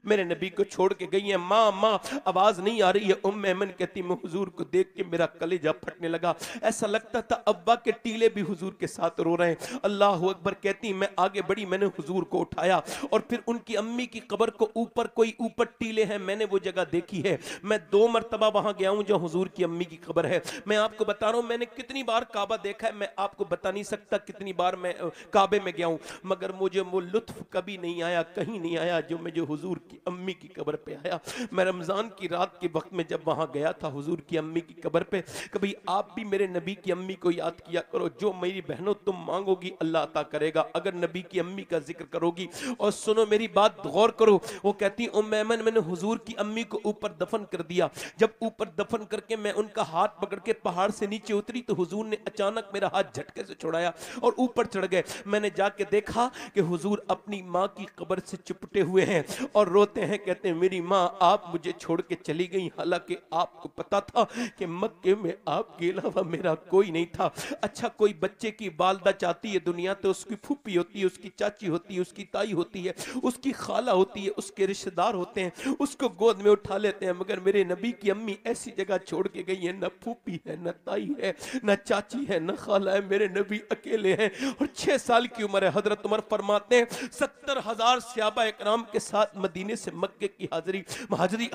मेरे नबी को छोड़ के गई हैं। माँ माँ आवाज नहीं आ रही है। उम्मे ऐमन कहती मैं हुजूर को देख के मेरा कलेजा फटने लगा, ऐसा लगता था अब्बा के टीले भी हुजूर के साथ रो रहे हैं। अल्लाह अकबर कहती मैं आगे बढ़ी, मैंने हुजूर को उठाया और फिर उनकी अम्मी की कब्र को ऊपर कोई ऊपर टीले हैं, मैंने वो जगह देखी है। मैं 2 मरतबा वहां गया हूं जो हुजूर की अम्मी की कब्र है। मैं आपको बता रहा हूं मैंने कितनी बार काबा देखा है, मैं आपको बता नहीं सकता कितनी बार मैं काबे में गया हूं, मगर मुझे वो लुत्फ कभी नहीं आया, कहीं नहीं आया जो मुझे हुजूर की अम्मी की कब्र पे आया। मैं रमजान की रात के वक्त में जब वहां गया था हुजूर की अम्मी की कब्र पे, कभी आप भी मेरे नबी की अम्मी को याद किया करो, जो मेरी बहनों तुम मांगोगी अल्लाह अता करेगा अगर नबी की अम्मी का जिक्र करोगी। और सुनो मेरी बात गौर करो, वो कहती उम्मे ऐमन मैंने हुजूर की अम्मी को ऊपर दफन कर दिया, जब ऊपर दफन करके मैं उनका हाथ पकड़ के पहाड़ से नीचे उतरी तो हुजूर ने अचानक मेरा हाथ झटके से छुड़ाया और ऊपर चढ़ गए। मैंने जाके देखा कि हुजूर अपनी माँ की कब्र से चिपटे हुए हैं और रोते हैं, कहते हैं मेरी माँ आप मुझे छोड़ के चली गई, हालांकि आपको पता था कि मक्के में आपके अलावा मेरा कोई नहीं था। अच्छा कोई बच्चे की वालदा चाहती है दुनिया तो उसकी फूफी होती है, उसकी चाची होती है, उसकी ताई होती है, उसकी खाला होती है, उसके रिश्तेदार होते हैं, उसको गोद में उठा लेते हैं, मगर मेरे नबी की अम्मी ऐसी जगह छोड़ के गई है, न फूफी है, न ताई है, न चाची है, न खाला है, मेरे नबी अकेले हैं। और 6 साल की उम्र है। हजरत उमर फरमाते हैं 70,000 सहाबा इकराम के साथ मदीने से मक्के की हाजिरी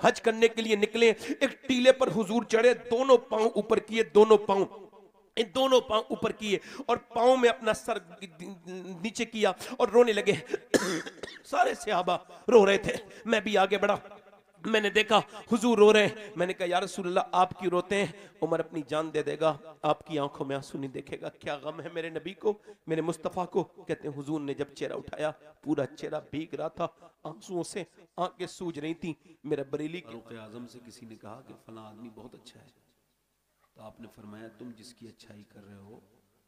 हज करने के लिए निकले। एक टीले पर हुजूर चढ़े, दोनों पांव ऊपर किए, दोनों पांव इन दोनों पांव ऊपर किए और पांव में अपना सर नीचे किया और रोने लगे। सारे सहाबा रो रहे थे, मैं भी आगे बढ़ा, मैंने देखा हुजूर रो रहे हैं। मैंने कहा या रसूल अल्लाह आप क्यों रोते हैं? उमर अपनी जान दे देगा, आपकी आंखों में आंसू नहीं देखेगा। क्या गम है मेरे नबी को, मेरे मुस्तफ़ा को? कहते हैं हुजूर ने जब चेहरा उठाया पूरा चेहरा भीग रहा था आंसुओं से, आंखें सूज रही थी। मेरा बरेली के फारूक आजम से किसी ने कहा कि फला आदमी बहुत अच्छा है, तो आपने फरमाया तुम जिसकी अच्छाई कर रहे हो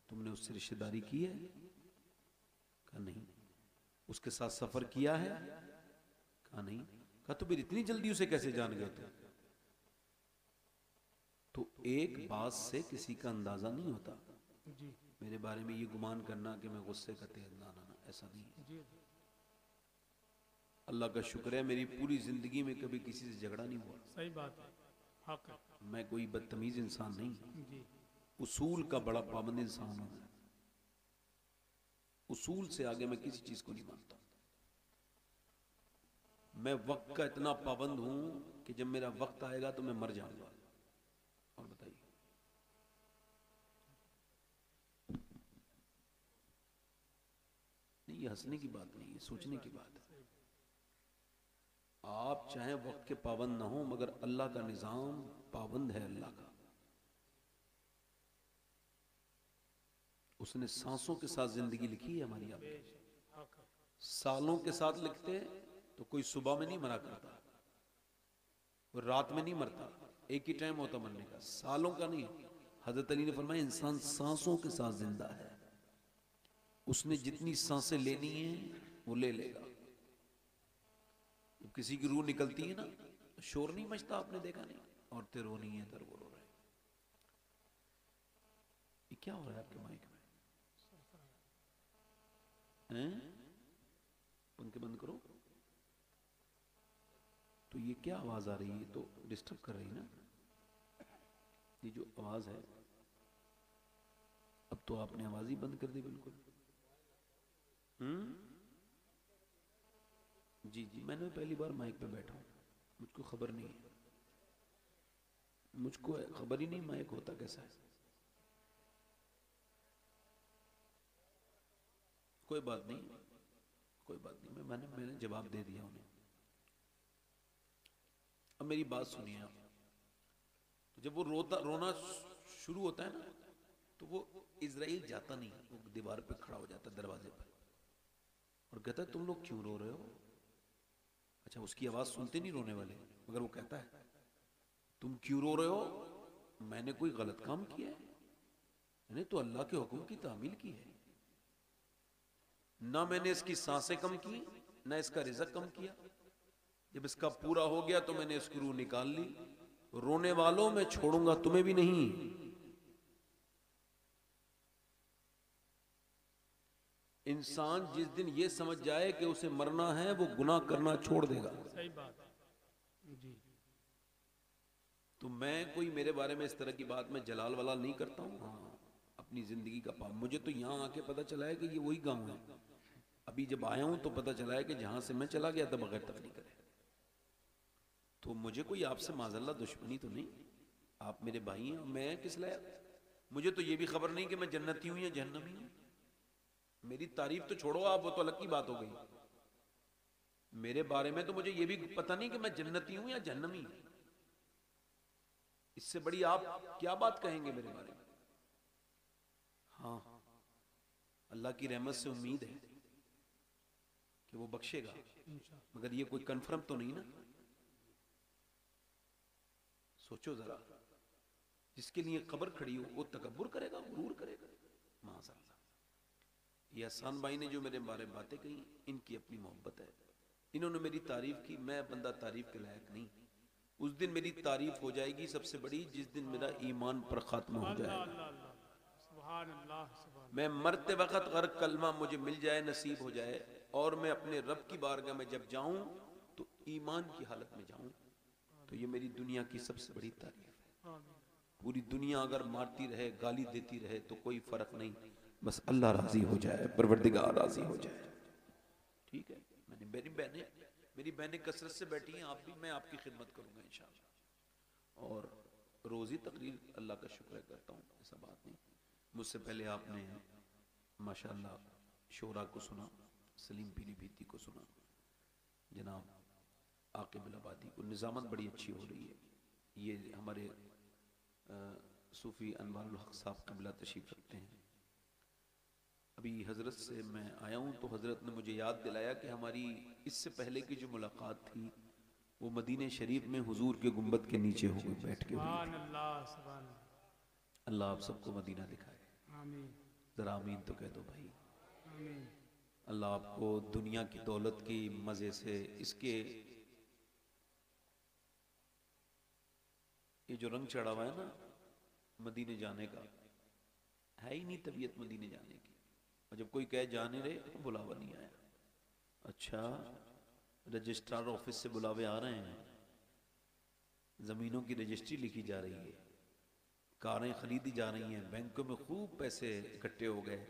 तुमने उससे रिश्तेदारी की है? कहा नहीं। उसके साथ सफर किया है? कहा नहीं। कहा तो फिर इतनी जल्दी उसे कैसे जान गए तुम? तो एक बात से किसी का अंदाजा नहीं होता। मेरे बारे में ये गुमान करना कि मैं गुस्से का तेज ना, ऐसा नहीं है। अल्लाह का शुक्र है मेरी पूरी जिंदगी में कभी किसी से झगड़ा नहीं हुआ। सही बात है, हक है। मैं कोई बदतमीज इंसान नहीं, उसूल का बड़ा पाबंद इंसान हूं। उसूल से आगे मैं किसी चीज को नहीं मानता। मैं वक्त का इतना पाबंद हूं कि जब मेरा वक्त आएगा तो मैं मर जाऊंगा। और बताइए, नहीं ये हंसने की बात नहीं है, सोचने की बात है। आप चाहे वक्त के पाबंद ना हो मगर अल्लाह का निजाम पाबंद है। अल्लाह का, उसने सांसों के साथ जिंदगी लिखी है हमारी। आप सालों के साथ लिखते तो कोई सुबह में नहीं मरा करता, कोई रात में नहीं मरता, एक ही टाइम होता मरने का, सालों का नहीं। हजरत अली ने फरमाया इंसान सांसों के साथ जिंदा है, उसने जितनी सांसें लेनी है वो ले लेगा। जब किसी की रूह निकलती है ना शोर नहीं मचता, आपने देखा नहीं? औरतें रो नहीं है, इधर वो रो रहे हैं। ये क्या हो रहा है आपके माइक में? पंखे बंद करो। तो ये क्या आवाज आ रही है? तो डिस्टर्ब कर रही है ना ये जो आवाज है। अब तो आपने आवाज ही बंद कर दी बिल्कुल। जी जी, मैंने पहली बार माइक पे बैठा हूं, मुझको खबर नहीं है, मुझको खबर ही नहीं माइक होता कैसा है। कोई बात नहीं, कोई बात नहीं, मैंने जवाब दे दिया उन्हें। अब मेरी बात सुनिए आप। तो जब वो रोना शुरू होता है ना तो वो इजराइल जाता नहीं, वो दीवार पे खड़ा हो जाता है दरवाजे पर और कहता है तुम लोग क्यों रो रहे हो? अच्छा उसकी आवाज सुनते नहीं रोने वाले, मगर वो कहता है तुम क्यों रो रहे हो? मैंने कोई गलत काम किया है? मैंने तो अल्लाह के हुक्म की तामील की है, ना मैंने इसकी सांसें कम की ना इसका रिज़्क कम किया। जब इसका पूरा हो गया तो मैंने इसकी रूह निकाल ली। रोने वालों में छोड़ूंगा तुम्हें भी नहीं। इंसान जिस दिन ये समझ जाए कि उसे मरना है वो गुनाह करना छोड़ देगा। सही बात है जी। तो मैं कोई मेरे बारे में इस तरह की बात मैं जलाल वलाल नहीं करता हूँ। हाँ, अपनी जिंदगी का पाप मुझे तो यहाँ आके पता चला है कि ये वही गांव है। अभी जब आया हूँ तो पता चला है कि जहां से मैं चला गया था बगैर तकलीफ करे। तो मुझे कोई आपसे माजल्ला दुश्मनी तो नहीं, आप मेरे भाई हैं और मैं किस लायक। मुझे तो ये भी खबर नहीं कि मैं जन्नती हूँ या जहन्नमी हूँ। मेरी तारीफ तो छोड़ो आप, वो तो अलग की बात हो गई। मेरे बारे में तो मुझे ये भी पता नहीं कि मैं जन्नती हूँ या जहन्नमी हूँ। इससे बड़ी आप क्या बात कहेंगे मेरे बारे में। हाँ, अल्लाह की रहमत से उम्मीद है कि वो बख्शेगा, मगर ये कोई कंफर्म तो नहीं ना। सोचो जरा, जिसके लिए कब्र खड़ी हो वो तकब्बुर करेगा, गुरूर करेगा। माज़अल्लाह। ये हसन भाई ने जो मेरे बारे में बातें कही, इनकी अपनी मोहब्बत है। इन्होंने मेरी तारीफ की, मैं बंदा तारीफ के लायक नहीं। उस दिन मेरी तारीफ हो जाएगी सबसे बड़ी, जिस दिन मेरा ईमान पर खत्म हो जाएगा। मैं मरते वक्त अगर कलमा मुझे मिल जाए, नसीब हो जाए, और मैं अपने रब की बारगाह में जब जाऊं तो ईमान की हालत में जाऊं, तो ये मेरी दुनिया की सबसे बड़ी तारीफ है। पूरी दुनिया अगर मारती रहे, गाली देती रहे तो कोई फर्क नहीं, बस अल्लाह राजी हो जाए, परवरदिगार राजी हो जाए। ठीक है, मैंने मेरी बहनें कसरत से बैठी हैं, आप भी, मैं आपकी खिदमत करूंगा इंशाअल्लाह। और रोजी तकरीर अल्लाह का शुक्र करता हूँ, ऐसा बात नहीं। मुझसे पहले आपने माशाअल्लाह शोरा को सुना, सलीम पीलीभीती को सुना, जनाब आकिब इलाहाबादी को। निज़ामत बड़ी अच्छी हो रही है। ये हमारे सूफ़ी अनवारुल हक साहब क़िबला तशरीफ़ रखते हैं। अभी हज़रत से मैं आया हूँ तो हज़रत ने मुझे याद दिलाया कि हमारी इससे पहले की जो मुलाकात थी वो मदीने शरीफ में हुजूर के गुंबद के नीचे हो गई, बैठ के हुई थी। अल्लाह आप सबको मदीना दिखाए। जरा आमीन तो कह दो भाई। अल्लाह आपको दुनिया की दौलत की मजे से, इसके ये जो रंग चढ़ा हुआ है ना मदीने जाने का, है ही नहीं तबीयत मदीने जाने की। और जब कोई कहे जाने रहे तो बुलावा नहीं आया। अच्छा, रजिस्ट्रार ऑफिस से बुलावे आ रहे हैं, जमीनों की रजिस्ट्री लिखी जा रही है, कारें खरीदी जा रही हैं, बैंकों में खूब पैसे इकट्ठे हो गए,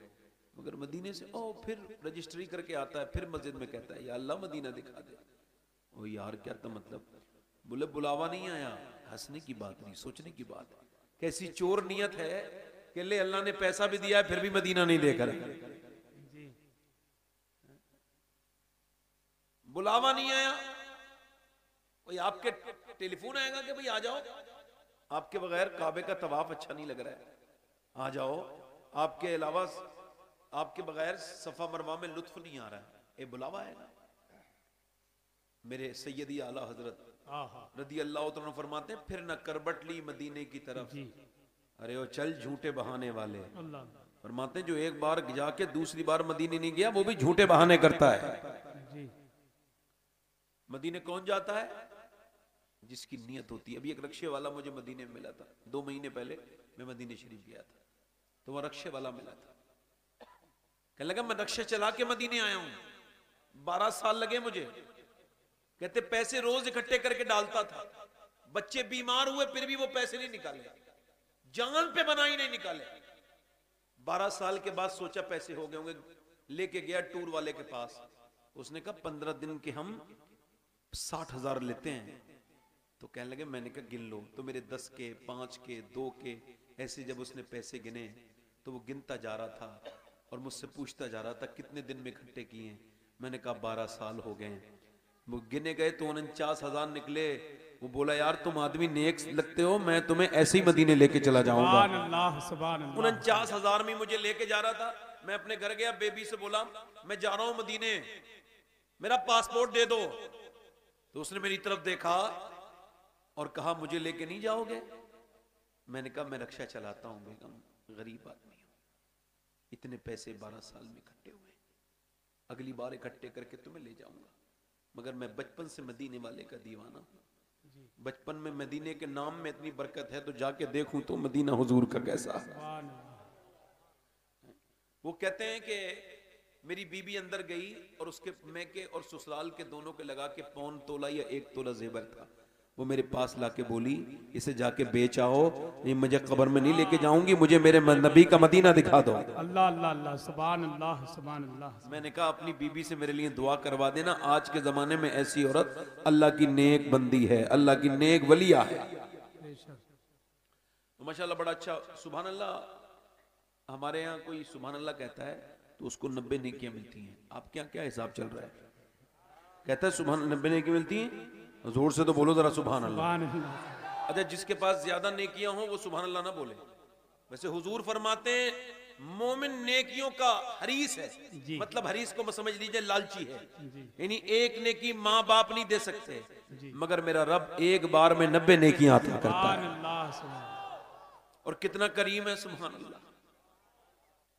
मगर मदीने से फिर रजिस्ट्री करके आता है, फिर मस्जिद में कहता है या अल्लाह मदीना दिखा दे। ओ यार क्या था मतलब, बोले बुलावा नहीं आया। हंसने की बात नहीं, सोचने की बात है। कैसी चोर नियत है कि ले अल्लाह ने पैसा भी दिया है फिर भी मदीना नहीं देकर, बुलावा नहीं आया। कोई आपके टेलीफोन आएगा कि भाई आ जाओ, आपके बगैर काबे का तवाफ अच्छा नहीं लग रहा है, आ जाओ, आपके अलावा आपके बगैर सफा मरवा में लुत्फ नहीं आ रहा है, ये बुलावा आएगा। मेरे सैयदी आला हजरत रदी अल्लाह तआला फरमाते हैं, फिर न करबट ली मदीने की तरफ, अरे वो चल झूठे बहाने वाले। फरमाते हैं जो एक बार जाके दूसरी बार मदीने नहीं गया वो भी झूठे बहाने करता है। मदीने कौन जाता है? जिसकी नीयत होती है। अभी एक रक्शे वाला मुझे मदीने में मिला था, 2 महीने पहले मैं मदीने शरीफ गया था, तो वह रक्शे वाला मिला था। कहने लगा मैं रक्शे चला के मदीने आया हूं, 12 साल लगे मुझे। कहते पैसे रोज इकट्ठे करके डालता था, बच्चे बीमार हुए फिर भी वो पैसे नहीं निकाले, जान पे बनाई नहीं निकाले। 12 साल के बाद सोचा पैसे हो गए होंगे, लेके गया टूर वाले के पास, उसने कहा 15 दिन के हम 60,000 लेते हैं। तो कहने लगे, मैंने कहा गिन लो, तो मेरे 10 के 5 के 2 के ऐसे जब उसने पैसे गिने तो वो गिनता जा रहा था और मुझसे पूछता जा रहा था कितने दिन में इकट्ठे किए हैं। मैंने कहा 12 साल हो गए। वो गिने गए तो 49,000 निकले। वो बोला यार तुम आदमी नेक लगते हो, मैं तुम्हें ऐसे ही मदीने लेके चला जाऊंगा। 49,000 में मुझे लेके जा रहा था। मैं अपने घर गया, बेबी से बोला मैं जा रहा हूं मदीने, मेरा पासपोर्ट दे दो। तो उसने मेरी तरफ देखा और कहा मुझे लेके नहीं जाओगे? मैंने कहा मैं रक्षा चलाता हूं बेगम, गरीब आदमी हूं, इतने पैसे 12 साल में इकट्ठे हुए, अगली बार इकट्ठे करके तुम्हें ले जाऊंगा। मगर मैं बचपन से मदीने वाले का दीवाना हूं, बचपन में मदीने के नाम में इतनी बरकत है तो जाके देखूं तो मदीना हुजूर का कैसा। वो कहते हैं कि मेरी बीबी अंदर गई और उसके मैके और ससुराल के दोनों के लगा के 1 तोला या 1 तोला जेवर था। वो मेरे पास लाके बोली इसे जाके बेच आओ, ये मुझे कब्र में नहीं लेके जाऊंगी, मुझे मेरे नबी का मदीना दिखा दो। अल्लाह अल्लाह अल्लाह, सुभान अल्लाह सुभान अल्लाह। मैंने कहा अपनी बीबी से मेरे लिए दुआ करवा देना, आज के जमाने में ऐसी औरत अल्लाह की नेक बंदी है, अल्लाह की नेक वलिया है। तो माशाल्लाह बड़ा अच्छा। सुभान अल्लाह, हमारे यहाँ कोई सुभान अल्लाह कहता है तो उसको 90 नेकियां मिलती हैं। आपके यहाँ क्या हिसाब चल रहा है? कहता है सुभान 90 नेकी मिलती हैं? जोर से तो बोलो जरा सुभान अल्लाह। अच्छा, जिसके पास ज्यादा नेकियां हो वो सुभान अल्लाह ना बोले। वैसे हुजूर फरमाते हैं मोमिन नेकियों का हरीस है, मतलब हरीस को समझ लीजिए लालची है, यानी एक नेकी माँ बाप नहीं दे सकते, मगर मेरा रब एक बार में 90 नेकियां अता करता है। और कितना करीम है, सुभान अल्लाह।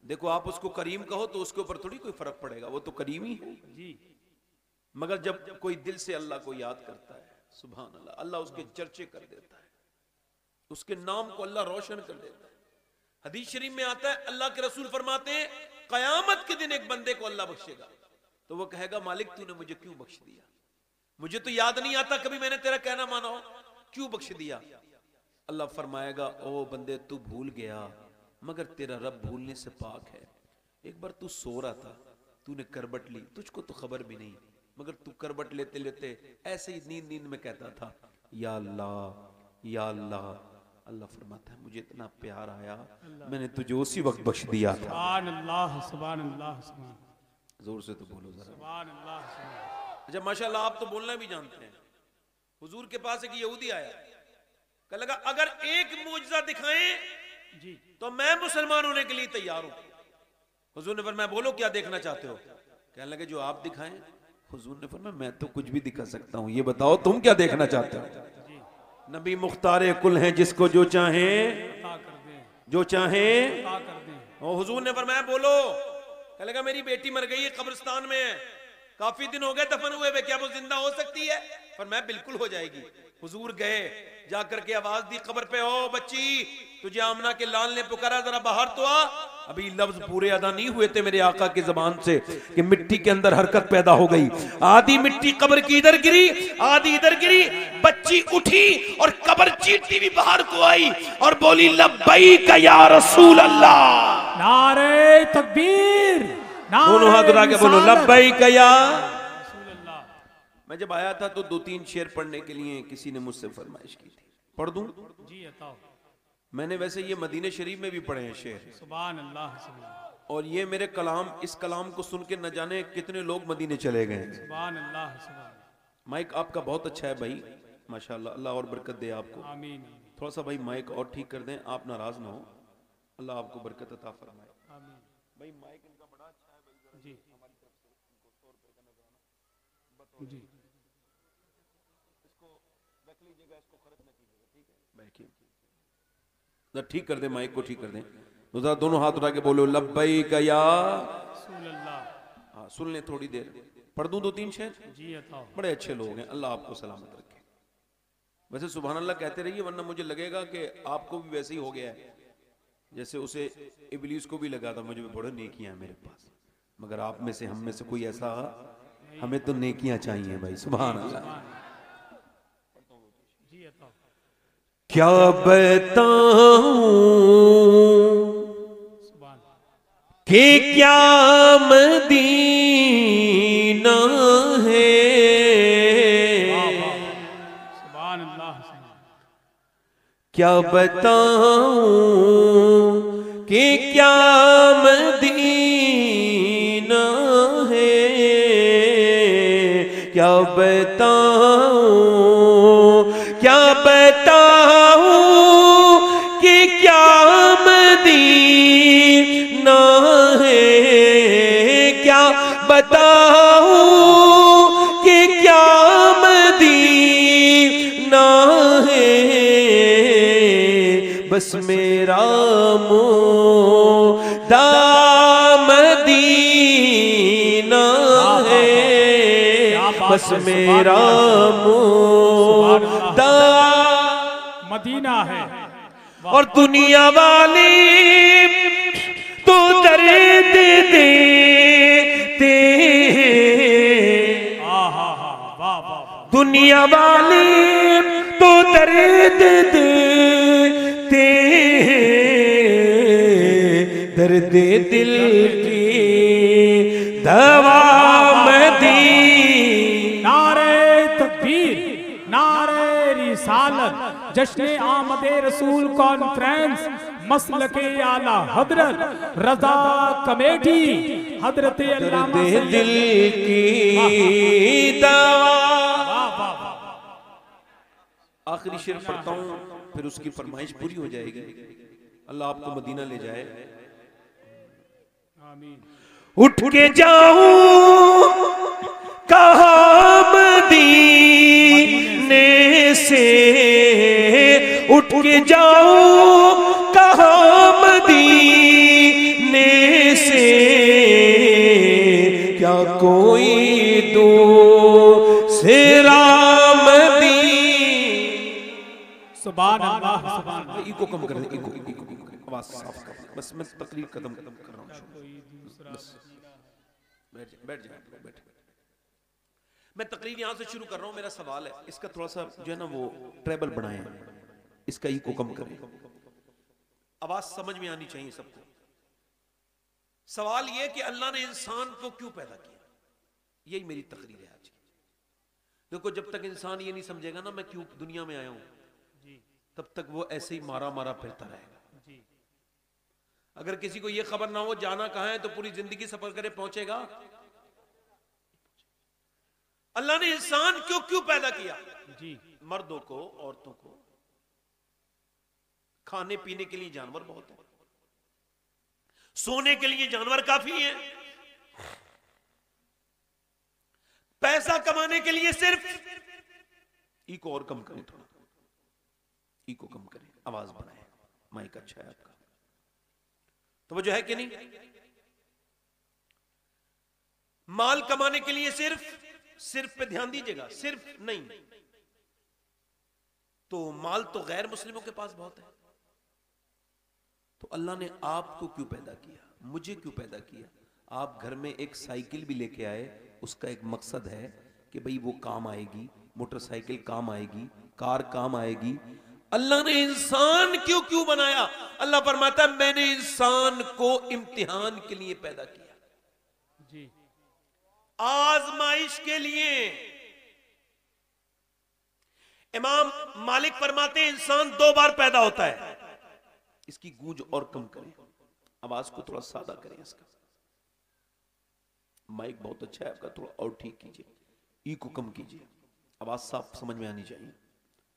देखो आप उसको करीम कहो तो उसके ऊपर थोड़ी कोई फर्क पड़ेगा, वो तो करीम ही है जी। मगर जब कोई दिल से अल्लाह को याद करता है, सुभान अल्लाह, अल्लाह उसके चर्चे कर देता है, उसके नाम को अल्लाह रोशन कर देता है। हदीस शरीफ में आता है अल्लाह के रसूल फरमाते हैं कयामत के दिन एक बंदे को अल्लाह बख्शेगा, तो वो कहेगा मालिक तूने मुझे क्यों बख्श दिया, मुझे तो याद नहीं आता कभी मैंने तेरा कहना माना हो, क्यों बख्श दिया? अल्लाह फरमाएगा ओ बंदे तू भूल गया, मगर तेरा रब भूलने से पाक है। एक बार तू सो रहा था, तूने करबट ली, तुझको तो खबर भी नहीं, मगर तू करबट लेते लेते ऐसे ही नींद नींद में कहता था या अल्लाह या अल्लाह। अल्लाह फरमाता है मुझे इतना प्यार आया, मैंने तुझे उसी वक्त बख्श दिया था। सुभान अल्लाह सुभान अल्लाह सुभान। जोर से तो बोलो जरा सुभान अल्लाह। अच्छा माशाल्लाह, आप तो बोलना भी जानते हैं। हुजूर के पास एक यहूदी आया, कहने लगा अगर एक मौजज़ा दिखाएं जी तो मैं मुसलमान होने के लिए तैयार हूं। हुजूर ने फरमाया बोलो क्या देखना चाहते हो? कहने लगे जो आप दिखाएं। हुजूर ने फरमाया मैं तो कुछ भी दिखा सकता हूं, ये बताओ तुम क्या देखना चाहते हो? नबी मुख्तारे कुल हैं, जिसको जो चाहे जो चाहे। और हुजूर ने फरमाया बोलो। कहने लगा मेरी बेटी मर गई है, कब्रिस्तान में है, काफी दिन हो गए दफन हुए, क्या वो जिंदा हो सकती है? फरमाया बिल्कुल हो जाएगी। हुजूर गए, जाकर के आवाज दी कब्र पे, ओ बच्ची तुझे आमना के लाल ने पुकारा, जरा बाहर तो आ। अभी लफ्ज पूरे अदा नहीं हुए थे मेरे आका की जबान से कि मिट्टी के अंदर हरकत पैदा हो गई। आधी मिट्टी कब्र की इधर गिरी, आधी इधर गिरी, बच्ची उठी और कब्र चीरती भी बाहर को आई और बोली लब्बैक या रसूल अल्लाह। नारे तकबीर, दोनों हाथ उठा के बोलो लब्बैक या रसूल अल्लाह। मैं जब आया था तो 2-3 शेर पढ़ने के लिए किसी ने मुझसे फरमाइश की थी, पढ़ दूं जी? बताओ। मैंने वैसे ये मदीने शरीफ में भी पढ़े हैं शेर। सुभान अल्लाह सुभान। और ये मेरे कलाम, इस कलाम को सुन के न जाने कितने लोग मदीने चले गए। सुभान अल्लाह सुभान। माइक आपका बहुत अच्छा है भाई, माशाल्लाह, अल्लाह और बरकत दे आपको। आमीन। थोड़ा सा भाई माइक और ठीक कर दें, आप नाराज ना हो, अल्लाह आपको बरकत अता फरमाए। आमीन। भाई माइक इनका बड़ा अच्छा है भाई, जी हमारी तरफ से इनको 100 रुपए का नजराना जी। इसको रख लीजिएगा, इसको खर्च न कीजिएगा, ठीक है बैठिए। ठीक कर दे, माइक को ठीक कर दें। तो जरा दोनों हाथ उठा के बोलो लब्बैक या रसूल अल्लाह। हाँ सुन ले थोड़ी देर, पढ़ दूं 2-3 शेर? जी बताओ। बड़े अच्छे लोग हैं, अल्लाह आपको सलामत रखे। वैसे सुभान अल्लाह कहते रहिए, वरना मुझे लगेगा कि आपको भी वैसे ही हो गया है जैसे उसे इबलीस को भी लगा था मुझे भी बड़े नेकियां हैं मेरे पास, मगर आप में से हम में से कोई ऐसा, हमें तो नेकियां चाहिए भाई। सुभान अल्लाह। जी बताओ। क्या बताऊं कि क्या मदीना है, सुभान अल्लाह। क्या बताऊं कि क्या मदीना है, क्या बताऊं, क्या बताऊं कि क्या मदीना है, क्या बताऊं कि क्या मदीना है, बस मेरा मुद्दा मदीना है, बस मेरा मुद्दा मदीना है। और दुनिया वाली तो दर्द दे दुनिया वाले तो दर्द देते दर्द दिल की दवा मदी। नारे तकबीर, नारे रिसालत, जश्न आमदे रसूल कॉन्फ्रेंस, मसलके आला हजरत रजा कमेटी, हजरत अल्लामा दिल की दवा। आखिरी शेर पढ़ता हूं, फिर उसकी फरमाइश पूरी हो जाएगी। अल्लाह आपको मदीना ले जाए। आमीन। उठ के जाऊं कहाँ मदीने से, उठ के जाऊं कहाँ मदीने से, क्या कोई दूसरा सुभान अल्लाह, सुभान अल्लाह। इको कम कर दे, इको आवाज साफ कर। बस मैं तकरीर खत्म कर रहा हूँ। बैठ जाए। मैं तकरीर यहां से शुरू कर रहा हूं। मेरा सवाल है, इसका थोड़ा सा जो है ना वो ट्रेबल बनाए, इसका इको कम करें, आवाज समझ में आनी चाहिए सबको। सवाल यह कि अल्लाह ने इंसान को क्यों पैदा किया, यही मेरी तकरीर है आज की। देखो, जब तक इंसान ये नहीं समझेगा ना मैं क्यों दुनिया में आया हूं, तब तक वो ऐसे ही मारा मारा फिरता रहेगा। अगर किसी को ये खबर ना हो जाना कहां है, तो पूरी जिंदगी सफर करे पहुंचेगा। अल्लाह ने इंसान क्यों पैदा किया जी? मर्दों को, औरतों को, खाने पीने के लिए जानवर बहुत है, सोने के लिए जानवर काफी है, पैसा कमाने के लिए सिर्फ, इको और कम करें थोड़ा, इको कम करें, आवाज बढ़ाएं, माइक अच्छा है आपका, तो वो जो है कि नहीं, माल कमाने के लिए सिर्फ पे ध्यान दीजिएगा, सिर्फ नहीं, तो माल तो गैर मुस्लिमों के पास बहुत है। तो अल्लाह ने आपको क्यों पैदा किया, मुझे क्यों पैदा किया? आप घर में एक साइकिल भी लेके आए, उसका एक मकसद है कि भाई वो काम आएगी, मोटरसाइकिल काम आएगी, कार काम आएगी। अल्लाह ने इंसान क्यों बनाया? अल्लाह फरमाता है मैंने इंसान को इम्तिहान के लिए पैदा किया जी, आजमाइश के लिए। इमाम मालिक फरमाते हैं इंसान 2 बार पैदा होता है। इसकी गूंज और कम करें, आवाज को थोड़ा सादा करें, इसका माइक बहुत अच्छा है आपका, थोड़ा और ठीक कीजिए, ई को कम कीजिए, आवाज साफ समझ में आनी चाहिए।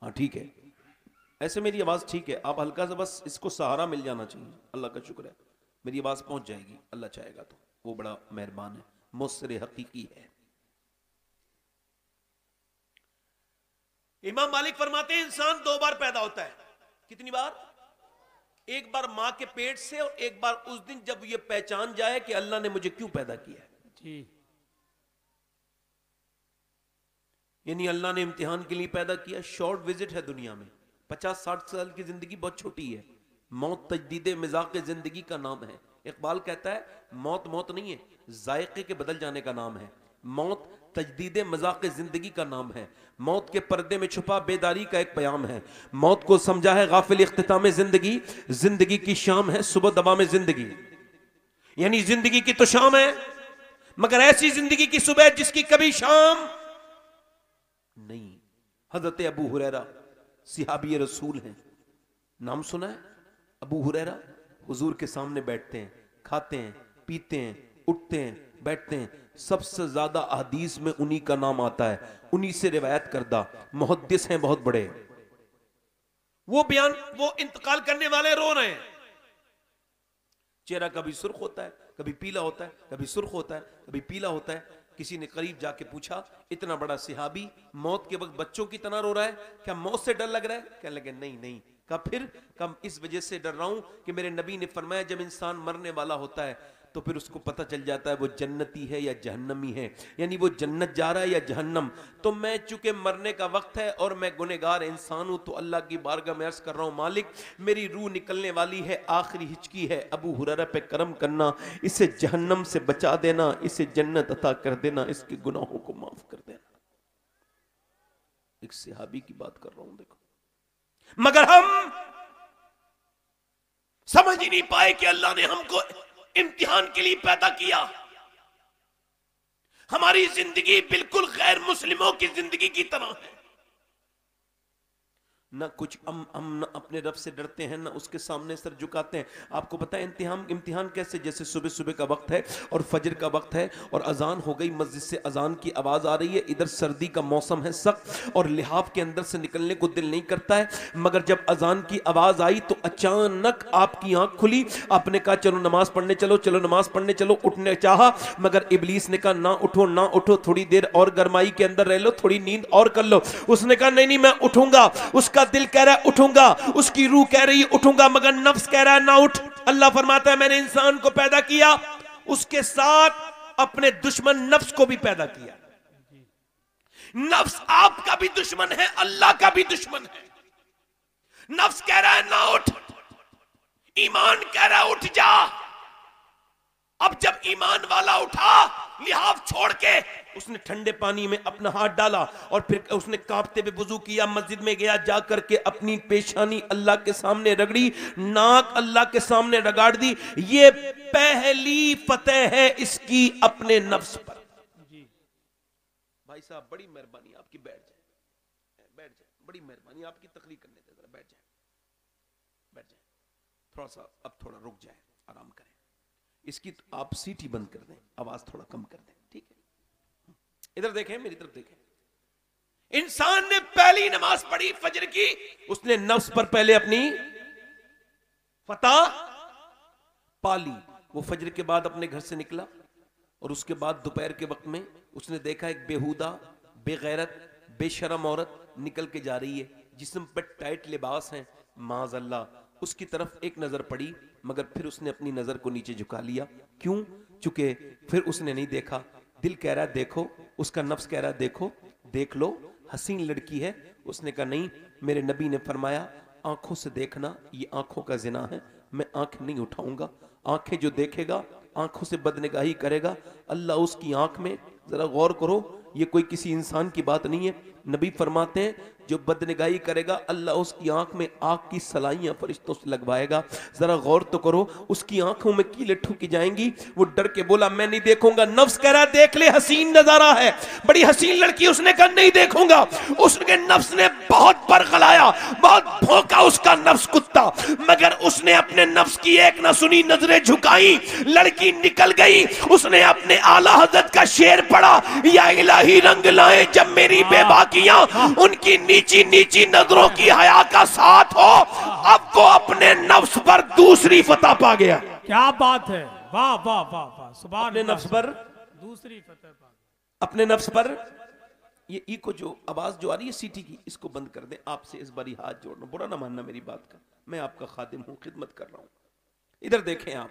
हाँ ठीक है, ऐसे मेरी आवाज ठीक है, आप हल्का सा बस इसको सहारा मिल जाना चाहिए। अल्लाह का शुक्र है मेरी आवाज पहुंच जाएगी, अल्लाह चाहेगा तो, वो बड़ा मेहरबान है, मुस्सरे हकीकी है। इमाम मालिक फरमाते हैं इंसान 2 बार पैदा होता है। कितनी बार? एक बार मां के पेट से, और एक बार उस दिन जब ये पहचान जाए कि अल्लाह ने मुझे क्यों पैदा किया जी। यानी अल्लाह ने इम्तिहान के लिए पैदा किया। शॉर्ट विजिट है दुनिया में, 50-60 साल की जिंदगी बहुत छोटी है। मौत तजदीद मिजाक जिंदगी का नाम है। इकबाल कहता है मौत मौत नहीं है, जायके के बदल जाने का नाम है। मौत तजदीद मजाक जिंदगी का नाम है। मौत के पर्दे में छुपा बेदारी का एक प्याम है। मौत को समझा है गाफिल इख्तिताम जिंदगी, जिंदगी की शाम है सुबह दबा में जिंदगी। यानी जिंदगी की तो शाम है, मगर ऐसी जिंदगी की सुबह जिसकी कभी शाम नहीं। हजरत अबू हुरैरा सिहाबी रसूल हैं, नाम सुना है? अबू हुरैरा हुजूर के सामने बैठते हैं, खाते हैं, पीते हैं, उठते हैं, बैठते हैं। सबसे ज्यादा हदीस में उन्हीं का नाम आता है, उन्हीं से रिवायत करदा मुहद्दिस हैं बहुत बड़े। वो बयान, वो इंतकाल करने वाले रो रहे हैं। चेहरा कभी सुर्ख होता है, कभी पीला होता है, कभी सुर्ख होता है, कभी पीला होता है। किसी ने करीब जाके पूछा, इतना बड़ा सिहाबी मौत के वक्त बच्चों की तरह रो रहा है, क्या मौत से डर लग रहा है? कहने लगे नहीं नहीं। कहा फिर? कम इस वजह से डर रहा हूं कि मेरे नबी ने फरमाया जब इंसान मरने वाला होता है तो फिर उसको पता चल जाता है वो जन्नती है या जहन्नमी है, यानी वो जन्नत जा रहा है या जहन्नम। तो मैं चूंकि मरने का वक्त है और मैं गुनहगार इंसान हूं, तो अल्लाह की बारगाह में अर्ज कर रहा हूं मालिक मेरी रूह निकलने वाली है, आखिरी हिचकी है, अबू हुरैरा पे करम करना, इसे जहन्नम से बचा देना, इसे जन्नत अता कर देना, इसके गुनाहों को माफ कर देना। एक सहाबी की बात कर रहा हूं, देखो। मगर हम समझ ही नहीं पाए कि अल्लाह ने हमको इम्तिहान के लिए पैदा किया। हमारी जिंदगी बिल्कुल गैर मुस्लिमों की जिंदगी की तरह है। ना कुछ हम ना अपने रब से डरते हैं, ना उसके सामने सर झुकाते हैं। आपको पता है इम्तिहान कैसे? जैसे सुबह सुबह का वक्त है और फजर का वक्त है और अजान हो गई, मस्जिद से अजान की आवाज आ रही है, इधर सर्दी का मौसम है सख्त और लिहाफ के अंदर से निकलने को दिल नहीं करता है। मगर जब अजान की आवाज आई तो अचानक आपकी आंख खुली, आपने कहा चलो नमाज पढ़ने चलो, चलो नमाज पढ़ने चलो। उठने चाहा मगर इबलीस ने कहा ना उठो ना उठो, थोड़ी देर और गरमाई के अंदर रह लो, थोड़ी नींद और कर लो। उसने कहा नहीं नहीं मैं उठूंगा। उसका दिल कह रहा है उठूंगा, उसकी रूह कह रही है उठूंगा, मगर नफ्स कह रहा है ना उठ। अल्लाह फरमाता है मैंने इंसान को पैदा किया, उसके साथ अपने दुश्मन नफ्स को भी पैदा किया। नफ्स आपका भी दुश्मन है, अल्लाह का भी दुश्मन है। नफ्स कह रहा है ना उठ, ईमान कह रहा है उठ जा। अब जब ईमान वाला उठा, लिहाफ छोड़ के उसने ठंडे पानी में अपना हाथ डाला और फिर उसने कांपते हुए वुजू किया, मस्जिद में गया, जा करके अपनी पेशानी अल्लाह के सामने रगड़ी, नाक अल्लाह के सामने रगाड़ दी। ये पहली फतेह है इसकी अपने नफ्स पर। भाई साहब बड़ी मेहरबानी आपकी, बैठ जाए, बैठ जाए, बड़ी मेहरबानी आपकी, तकरीर करने दे, जरा बैठ जाए, बैठ जाए, थोड़ा सा अब थोड़ा रुक जाए, आराम करें। इसकी तो आप सीटी बंद कर दें, आवाज थोड़ा कम कर दें, ठीक है? इधर देखें, मेरी तरफ देखें। इंसान ने पहली नमाज पढ़ी फजर की, उसने नफ्स पर पहले अपनी फतह पाली। वो फजर के बाद अपने घर से निकला और उसके बाद दोपहर के वक्त में उसने देखा एक बेहुदा, बेगैरत, बेशरम औरत निकल के जा रही है, जिस्म पर टाइट लिबास है, माज़अल्लाह। उसकी तरफ एक नजर पड़ी मगर फिर उसने अपनी नजर को नीचे झुका लिया। क्यों? चूंकि फिर उसने नहीं देखा। दिल कह रहा है देखो, उसका नफ्स कह रहा है देखो, देख लो, हसीन लड़की है। उसने कहा नहीं, मेरे नबी ने फरमाया आंखों से देखना ये आंखों का जिना है, मैं आंख नहीं उठाऊंगा। आंखें जो देखेगा आंखों से बदनिगाही करेगा, अल्लाह उसकी आंख में, जरा गौर करो, ये कोई किसी इंसान की बात नहीं है। नबी फरमाते हैं जो बदनिगाही करेगा अल्लाह उसकी आंख में आग की सलाइयां फरिश्तों से लगवाएगा। जरा गौर तो करो, उसकी आंखों में कीले ठुकी जाएंगी। वो डर के बोला मैं नहीं देखूंगा। नफ्स कह रहा देख ले, हसीन नजारा है, बड़ी हसीन लड़की। उसने कहा नहीं देखूंगा। उसके नफ्स ने बहुत बरगलाया, बहुत भौंका उसका नफ्स कुत्ता, मगर उसने अपने नफ्स की एक न सुनी, नजरें झुकाई, लड़की निकल गई। उसने अपने आला हजरत का शेर पढ़ा, या इलाही रंग लाए जब मेरी बेबाकियां उनकी नीची नीची नजरों की हया का साथ हो। अब वो अपने नफ्स पर दूसरी फतह पा गया। क्या बात है, वाह वाह वाह वाह, सुभान अपने अल्लाह, नफ्स पर, दूसरी फतह पा गया। अपने नफ्स पर। ये ई को जो आवाज जो आ रही है सीटी की, इसको बंद कर दे। आपसे इस बारी हाथ जोड़ना, बुरा ना मानना मेरी बात का, मैं आपका खादिम हूं, खिदमत कर रहा हूं। इधर देखें आप,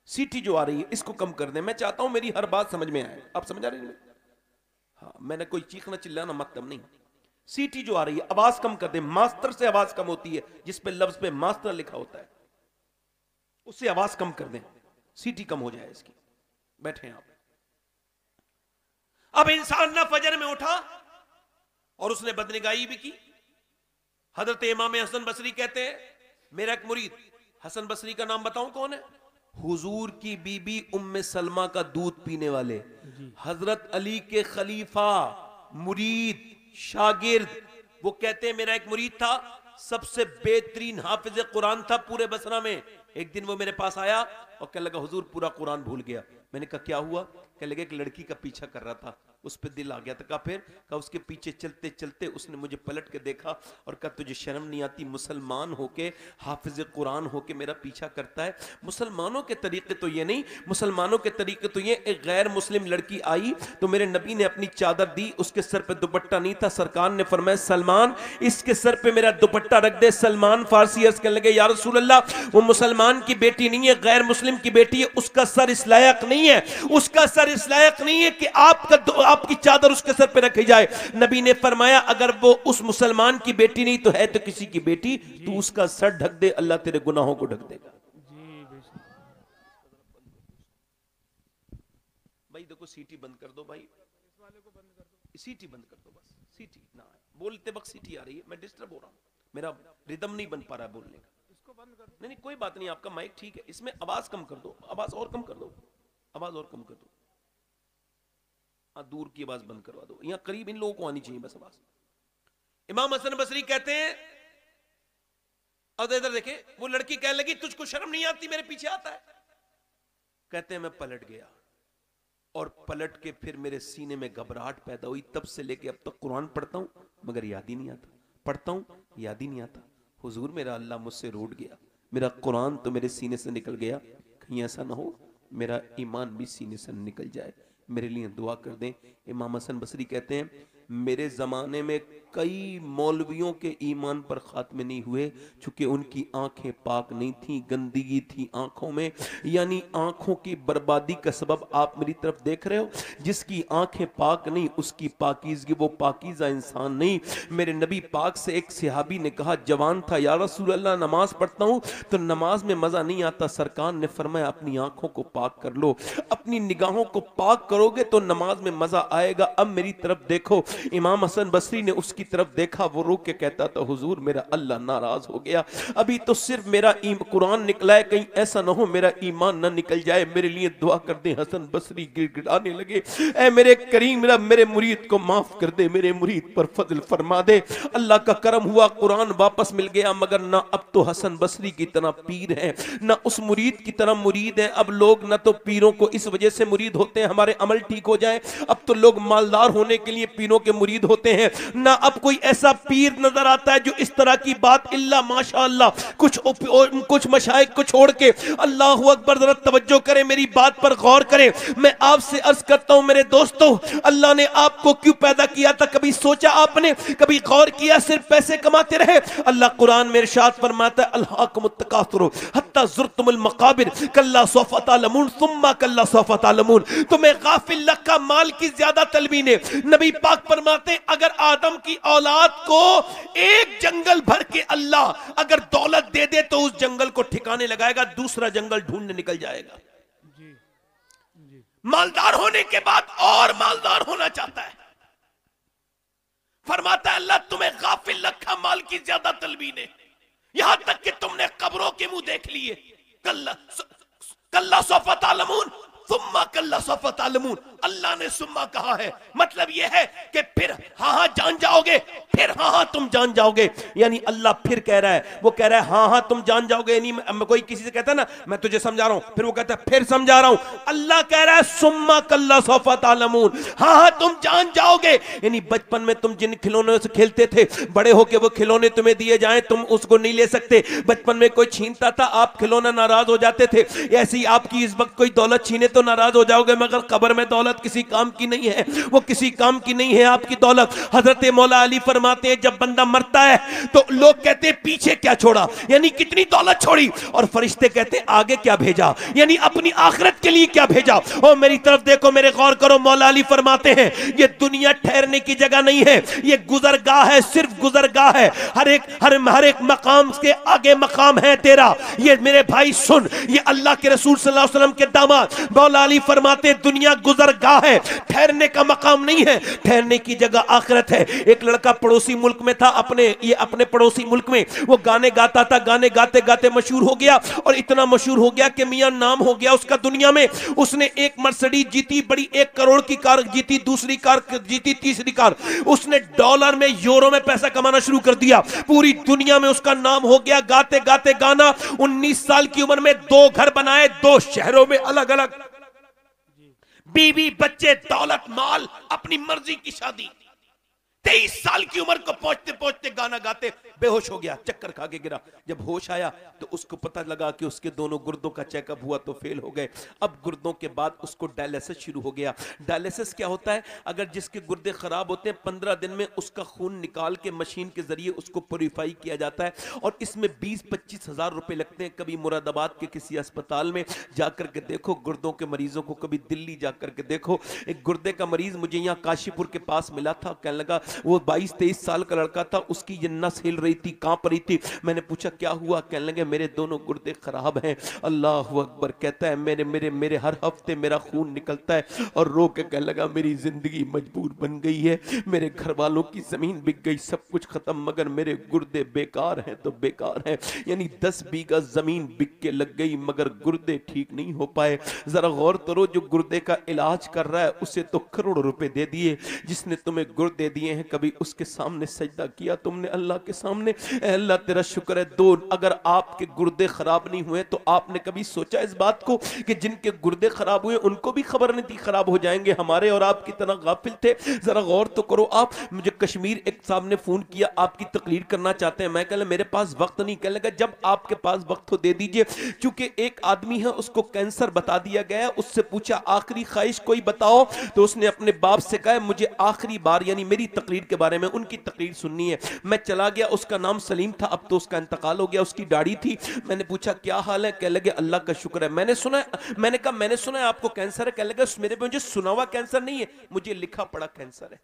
सीटी जो आ रही है इसको कम कर दे। मैं चाहता हूं मेरी हर बात समझ में आए। आप समझ आ रही है? हाँ, मैंने कोई चीखना चिल्लाना मतलब नहीं। सीटी जो आ रही है आवाज कम कर दे। मास्टर से आवाज कम होती है, जिस पे लफ्ज पे मास्टर लिखा होता है, उससे आवाज कम कर दें, सीटी कम हो जाए इसकी। बैठे आप। अब इंसान ना फजर में उठा और उसने बदनिगाही भी की। हजरत इमाम हसन बसरी कहते हैं, मेरा एक मुरीद, हसन बसरी का नाम बताऊं कौन है? हुजूर की बीबी उम्मे सलमा का दूध पीने वाले, हजरत अली के खलीफा, मुरीद, शागिर्द। वो कहते हैं मेरा एक मुरीद था, सबसे बेहतरीन हाफिज कुरान था पूरे बसरा में। एक दिन वो मेरे पास आया और कहने लगा हुजूर पूरा कुरान भूल गया। मैंने कहा क्या हुआ? कहने लगा एक लड़की का पीछा कर रहा था, उस पर दिल आ गया था। कहा फिर? कहा उसके पीछे चलते चलते उसने मुझे पलट के देखा और कहा तुझे शर्म नहीं आती, मुसलमान होके, हाफिज कुरान होके मेरा पीछा करता है? मुसलमानों के तरीके तो ये नहीं, मुसलमानों के तरीके तो ये, एक गैर मुस्लिम लड़की आई तो मेरे नबी ने अपनी चादर दी, उसके सर पे दुपट्टा नहीं था। सरकार ने फरमाया सलमान इसके सर पे मेरा दुपट्टा रख दे। सलमान फारसी अर्ज करने लगे या रसूल अल्लाह, वो मुसलमान की बेटी नहीं है, गैर मुस्लिम की बेटी है, उसका सर इस लायक नहीं है, उसका सर इस लायक नहीं है कि आपकी चादर उसके सर पे रखी जाए। नबी ने फरमाया अगर वो उस मुसलमान की बेटी नहीं तो है तो किसी की बेटी, तू उसका सर ढक दे, अल्लाह तेरे गुनाहों को ढक देगा। भाई देखो सीटी बंद कर दो, भाई सीटी बंद कर दो, बस सीटी ना बोलते वक्त सीटी आ रही है, मैं डिस्टर्ब हो रहा हूँ, मेरा रिदम नहीं बन पा रहा है बोलने का। इसको बंद कर। नहीं नहीं कोई बात नहीं, आपका माइक ठीक है, इसमें आवाज कम कर दो, आवाज और कम कर दो, आवाज और कम कर दो। हाँ दूर की आवाज बंद करवा दो, यहाँ करीब इन लोगों को आनी चाहिए बस आवाज। इमाम हसन बसरी कहते हैं, और इधर देखे, वो लड़की कहने लगी तुझको शर्म नहीं आती मेरे पीछे आता है? कहते हैं मैं पलट गया, और पलट के फिर मेरे सीने में घबराहट पैदा हुई। तब से लेके अब तक कुरान पढ़ता हूं मगर याद ही नहीं आता, पढ़ता हूं याद ही नहीं आता। हुजूर मेरा अल्लाह मुझसे रूठ गया, मेरा कुरान तो मेरे सीने से निकल गया, कहीं ऐसा ना हो मेरा ईमान भी सीने से निकल जाए, मेरे लिए दुआ कर दें। इमाम हसन बसरी कहते हैं मेरे ज़माने में कई मौलवियों के ईमान पर खात्मे नहीं हुए, चूंकि उनकी आंखें पाक नहीं थी, गंदगी थी आंखों में, यानी आंखों की बर्बादी का सबब आप मेरी तरफ देख रहे हो। जिसकी आंखें पाक नहीं उसकी पाकीज़गी, वो पाकीज़ा इंसान नहीं। मेरे नबी पाक से एक सहाबी ने कहा, जवान था, या रसूल अल्लाह नमाज पढ़ता हूँ तो नमाज में मज़ा नहीं आता। सरकार ने फरमाया अपनी आंखों को पाक कर लो, अपनी निगाहों को पाक करोगे तो नमाज में मज़ा आएगा। अब मेरी तरफ देखो। इमाम हसन बसरी ने उसकी तरफ देखा, वो रो के कहता था हुजूर मेरा अल्लाह नाराज हो गया, अभी तो सिर्फ मेरा कुरान निकला है, कहीं ऐसा ना हो मेरा ईमान ना निकल जाए, मेरे लिए दुआ कर दे। हसन बसरी गिड़गिड़ाने लगे, ऐ मेरे करीम मेरे मुरीद को माफ कर दे, मेरे मुरीद पर फजल फरमा दे। अल्लाह का करम हुआ, कुरान वापस मिल गया, मगर ना अब तो हसन बसरी की तरह पीर है, ना उस मुरीद की तरह मुरीद है। अब लोग ना तो पीरों को इस वजह से मुरीद होते हैं हमारे अमल ठीक हो जाए, अब तो लोग मालदार होने के लिए पीरों के मुरीद होते हैं, ना अब कोई ऐसा पीर नजर आता है जो इस तरह की बात इल्ला माशाअल्लाह कुछ मशाइख को छोड़ के। अल्लाह अकबर, जरा तवज्जो करें, मेरी बात पर गौर करें। मैं आपसे अर्ज करता हूं मेरे दोस्तों, अल्लाह ने आपको क्यों पैदा किया था? कभी सोचा आपने? कभी गौर किया? सिर्फ पैसे कमाते रहे? अल्लाह कुरान में इरशाद फरमाता है, अल्हाकुमुत तकासुर हत्ता ज़ुरतुमुल मकाबिर कल्ला सौफ़ा तअलमून सुम्मा कल्ला सौफ़ा तअलमून। तुम्हें गाफिल लगा माल की ज्यादा तलबी ने। नबी पाक फरमाते अगर आदम की औलाद को एक जंगल भर के अल्लाह अगर दौलत दे दे तो उस जंगल को ठिकाने लगाएगा, दूसरा जंगल ढूंढने निकल जाएगा। जी जी। मालदार होने के बाद और मालदार होना चाहता है। फरमाता है अल्लाह तुम्हें गाफिल रखा माल की ज्यादा तलबी ने, यहां तक कि तुमने कब्रों के मुंह देख लिए। कल्ला सौफ़ा तअलमून सुम्मा कल्ला सौफ़ा तअलमून। अल्लाह ने सुम्मा कहा है, मतलब यह है कि फिर हाँ हाँ जान जाओगे, फिर हाँ हाँ तुम जान जाओगे। यानी अल्लाह फिर कह रहा है, वो कह रहा है हाँ हाँ तुम जान जाओगे। यानी कोई किसी से कहता है ना मैं तुझे समझा रहा हूं, फिर वो कहता है फिर समझा रहा हूं। अल्लाह कह रहा है सुम्मा कल्ला सौफ़ा तअलमून, हाँ हाँ तुम जान जाओगे। यानी बचपन में तुम जिन खिलौनों से खेलते थे, बड़े होके वो खिलौने तुम्हें दिए जाएं तुम उसको नहीं ले सकते। बचपन में कोई छीनता था, आप खिलौना नाराज हो जाते थे। ऐसे ही आपकी इस वक्त कोई दौलत छीने तो नाराज हो जाओगे, मगर कब्र में दौलत किसी काम की नहीं है, वो किसी काम की नहीं है आपकी दौलत। हजरत मौला अली फरमाते हैं जब बंदा मरता है तो लोग कहते हैं पीछे क्या छोड़ा, यानी कितनी दौलत छोड़ी, और फरिश्ते कहते हैं आगे क्या भेजा, यानी अपनी आखिरत के लिए क्या भेजा। और मेरी तरफ देखो, मेरे गौर करो, मौला अली फरमाते हैं ये दुनिया ठहरने की जगह नहीं है, ये गुजरगाह है, सिर्फ गुजरगाह है। हर एक मकाम के आगे मकाम है तेरा। ये मेरे भाई सुन, ये अल्लाह के रसूल सल्लल्लाहु अलैहि वसल्लम के दामाद मौला अली फरमाते दुनिया गुजरगाह है, ठहरने का मकाम नहीं है, ठहरने की जगह आखिरत है। एक लड़का पड़ोसी मुल्क में था, अपने पड़ोसी मुल्क में वो गाने गाता था, गाने गाते गाते मशहूर हो गया, और इतना मशहूर हो गया कि मियां नाम हो गया उसका दुनिया में। उसने एक मर्सिडीज जीती, बड़ी 1 करोड़ की कार जीती, दूसरी कार जीती, तीसरी कार। उसने डॉलर में यूरो में पैसा कमाना शुरू कर दिया, पूरी दुनिया में उसका नाम हो गया। गाते गाते गाना, 19 साल की उम्र में 2 घर बनाए, 2 शहरों में अलग अलग, बीवी बच्चे दौलत माल, अपनी मर्जी की शादी। 23 साल की उम्र को पहुंचते पहुंचते गाना गाते बेहोश हो गया, चक्कर खा के गिरा। जब होश आया तो उसको पता लगा कि उसके दोनों गुर्दों का चेकअप हुआ तो फेल हो गए। अब गुर्दों के बाद उसको डायलिसिस शुरू हो गया। डायलिसिस क्या होता है? अगर जिसके गुर्दे खराब होते हैं 15 दिन में उसका खून निकाल के मशीन के जरिए उसको प्योरीफाई किया जाता है, और इसमें 20-25 हजार रुपए लगते हैं। कभी मुरादाबाद के किसी अस्पताल में जाकर के देखो गुर्दों के मरीजों को, कभी दिल्ली जाकर के देखो। एक गुर्दे का मरीज मुझे यहाँ काशीपुर के पास मिला था, कहने लगा वो 22 22-23 साल का लड़का था, उसकी ये नस हिल रही थी, कांप रही थी। मैंने पूछा क्या हुआ? कहने लगे मेरे दोनों गुर्दे खराब हैं। अल्लाह अकबर। कहता है मेरे मेरे मेरे हर हफ्ते मेरा खून निकलता है। और रो के कहने लगा मेरी जिंदगी मजबूर बन गई है, मेरे घर वालों की जमीन बिक गई, सब कुछ खत्म, मगर मेरे गुर्दे बेकार हैं तो बेकार हैं। यानी 10 बीघा जमीन बिक के लग गई मगर गुर्दे ठीक नहीं हो पाए। जरा गौर करो, जो गुर्दे का इलाज कर रहा है उसे तो करोड़ों रुपए दे दिए, जिसने तुम्हें गुर्दे दिए हैं कभी उसके सामने सजदा किया तुमने अल्लाह के सामने? अल्लाह तेरा शुक्र है दो, अगर आपके गुर्दे खराब नहीं हुए तो आपने कभी सोचा इस बात को कि जिनके गुर्दे खराब हुए उनको भी खबर नहीं थी खराब हो जाएंगे, हमारे और आप कितना गाफिल थे। जरा गौर तो करो आप। मुझे कश्मीर एक साहब ने फोन किया, आपकी तकरीर करना चाहते हैं। मैं कह मेरे पास वक्त नहीं। कह लगा जब आपके पास वक्त हो दे दीजिए। क्योंकि एक आदमी है उसको कैंसर बता दिया गया, उससे पूछा आखिरी ख्वाहिश कोई बताओ, तो उसने अपने बाप से कहा मुझे आखिरी बार यानी मेरी तकरीर के बारे में उनकी तकरीर सुननी है। मैं चला गया, उसका नाम सलीम था, अब तो उसका इंतकाल हो गया, उसकी दाढ़ी थी। मैंने पूछा क्या हाल है? कह लगे अल्लाह का शुक्र है। मैंने सुना है आपको कैंसर है। कह लगे मेरे मुझे सुना हुआ कैंसर नहीं है, मुझे लिखा पड़ा कैंसर है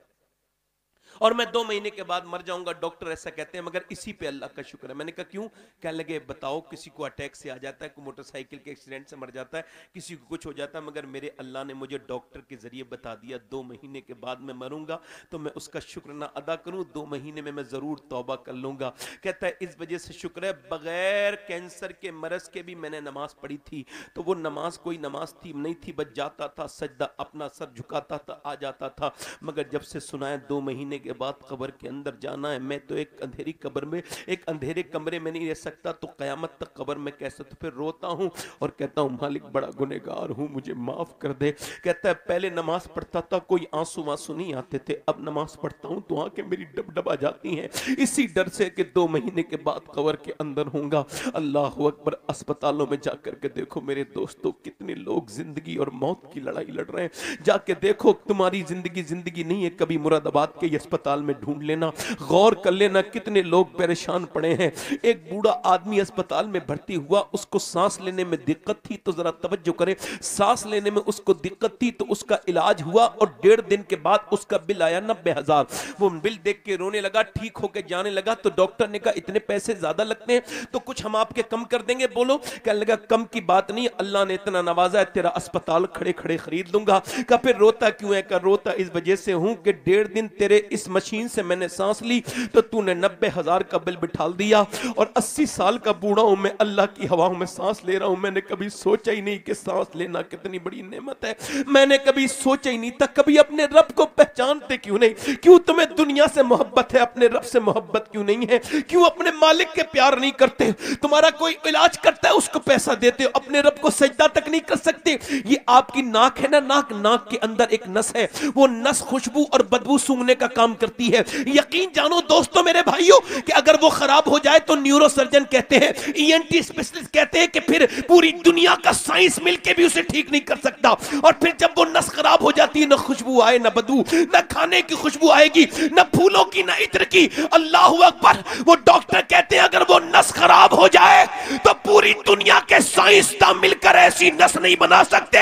और मैं 2 महीने के बाद मर जाऊंगा, डॉक्टर ऐसा कहते हैं, मगर इसी पे अल्लाह का शुक्र है। मैंने कहा क्यों? कह लगे बताओ, किसी को अटैक से आ जाता है, कोई मोटरसाइकिल के एक्सीडेंट से मर जाता है, किसी को कुछ हो जाता है, मगर मेरे अल्लाह ने मुझे डॉक्टर के जरिए बता दिया 2 महीने के बाद मैं मरूंगा, तो मैं उसका शुक्र ना अदा करूं, 2 महीने में मैं जरूर तौबा कर लूंगा। कहता है इस वजह से शुक्र है, बगैर कैंसर के मरज के भी मैंने नमाज पढ़ी थी, तो वो नमाज कोई नमाज थी नहीं थी, बच जाता था, सजदा अपना सर झुकाता था, आ जाता था। मगर जब से सुना है 2 महीने के बाद कब्र के अंदर जाना है, मैं तो एक अंधेरी कब्र में, एक अंधेरे कमरे में नहीं रह सकता, तो कयामत तक कब्र में कैसे? तो फिर रोता हूं और कहता हूं मालिक बड़ा गुनहगार हूं, मुझे माफ कर दे। कहता है पहले नमाज पढ़ता था कोई आंसू वांसू नहीं आते थे, अब नमाज पढ़ता हूं तो आंखें मेरी डबडबा जाती हैं, इसी डर से कि 2 महीने के बाद कब्र के अंदर होऊंगा। अल्लाह अकबर। अस्पतालों में जाकर के देखो मेरे दोस्तों, कितने लोग जिंदगी और मौत की लड़ाई लड़ रहे हैं। जाके देखो, तुम्हारी जिंदगी जिंदगी नहीं है, कभी मुरादाबाद के अस्पताल में ढूंढ लेना, गौर कर लेना कितने लोग परेशान पड़े हैं। एक बूढ़ा आदमी अस्पताल में भर्ती हुआ, उसको सांस लेने में दिक्कत थी, तो जरा तवज्जो करें, सांस लेने में उसको दिक्कत थी तो उसका इलाज हुआ और 1.5 दिन के बाद उसका बिल आया 90,000। वो बिल देख के रोने लगा, ठीक होके जाने लगा, तो डॉक्टर ने कहा इतने पैसे ज्यादा लगते हैं तो कुछ हम आपके कम कर देंगे, बोलो। कहने लगा कम की बात नहीं, अल्लाह ने इतना नवाजा है, तेरा अस्पताल खड़े खड़े खरीद लूंगा। कहा फिर रोता क्यों है? कहा रोता इस वजह से हूं कि 1.5 दिन तेरे इस मशीन से मैंने सांस ली तो तूने 90,000 का बिल बिठाल दिया, और 80 साल का बूढ़ा हूं मैं, अल्लाह की हवाओं में सांस ले रहा हूं। मैंने कभी सोचा ही नहीं कि सांस लेना कितनी बड़ी नेमत है, मैंने कभी सोचा ही नहीं था। कभी अपने रब को पहचानते क्यों नहीं? क्यों तुम्हें दुनिया से मोहब्बत है, अपने रब से मोहब्बत क्यों नहीं है? क्यों अपने मालिक के प्यार नहीं करते? तुम्हारा कोई इलाज करता है उसको पैसा देते हो, अपने रब को सजदा तक नहीं कर सकते। ये आपकी नाक है ना, नाक के अंदर एक नस है, वो नस खुशबू और बदबू सूंघने का काम करती है। यकीन जानो दोस्तों मेरे भाइयों कि अगर वो खराब हो जाए तो न्यूरोसर्जन कहते हैं, ईएनटी स्पेशलिस्ट कहते हैं कि फिर पूरी दुनिया का साइंस मिलके भी उसे ठीक नहीं कर सकता। और फिर जब वो नस खराब हो जाती है, ना खुशबू आए ना बदबू, ना खाने की खुशबू आएगी, ना फूलों की ना इत्र की। अल्लाह अकबर। वो डॉक्टर कहते हैं अगर वो नस खराब हो जाए तो पूरी दुनिया के साइंसदान मिलकर ऐसी नस नहीं बना सकते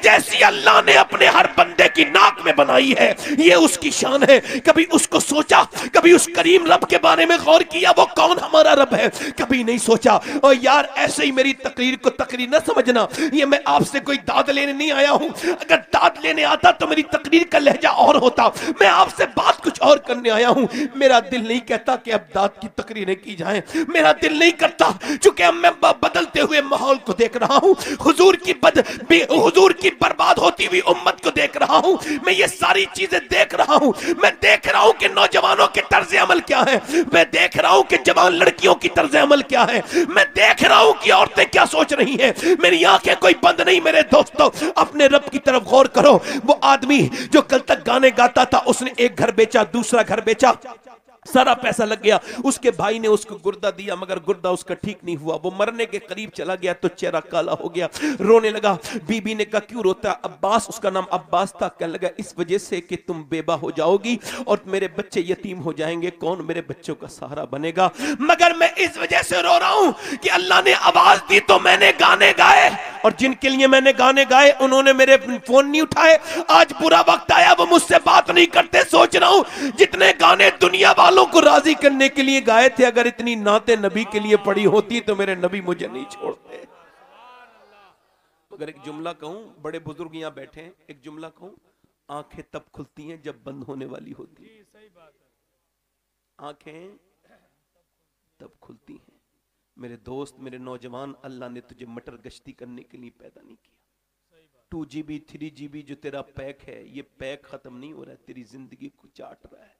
जैसी अल्लाह ने अपने हर बंदे की नाक में बनाई है। ये उसकी शान है। कभी उसको सोचा, कभी उस करीम रब के बारे में गौर किया, वो कौन हमारा रब है? कभी नहीं सोचा। और यार ऐसे ही मेरी तकरीर को तकरीर न समझना, ये मैं आपसे कोई दाद लेने नहीं आया हूं। अगर दाद लेने आता तो मेरी तकरीर का लहजा और होता, मैं आपसे बात कुछ और करने आया हूं। मेरा दिल नहीं कहता कि अब दाद की तकरीरें की जाएं, मेरा दिल नहीं करता, चूंकि अब मैं बदलते हुए माहौल को देख रहा हूं, हुजूर की बर्बाद होती हुई उम्मत को देख रहा हूं, मैं ये सारी चीजें देख रहा हूं। मैं देख रहा हूं कि नौजवानों के तर्ज अमल क्या है, मैं देख रहा हूं कि जवान लड़कियों की तर्ज अमल क्या है, मैं देख रहा हूं कि औरतें क्या सोच रही हैं। मेरी आंखें कोई बंद नहीं मेरे दोस्तों, अपने रब की तरफ गौर करो। वो आदमी जो कल तक गाने गाता था, उसने एक घर बेचा, दूसरा घर बेचा, सारा पैसा लग गया। उसके भाई ने उसको गुर्दा दिया, मगर गुर्दा उसका ठीक नहीं हुआ। वो मरने के करीब चला गया तो चेहरा काला हो गया, रोने लगा। बीबी ने कहा क्यों रोता? अब्बास, उसका नाम अब्बास था। कहने लगा इस वजह से कि तुम बेबा हो जाओगी और मेरे बच्चे यतीम हो जाएंगे, कौन मेरे बच्चों का सहारा बनेगा? मगर मैं इस वजह से रो रहा हूं कि अल्लाह ने आवाज दी तो मैंने गाने गाए, और जिनके लिए मैंने गाने गाए उन्होंने मेरे फोन नहीं उठाए। आज बुरा वक्त आया, वो मुझसे बात नहीं करते। सोच रहा हूं जितने गाने दुनिया वालों को राजी करने के लिए गाए थे, अगर इतनी नाते नबी के लिए पड़ी होती तो मेरे नबी मुझे नहीं छोड़ते। अगर एक जुमला कहूं, बड़े बुजुर्ग यहां बैठे हैं, एक जुमला कहूं, आंखें तब खुलती हैं जब बंद होने वाली होती है। सही बात है। आंखें तब खुलती हैं। मेरे दोस्त, मेरे नौजवान, अल्लाह ने तुझे मटर गश्ती करने के लिए पैदा नहीं किया। 2GB 3GB जो तेरा पैक है, ये पैक खत्म नहीं हो रहा है, तेरी जिंदगी को चाट रहा है।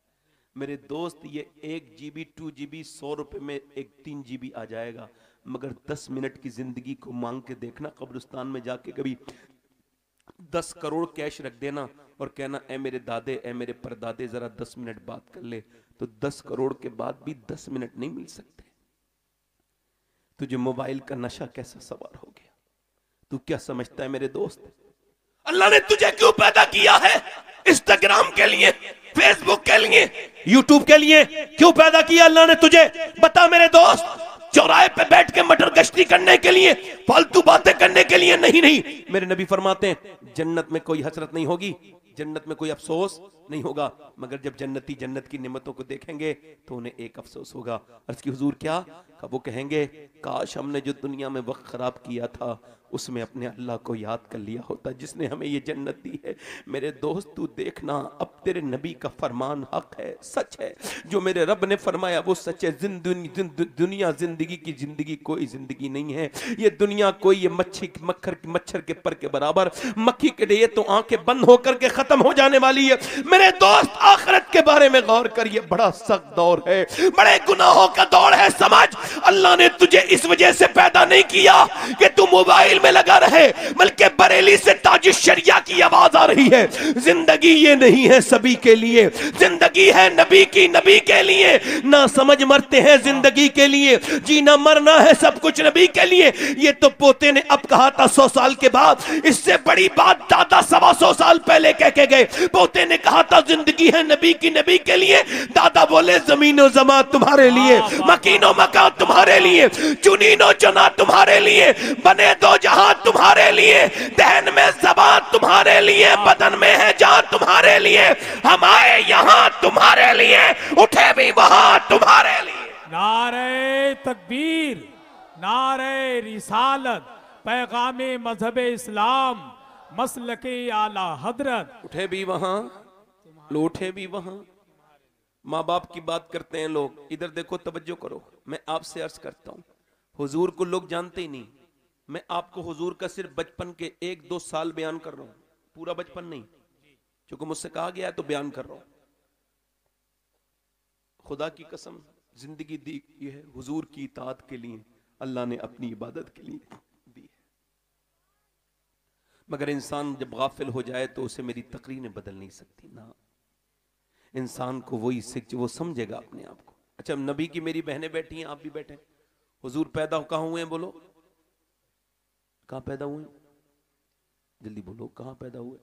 मेरे दोस्त, ये 1GB 2GB 100 रुपए में एक 3GB आ जाएगा, मगर 10 मिनट की जिंदगी को मांग के देखना। कब्रिस्तान में जाके कभी 10 करोड़ कैश रख देना और कहना, ए मेरे दादे, ए मेरे परदादे, जरा 10 मिनट बात कर ले, तो 10 करोड़ के बाद भी 10 मिनट नहीं मिल सकते। तुझे मोबाइल का नशा कैसा सवार हो गया? तू क्या समझता है मेरे दोस्त, अल्लाह ने तुझे क्यों पैदा किया है? इंस्टाग्राम के लिए, फेसबुक के लिए, यूट्यूब के लिए क्यों पैदा किया अल्लाह ने तुझे? बता मेरे दोस्त। चौराहे पे बैठ के मटर गश्ती करने के लिए, फालतू बातें करने के लिए नहीं। नहीं, मेरे नबी फरमाते हैं जन्नत में कोई हसरत नहीं होगी, जन्नत में कोई अफसोस नहीं होगा, मगर जब जन्नती जन्नत की नेमतों को देखेंगे तो उन्हें एक अफसोस होगा। अर्ज की हुजूर क्या? वो कहेंगे, काश हमने जो दुनिया में वक्त खराब किया था उसमें अपने अल्लाह को याद कर लिया होता जिसने हमें ये जन्नत दी है। मेरे दोस्त, तू देखना, अब तेरे नबी का फरमान हक है, सच है। जो मेरे रब ने फरमाया वो सच है। दुनिया जिंदगी की जिंदगी कोई जिंदगी नहीं है। ये दुनिया कोई ये मच्छर के पर के बराबर, मक्खी के लिए तो आंखें बंद होकर के खत्म हो जाने वाली है। मेरे दोस्त, आखिरत के बारे में गौर कर, ये बड़ा सख्त दौर है, बड़े गुनाहों का दौर है। समझ, अल्लाह ने तुझे इस वजह से पैदा नहीं किया कि तू मोबाइल में लगा रहे, बल्कि बरेली से ताज शरिया की आवाज आ रही है। जिंदगी ये नहीं है सभी के लिए, जिंदगी है नबी की, नबी के लिए। ना समझ मरते हैं जिंदगी के लिए, जीना मरना है सब कुछ नबी के लिए। ये तो पोते ने अब कहा था 100 साल के बाद, इससे बड़ी बात दादा 125 साल पहले कह के गए। पोते ने कहा था जिंदगी है नबी की, नबी के लिए। दादा बोले जमीनो जमा तुम्हारे लिए, मकीनो मका तुम्हारे लिए, चुनीनो चुना तुम्हारे लिए, बने दो जहां तुम्हारे लिए, दहन में ज़बान तुम्हारे लिए, बदन में है जान तुम्हारे लिए। हम आए यहाँ तुम्हारे लिए, उठे भी वहां तुम्हारे लिए। नारे तकबीर, नारे रिसालत, पैगामे मजहब इस्लाम, मसलके आला हजरत। उठे भी वहां, लौटे भी वहां। माँ बाप की बात करते हैं लोग, इधर देखो, तवज्जो करो। मैं आपसे अर्ज करता हूं, हुजूर को लोग जानते ही नहीं। मैं आपको हुजूर का सिर्फ बचपन के 1-2 साल बयान कर रहा हूं, पूरा बचपन नहीं, क्योंकि मुझसे कहा गया है तो बयान कर रहा हूं। खुदा की कसम, जिंदगी दी है हुजूर की इताअत के लिए, अल्लाह ने अपनी इबादत के लिए दी है। मगर इंसान जब गाफिल हो जाए तो उसे मेरी तकरीरें बदल नहीं सकती ना। इंसान को वही वो समझेगा अपने आप को। अच्छा, नबी की मेरी बहनें बैठी हैं, आप भी बैठे। हुजूर पैदा कहाँ हुए हैं? बोलो, कहाँ पैदा हुए? जल्दी बोलो, कहाँ पैदा हुए?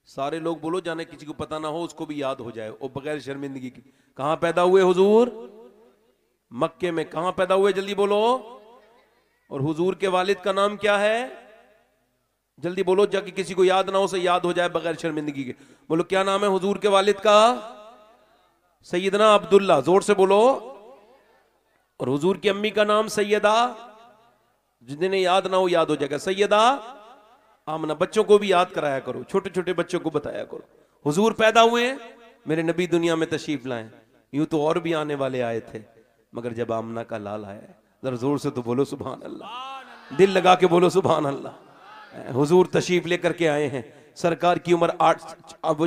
सारे लोग बोलो, जाने किसी को पता ना हो, उसको भी याद हो जाए, और बगैर शर्मिंदगी की। कहाँ पैदा हुए हुजूर? मक्के में। कहाँ पैदा हुए? जल्दी बोलो। और हुजूर के वालिद का नाम क्या है? जल्दी बोलो, जाके किसी को याद ना हो, उसे याद हो जाए बगैर शर्मिंदगी के। बोलो, क्या नाम है हुजूर के वालिद का? सैयदना अब्दुल्ला। जोर से बोलो। और हुजूर की अम्मी का नाम सैयदा, जिन्हें याद ना हो याद हो जाएगा, सैयदा आमना। बच्चों को भी याद कराया करो, छोटे छोटे बच्चों को बताया करो। हुजूर पैदा हुए, मेरे नबी दुनिया में तशरीफ लाए। यूं तो और भी आने वाले आए थे, मगर जब आमना का लाल आया, जरा जोर से तो बोलो सुभान अल्लाह, दिल लगा के बोलो सुभान अल्लाह। हुजूर तशरीफ लेकर के आए हैं। सरकार की उम्र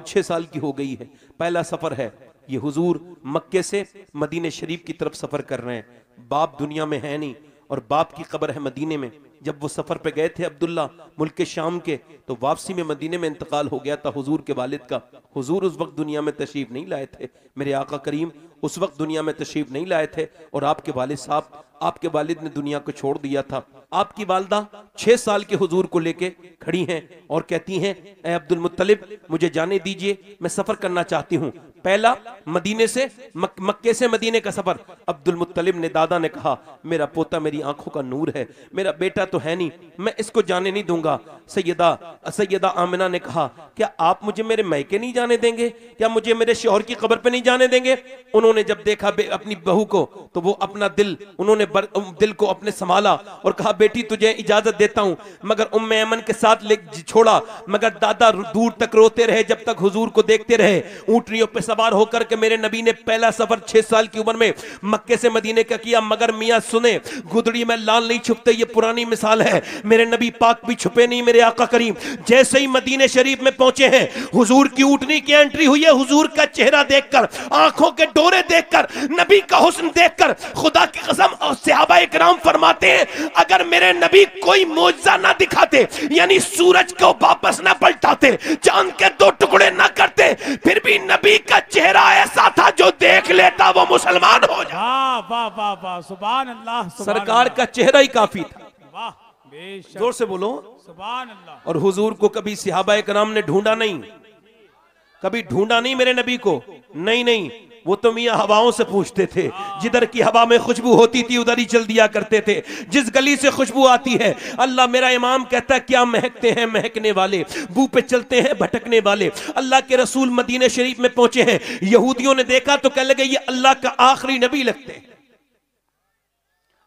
6 साल की हो गई है। पहला सफर है ये, हुजूर मक्के से मदीने शरीफ की तरफ सफर कर रहे हैं। बाप दुनिया में है नहीं और बाप की कब्र है मदीने में। जब वो सफर पे गए थे अब्दुल्ला मुल्क शाम के, तो वापसी में मदीने में इंतकाल हो गया था हुजूर के वालिद का। हुजूर उस वक्त दुनिया में तशरीफ नहीं लाए थे। मेरे आका करीम उस वक्त दुनिया में तशरीफ नहीं लाए थे और आपके वालिद साहब, आपके वालिद ने दुनिया को छोड़ दिया था। आपकी वालदा 6 साल के हुजूर को लेके खड़ी हैं और कहती हैं, ए अब्दुल मुत्तलिब मुझे जाने दीजिए, मैं सफर करना चाहती हूँ। पहला मदीने से मक्के से मदीने का सफर। अब्दुल मुत्तलिब ने, दादा ने कहा, मेरा पोता मेरी आंखों का नूर है, मेरा बेटा तो है नहीं, मैं इसको जाने नहीं दूंगा। सैयदा आमिना ने कहा, क्या आप मुझे मेरे मैके नहीं जाने देंगे? क्या मुझे मेरे शौहर की कब्र पे नहीं जाने देंगे? उन्होंने जब देखा अपनी बहू को तो वो अपना उन्होंने दिल को अपने संभाला और कहा, बेटी तुझे इजाजत देता हूं, मगर उम्मे ऐमन के साथ ले छोड़ा। मगर दादा दूर तक रोते रहे जब तक हुजूर को देखते रहे। ऊंटनियों पे सवार होकर के मेरे नबी ने पहला सफर 6 साल की उम्र में मक्के से मदीने का किया। मगर मियां सुने, गुदड़ी में लाल नहीं छुपते, ये पुरानी मिसाल है। मेरे नबी पाक भी छुपे नहीं, मेरे आका करीम जैसे ही मदीने शरीफ में पहुंचे हैं, हुजूर की ऊंटनी की एंट्री हुई है। हुजूर का चेहरा देखकर, आंखों के डोरे देखकर, नबी का हुस्न देखकर, खुदा की कसम सहाबा इकराम फरमाते हैं, अगर मेरे नबी कोई मौजज़ा ना दिखाते, यानी सूरज को वापस ना पलटाते, चांद के 2 टुकड़े ना करते, फिर भी नबी का चेहरा ऐसा था जो देख लेता वो मुसलमान हो जाए। वाह वाह वाह, सुभान अल्लाह। सरकार का चेहरा ही काफी था। वाह, बेशक, जोर से बोलो सुभान अल्लाह। और हुजूर को कभी सहाबा इकराम ने ढूंढा नहीं, कभी ढूंढा नहीं मेरे नबी को। नहीं, वो तो मियां हवाओं से पूछते थे, जिधर की हवा में खुशबू होती थी उधर ही चल दिया करते थे। जिस गली से खुशबू आती है, अल्लाह मेरा इमाम कहता है, क्या महकते हैं महकने वाले, बू पे चलते हैं भटकने वाले। अल्लाह के रसूल मदीने शरीफ में पहुंचे हैं, यहूदियों ने देखा तो कहने लगे, ये अल्लाह का आखिरी नबी लगते हैं।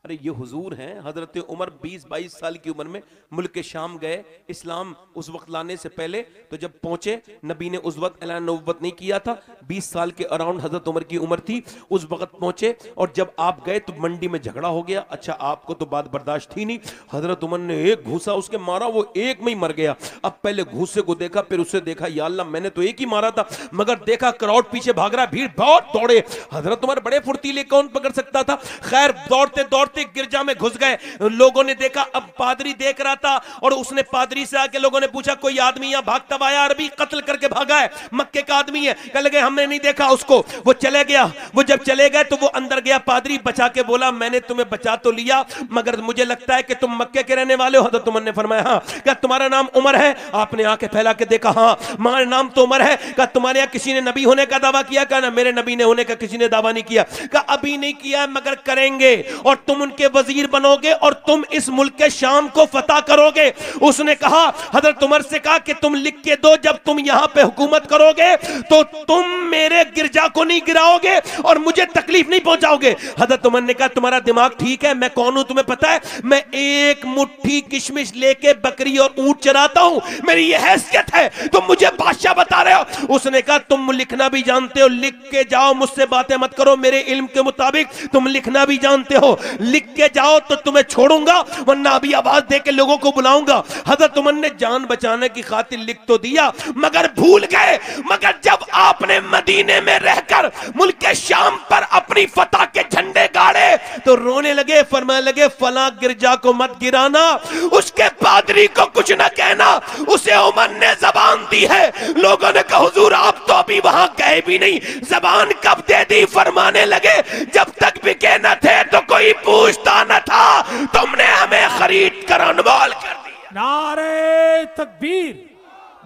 अरे ये हुजूर हैं। हजरत उमर 20-22 साल की उम्र में मुल्क शाम गए, इस्लाम उस वक्त लाने से पहले। तो जब पहुंचे, नबी ने उस वक्त ऐलान नबुव्वत नहीं किया था, 20 साल के अराउंड हजरत उमर की उम्र थी। उस वक्त पहुंचे और जब आप गए तो मंडी में झगड़ा हो गया। अच्छा, आपको तो बात बर्दाश्त थी नहीं, हजरत उमर ने एक घूसा उसके मारा, वो एक में ही मर गया। अब पहले घूसे को देखा, फिर उसे देखा, या अल्लाह मैंने तो एक ही मारा था, मगर देखा क्राउड पीछे भाग रहा, भीड़ बहुत दौड़े। हजरत उमर बड़े फुर्तीले, कौन पकड़ सकता था। खैर दौड़ते दौड़ते गिरजा में घुस गए। लोगों ने देखा, अब पादरी देख रहा था और उसने पादरी से आके लोगों ने पूछा, कोई आदमी यहां भागता आया, अरबी कत्ल करके भागा है, मक्के का आदमी है। कह लगे हमने नहीं देखा उसको, वो चले गया। वो जब चले गए तो वो अंदर गया, पादरी बचा के बोला, मैंने तुम्हें बचा तो लिया, मगर मुझे लगता है कि तुम मक्के के रहने वाले हो। हजरत उमर ने फरमाया, हाँ। क्या तुम्हारा नाम उमर है? आपने आंखें फैला के देखा, हाँ हमारा नाम तो उमर है। क्या तुम्हारे यहाँ किसी ने नबी होने का दावा किया? क्या ना, मेरे नबी ने होने का किसी ने दावा नहीं किया। क्या अभी नहीं किया मगर करेंगे, और तुम उनके वजीर बनोगे और तुम इस मुल्क के शाम को फतह करोगे। उसने कहा, हजरत उमर से कहा कि तुम लिख के दो, जब तुम यहां पे हुकूमत करोगे तो तुम मेरे गिरजा को नहीं गिराओगे और मुझे तकलीफ नहीं पहुंचाओगे। हजरत उमर ने कहा, तुम्हारा दिमाग ठीक है? मैं कौन हूं तुम्हें पता है? मैं एक मुट्ठी किशमिश लेके बकरी और ऊंट चराता हूं, मेरी यह हैसियत है, तुम मुझे बादशाह बता रहे हो। उसने कहा, तुम लिखना भी जानते हो, लिख के जाओ, मुझसे बातें मत करो, मेरे इल्म के मुताबिक तुम लिखना भी जानते हो, लिख के जाओ तो तुम्हें छोड़ूंगा, वरना अभी आवाज दे के लोगों को बुलाऊंगा। हजरत उमर ने जान बचाने की खातिर लिख तो दिया, मगर भूल गए। मगर जब आपने मदीने में रहकर मुल्क के शाम पर अपनी फतह के झंडे गाड़े तो रोने लगे, फरमाने लगे, फला गिरजा को मत गिराना, उसके पादरी को कुछ न कहना, उसे उमर ने जबान दी है। लोगों ने कहा, हुजूर आप तो अभी वहां गए भी नहीं, जबान कब दे दी? फरमाने लगे, जब तक बिके न थे तो कोई पूछता न था, तुमने हमें खरीद कर अनमोल कर दिया। नारे तकबीर,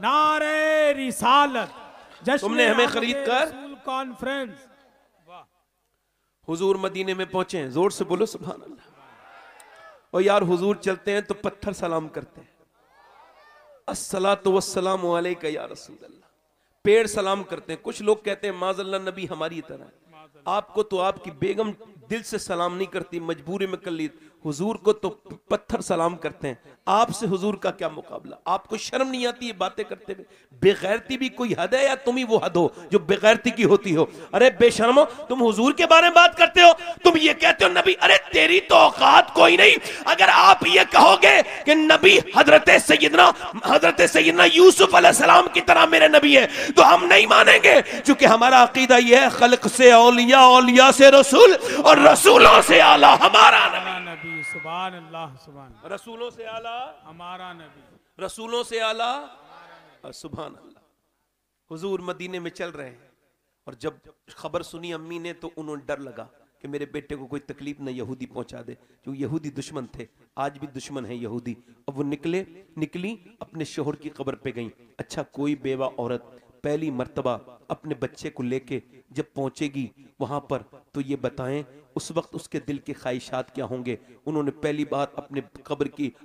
नारे रिसालत, तुमने हमें खरीद कर कॉन्फ्रेंस। हुजूर मदीने में पहुंचे हैं, जोर से बोलो सुभान अल्लाह। और यार हुजूर चलते हैं तो पत्थर सलाम करते हैं, अस्सलातु वस्सलामु अलैका या रसूल अल्लाह। पेड़ सलाम करते हैं। कुछ लोग कहते हैं माज़अल्लाह नबी हमारी तरह। आपको तो आपकी बेगम दिल से सलाम नहीं करती, मजबूरी में कर ली। हुजूर को तो पत्थर सलाम करते हैं। आपसे हुजूर का क्या मुकाबला? आपको शर्म नहीं आती ये बातें करते हुए? बेगैरती भी कोई हद है या तुम ही वो हद हो जो बेगैरती की होती हो? अरे बेशर्मो, तुम हुजूर के बारे में बात करते हो, तुम ये कहते हो नबी। अरे तेरी तो औकात कोई नहीं। अगर आप ये कहोगे कि नबी हजरत सैयदना यूसुफ अलैहिस्सलाम की तरह मेरे नबी है तो हम नहीं मानेंगे, क्योंकि हमारा अकीदा यह है, खल्क से औलिया, औलिया से रसूल और रसूलों से आला हमारा नबी। सुभान अल्लाह, सुभान। रसूलों से आला हमारा नबी, रसूलों से आला सुभान अल्लाह। हुजूर मदीने में चल रहे हैं और जब खबर सुनी अम्मी ने तो उन्होंने डर लगा कि मेरे बेटे को कोई तकलीफ न यहूदी पहुंचा दे, जो यहूदी दुश्मन थे, आज भी दुश्मन है यहूदी। अब वो निकली अपने शोहर की कब्र पे गई। अच्छा, कोई बेवा औरत पहली मर्तबा अपने बच्चे को लेके जब पहुंचेगी वहां पर, तो ये बताएं उस वक्त उसके दिल के ख्वाहिशात क्या होंगे। उन्होंने पहली बार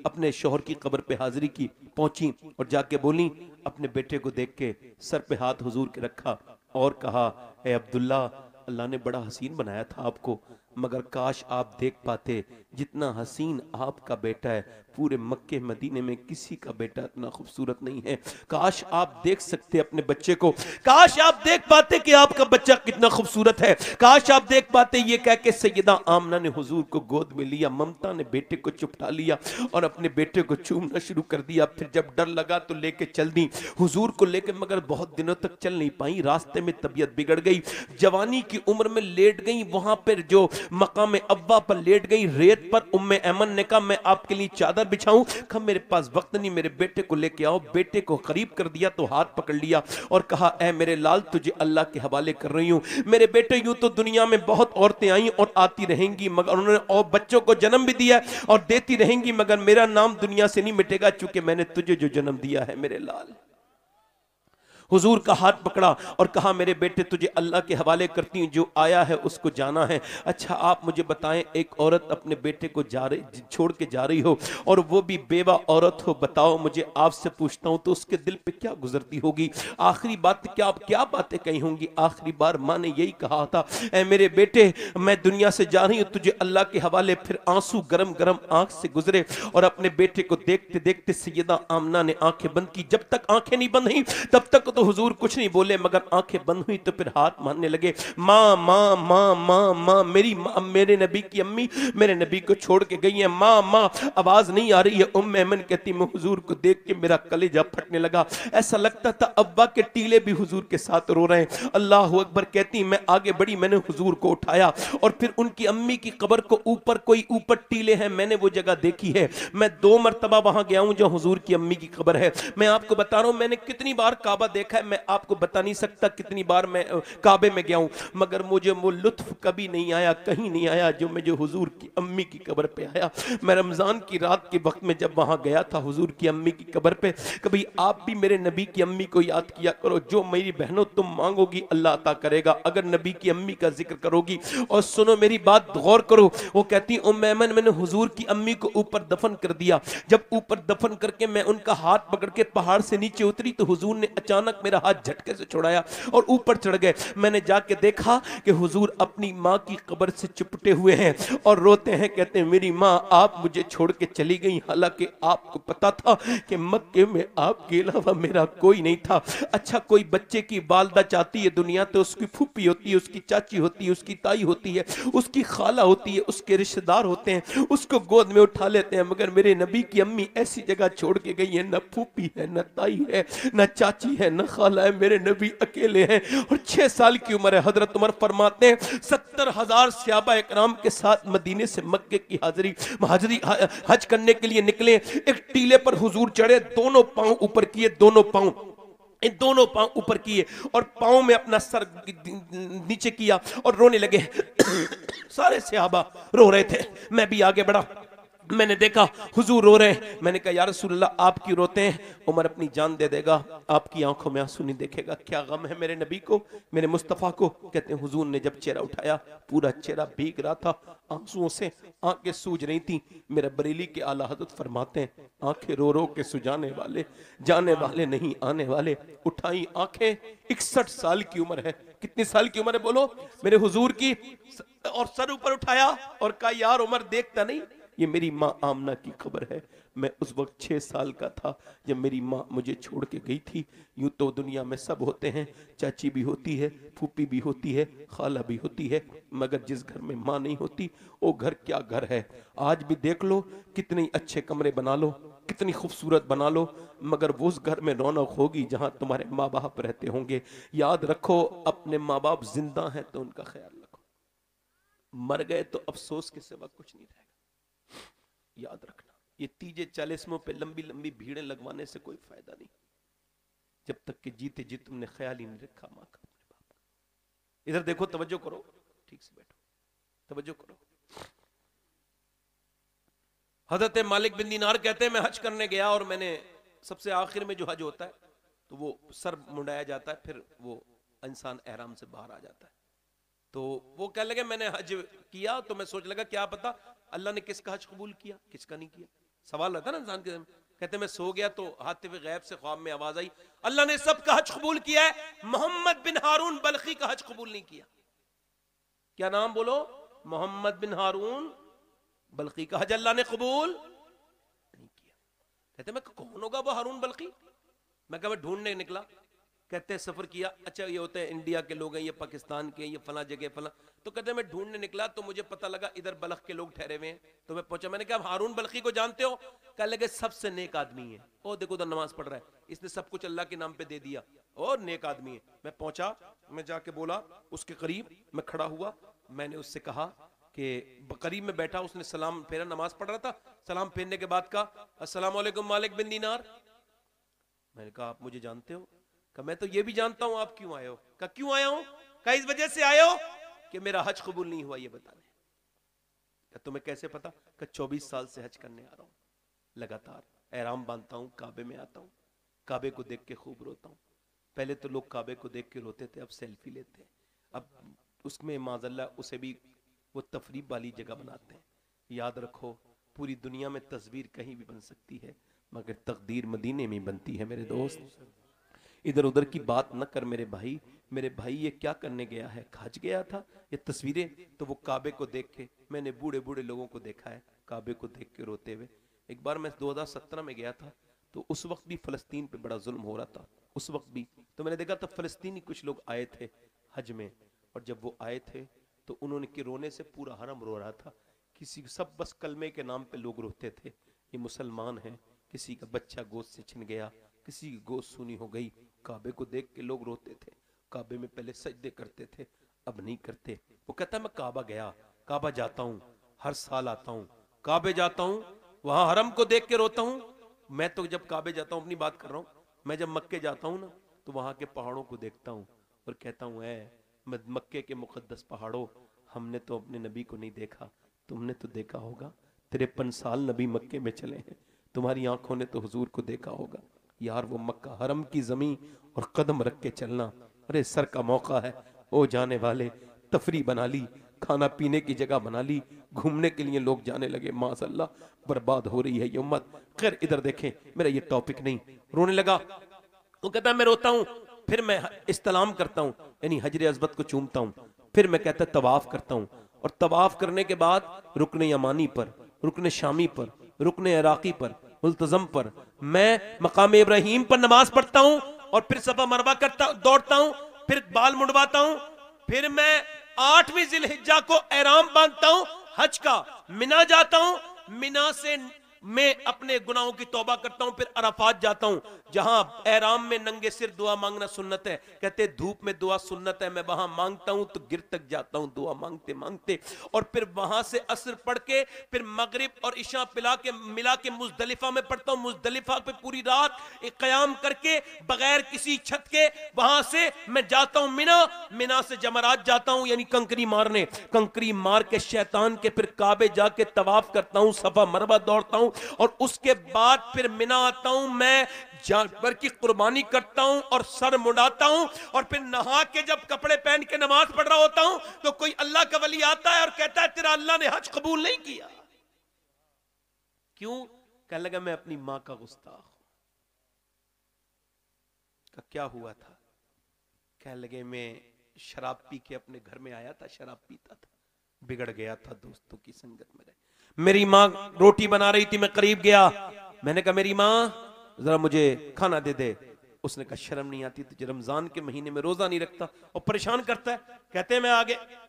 अपने शोहर की कब्र पे हाजिरी की, पहुंची और जाके बोली, अपने बेटे को देख के सर पे हाथ हुजूर के रखा और कहा, ए अब्दुल्ला, अल्लाह ने बड़ा हसीन बनाया था आपको, मगर काश आप देख पाते जितना हसीन आपका बेटा है, पूरे मक्के मदीने में किसी का बेटा इतना खूबसूरत नहीं है। काश आप देख सकते अपने बच्चे को, काश आप देख पाते कि आपका बच्चा कितना खूबसूरत है। काश आप देख पाते। ये कह के सैयदा आमना ने हुजूर को गोद में लिया, ममता ने बेटे को चुपटा लिया और अपने बेटे को चूमना शुरू कर दिया। फिर जब डर लगा तो लेके चल दी हुजूर को लेके, मगर बहुत दिनों तक चल नहीं पाई, रास्ते में तबीयत बिगड़ गई, जवानी की उम्र में लेट गई। वहां पर जो मकाम अव्वा पर लेट गई रेत पर, उम्मे ऐमन ने कहा, मैं आपके लिए चादर बिछाऊं? कहा, मेरे पास वक्त नहीं, मेरे बेटे को लेके आओ। बेटे को करीब कर दिया तो हाथ पकड़ लिया और कहा, ऐ मेरे लाल, तुझे अल्लाह के हवाले कर रही हूं। मेरे बेटे, यूं तो दुनिया में बहुत औरतें आई और आती रहेंगी, मगर उन्होंने और बच्चों को जन्म भी दिया और देती रहेंगी, मगर मेरा नाम दुनिया से नहीं मिटेगा, चूंकि मैंने तुझे जो जन्म दिया है मेरे लाल। हुजूर का हाथ पकड़ा और कहा, मेरे बेटे, तुझे अल्लाह के हवाले करती हूँ, जो आया है उसको जाना है। अच्छा, आप मुझे बताएं, एक औरत अपने बेटे को छोड़ के जा रही हो और वो भी बेवा औरत हो, बताओ मुझे, आपसे पूछता हूँ, तो उसके दिल पे क्या गुजरती होगी? आखिरी बात क्या बातें कही होंगी? आखिरी बार माँ ने यही कहा था, ऐ मेरे बेटे, मैं दुनिया से जा रही हूँ, तुझे अल्लाह के हवाले। फिर आंसू गरम गरम आंख से गुजरे और अपने बेटे को देखते देखते सैयदा आमना ने आंखें बंद की। जब तक आंखें नहीं बंद हुई तब तक तो हुजूर कुछ नहीं बोले, मगर आंखें बंद हुई तो फिर हाथ मारने लगे, माँ माँ माँ माँ माँ, मेरी माँ, मेरे नबी की अम्मी मेरे नबी को छोड़ के गई है, माँ माँ। आवाज नहीं आ रही है। उम्मे ऐमन कहती, मैं हुजूर को देख के मेरा कलेजा फटने लगा, ऐसा लगता था अब्बा के टीले भी हुजूर के साथ रो रहे हैं। अल्लाह अकबर कहती, मैं आगे बढ़ी, मैंने हुजूर को उठाया और फिर उनकी अम्मी की कब्र को ऊपर टीले हैं, मैंने वो जगह देखी है। मैं 2 मरतबा वहां गया हूं जो हुजूर की अम्मी की कब्र है। मैं आपको बता रहा हूं, मैंने कितनी बार काबा देखा है, मैं आपको बता नहीं सकता कितनी बार मैं काबे में गया हूं, मगर मुझे वो लुत्फ कभी नहीं आया, कहीं नहीं आया जो मुझे हुजूर की अम्मी की कब्र पे आया। मैं रमजान की रात के वक्त में जब वहां गया था हुजूर की अम्मी की कब्र पे, कभी आप भी मेरे नबी की अम्मी को याद किया करो, जो मेरी बहनों तुम मांगोगी अल्लाह अता करेगा, अगर नबी की अम्मी का जिक्र करोगी। और सुनो मेरी बात, गौर करो, वो कहती, उम्मे ऐमन, मैंने हुजूर की अम्मी को ऊपर दफन कर दिया। जब ऊपर दफन करके मैं उनका हाथ पकड़ के पहाड़ से नीचे उतरी तो हुजूर ने अचानक मेरा हाथ झटके से छुड़ाया और ऊपर चढ़ गए। मैंने जाके देखा कि हुजूर अपनी माँ की कब्र से चिपटे हुए हैं और रोते हैं, कहते हैं, मेरी माँ, आप मुझे छोड़ के चली गई, हालांकि आपको पता था कि मक्के में आपके अलावा मेरा कोई नहीं था। अच्छा, कोई बच्चे की वालदा चाहती है दुनिया तो उसकी फूफी होती है, उसकी चाची होती है, उसकी ताई होती है, उसकी खाला होती है, उसके रिश्तेदार होते हैं, उसको गोद में उठा लेते हैं, मगर मेरे नबी की अम्मी ऐसी जगह छोड़ के गई है, न फूफी है, न ताई है, न चाची है, न खाला है, मेरे नबी अकेले हैं। और 6 साल की उम्र है। हजरत उमर फरमाते हैं 70,000 सहाबा इकराम के साथ मदीने से मक्के की हाजिरी हज करने के लिए निकले। एक टीले पर हुजूर चढ़े, दोनों पांव ऊपर किए, इन दोनों पांव ऊपर किए और पांव में अपना सर नीचे किया और रोने लगे। सारे सहाबा रो रहे थे, मैं भी आगे बढ़ा, मैंने देखा हुजूर रो रहे हैं। मैंने कहा, या रसूलल्लाह, आप क्यों रोते हैं? उमर अपनी जान दे देगा, आपकी आंखों में आंसू नहीं देखेगा। क्या गम है मेरे नबी को, मेरे मुस्तफ़ा को? कहते हैं, हुजूर ने जब चेहरा उठाया, पूरा चेहरा भीग रहा था आंसुओं से, आंखें सूज रही थी। मेरा बरेली के आला हज़रत फरमाते हैं, आंखें रो रो के सुजाने वाले, जाने वाले नहीं आने वाले। उठाई आंखें, 61 साल की उम्र है। कितनी साल की उम्र है बोलो मेरे हुजूर की? और सर ऊपर उठाया और कहा, यार उमर, देखता नहीं, ये मेरी माँ आमना की खबर है। मैं उस वक्त 6 साल का था जब मेरी माँ मुझे छोड़ के गई थी। यूं तो दुनिया में सब होते हैं, चाची भी होती है, फूफी भी होती है, खाला भी होती है, मगर जिस घर में माँ नहीं होती वो घर क्या घर है। आज भी देख लो, कितने अच्छे कमरे बना लो, कितनी खूबसूरत बना लो, मगर वो उस घर में रौनक होगी जहां तुम्हारे माँ बाप रहते होंगे। याद रखो, अपने माँ बाप जिंदा हैं तो उनका ख्याल रखो, मर गए तो अफसोस के सिवा कुछ नहीं रहेगा। याद रखना, ये तीजे चालीसमों पे लंबी लंबी भीड़ें लगवाने से कोई फायदा नहीं, जब तक कि जीते जी तुमने ख्याल ही नहीं रखा माँ का, अपने बाप का। इधर देखो, तवज्जो करो, ठीक से बैठो, तवज्जो करो। हजरत मालिक बिन दीनार कहते हैं मैं हज करने गया और मैंने सबसे आखिर में जो हज होता है तो वो सर मुंडाया जाता है, फिर वो इंसान एहराम से बाहर आ जाता है। तो वो कह लगे मैंने हज किया, तो मैं सोच लगा क्या पता अल्लाह ने किसका हज कबूल किया किसका नहीं किया। सवाल रहता ना इंसान के। कहते मैं सो गया तो हातिफ गैब से ख्वाब में आवाज आई अल्लाह ने सबका हज कबूल किया है, मोहम्मद बिन हारून बल्खी का हज कबूल नहीं किया। क्या नाम बोलो? मोहम्मद बिन हारून बल्खी का हज अल्लाह ने कबूल नहीं किया। कहते मैं कौन होगा वो हारून बल्खी? मैं कहा ढूंढने निकला। कहते हैं सफर किया, अच्छा ये होते हैं इंडिया के लोग हैं, ये पाकिस्तान के, ये फला जगह फला। तो कहते हैं मैं ढूंढने निकला तो मुझे पता लगा इधर बल्ख के लोग ठहरे हुए हैं। तो मैं पहुंचा, मैंने कहा हारून बल्खी को जानते हो? कह लगे सबसे नेक आदमी है, ओ देखो उधर नमाज पढ़ रहा है, इसने सब कुछ अल्लाह के नाम पे दे दिया और नेक आदमी है। मैं पहुंचा, मैं जाके बोला उसके करीब, मैं खड़ा हुआ, मैंने उससे कहा कि करीब में बैठा, उसने सलाम फेरा, नमाज पढ़ रहा था, सलाम फेरने के बाद कहा अस्सलाम वालेकुम मालिक बिन दीनार। मैंने कहा आप मुझे जानते हो? कहा मैं तो ये भी जानता हूं आप क्यों आए हो। कहा क्यों आया हूं? कहा इस वजह से आए हो कि मेरा हज कबूल नहीं हुआ, ये बताने। कहा तुम्हें कैसे पता? कहा 24 साल से हज करने आ रहा हूं, लगातार एहराम बांधता हूं, काबे में आता हूं, काबे को देख के खूब रोता हूं। पहले तो लोग काबे को देख के रोते थे, अब सेल्फी लेते हैं, अब उसमें माज़अल्लाह उसे भी वो तफरीब वाली जगह बनाते हैं। याद रखो पूरी दुनिया में तस्वीर कहीं भी बन सकती है मगर तकदीर मदीने में बनती है मेरे दोस्त। इधर उधर की बात न कर मेरे भाई। मेरे भाई ये क्या करने गया है? हज गया था। ये तस्वीरें तो वो काबे को देख के, मैंने बूढ़े बूढ़े लोगों को देखा है काबे को देख के रोते हुए। एक बार मैं 2017 में गया था तो उस वक्त भी फ़लस्तीन पे बड़ा जुल्म हो रहा था। उस वक्त भी तो मैंने देखा था फ़लस्तीनी कुछ लोग आए थे हज में, और जब वो आए थे तो उन्होंने के रोने से पूरा हरम रो रहा था। किसी सब बस कलमे के नाम पे लोग रोते थे, ये मुसलमान हैं। किसी का बच्चा गोद से छिन गया, किसी की गोद सूनी हो गई, काबे को देख के लोग रोते थे। काबे में पहले सजदे करते थे, अब नहीं करते। वो कहता मैं काबा गया, काबा जाता हूँ, हर साल आता हूँ, काबे जाता हूँ, वहां हरम को देख के रोता हूँ। मैं तो जब काबे जाता हूँ, अपनी बात कर रहा हूँ, मैं जब मक्के जाता हूँ ना तो वहां के पहाड़ों को देखता हूँ और कहता हूँ मक्के के मुकद्दस पहाड़ों, हमने तो अपने नबी को नहीं देखा, तुमने तो देखा होगा। 53 साल नबी मक्के में चले हैं, तुम्हारी आंखों ने तो हुजूर को देखा होगा। यार वो मक्का हरम की जमीन और कदम रख के चलना, अरे सर का मौका है, ओ जाने वाले तफरी बना ली, खाना पीने की जगह बना ली, घूमने के लिए लोग जाने लगे। माशाअल्लाह बर्बाद हो रही है ये उम्मत। खैर इधर देखें, मेरा ये टॉपिक नहीं। रोने लगा, वो कहता मैं रोता हूँ, फिर मैं इस्तलाम करता हूँ, यानी हजर अज़मत को चूमता हूँ, फिर मैं कहता तवाफ करता हूँ, और तवाफ करने के बाद रुकन यमानी पर, रुकन शामी पर, रुकन इराकी पर, मुल्तजम पर, मैं मकाम इब्राहिम पर नमाज पढ़ता हूँ, और फिर सफा मरवा करता दौड़ता हूँ, फिर बाल मुड़वाता हूँ, फिर मैं 8वीं जिलहिज्जा को एहराम बांधता हूँ हज का, मिना जाता हूँ, मिना से मैं अपने गुनाहों की तौबा करता हूं, फिर अराफात जाता हूं जहां एहराम में नंगे सिर दुआ मांगना सुन्नत है। कहते धूप में दुआ सुन्नत है, मैं वहां मांगता हूं तो गिर तक जाता हूं दुआ मांगते मांगते, और फिर वहां से असर पढ़ के फिर मगरिब और इशा मिला के मुजदलिफा में पढ़ता हूं। मुजदलिफा पे पूरी रात एक क़याम करके बगैर किसी छत के वहां से मैं जाता हूं मिना, मिना से जमरात जाता हूं यानी कंकरी मारने, कंकरी मार के शैतान के फिर काबे जाके तवाफ करता हूं, सफा मरवा दौड़ता हूं, और उसके बाद फिर मिना आता हूं, मैं जानवर की कुर्बानी करता हूं और सर मुड़ाता हूं, और फिर नहा के जब कपड़े पहन के नमाज पढ़ रहा होता हूं तो कोई अल्लाह का वली आता है और कहता है तेरा अल्लाह ने हज कबूल नहीं किया। क्यों? कहने लगा मैं अपनी मां का गुस्ताख हूं। का क्या हुआ था? कहने लगे मैं शराब पी के अपने घर में आया था, शराब पीता था, बिगड़ गया था, दोस्तों की संगत में रहे। मेरी माँ रोटी बना रही थी, मैं करीब गया, मैंने कहा मेरी माँ जरा मुझे खाना दे दे। उसने कहा शर्म नहीं आती तुझे, रमजान के महीने में रोजा नहीं रखता और परेशान करता है। कहते हैं मैं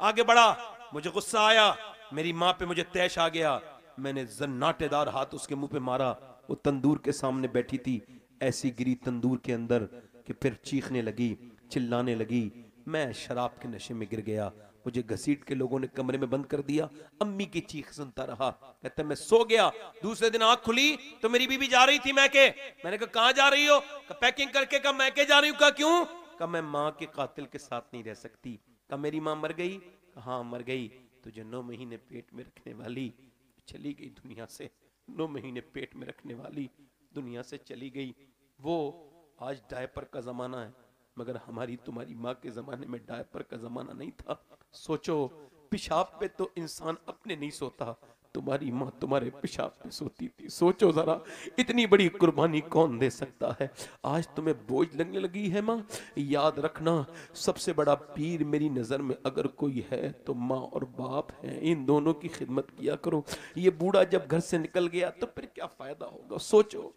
आगे बढ़ा, मुझे गुस्सा आया, मेरी माँ पे मुझे तैश आ गया, मैंने जन्नाटेदार हाथ उसके मुंह पे मारा। वो तंदूर के सामने बैठी थी, ऐसी गिरी तंदूर के अंदर कि फिर चीखने लगी, चिल्लाने लगी। मैं शराब के नशे में गिर गया, मुझे घसीट के लोगों ने कमरे में बंद कर दिया, अम्मी की चीख सुनता रहा। कहता मैं सो गया, दूसरे दिन आंख खुली तो मेरी बीवी जा रही थी मैके। मैंने कहा कहां जा रही हो? पैकिंग करके। कहा मैके जा रही हूं। कहा क्यों? कहा मैं मां के कातिल के साथ नहीं रह सकती, कहा मेरी माँ मर गई? हाँ मर गई। तुझे 9 महीने पेट में रखने वाली चली गई दुनिया से, 9 महीने पेट में रखने वाली दुनिया से चली गई। वो आज डायपर का जमाना है, मगर हमारी तुम्हारी माँ के जमाने में डायपर का जमाना नहीं था। सोचो, पेशाब पे तो इंसान अपने नहीं सोता, तुम्हारी माँ तुम्हारे पेशाब पे सोती थी। सोचो जरा, इतनी बड़ी कुर्बानी कौन दे सकता है। आज तुम्हें बोझ लगने लगी है माँ, याद रखना सबसे बड़ा पीर मेरी नजर में अगर कोई है तो माँ और बाप है। इन दोनों की खिदमत किया करो। ये बूढ़ा जब घर से निकल गया तो फिर क्या फायदा होगा। सोचो,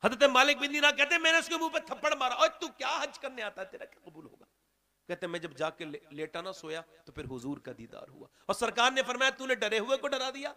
हजरत मालिक बिन दीनार कहते मैंने उसके मुंह पे थप्पड़ मारा, और तू क्या हज करने आता है, तेरा क्या कबूल होगा? कहते मैं जब जाके लेटा ना सोया तो फिर हुजूर का दीदार हुआ, और सरकार ने फरमाया तूने डरे हुए को डरा दिया।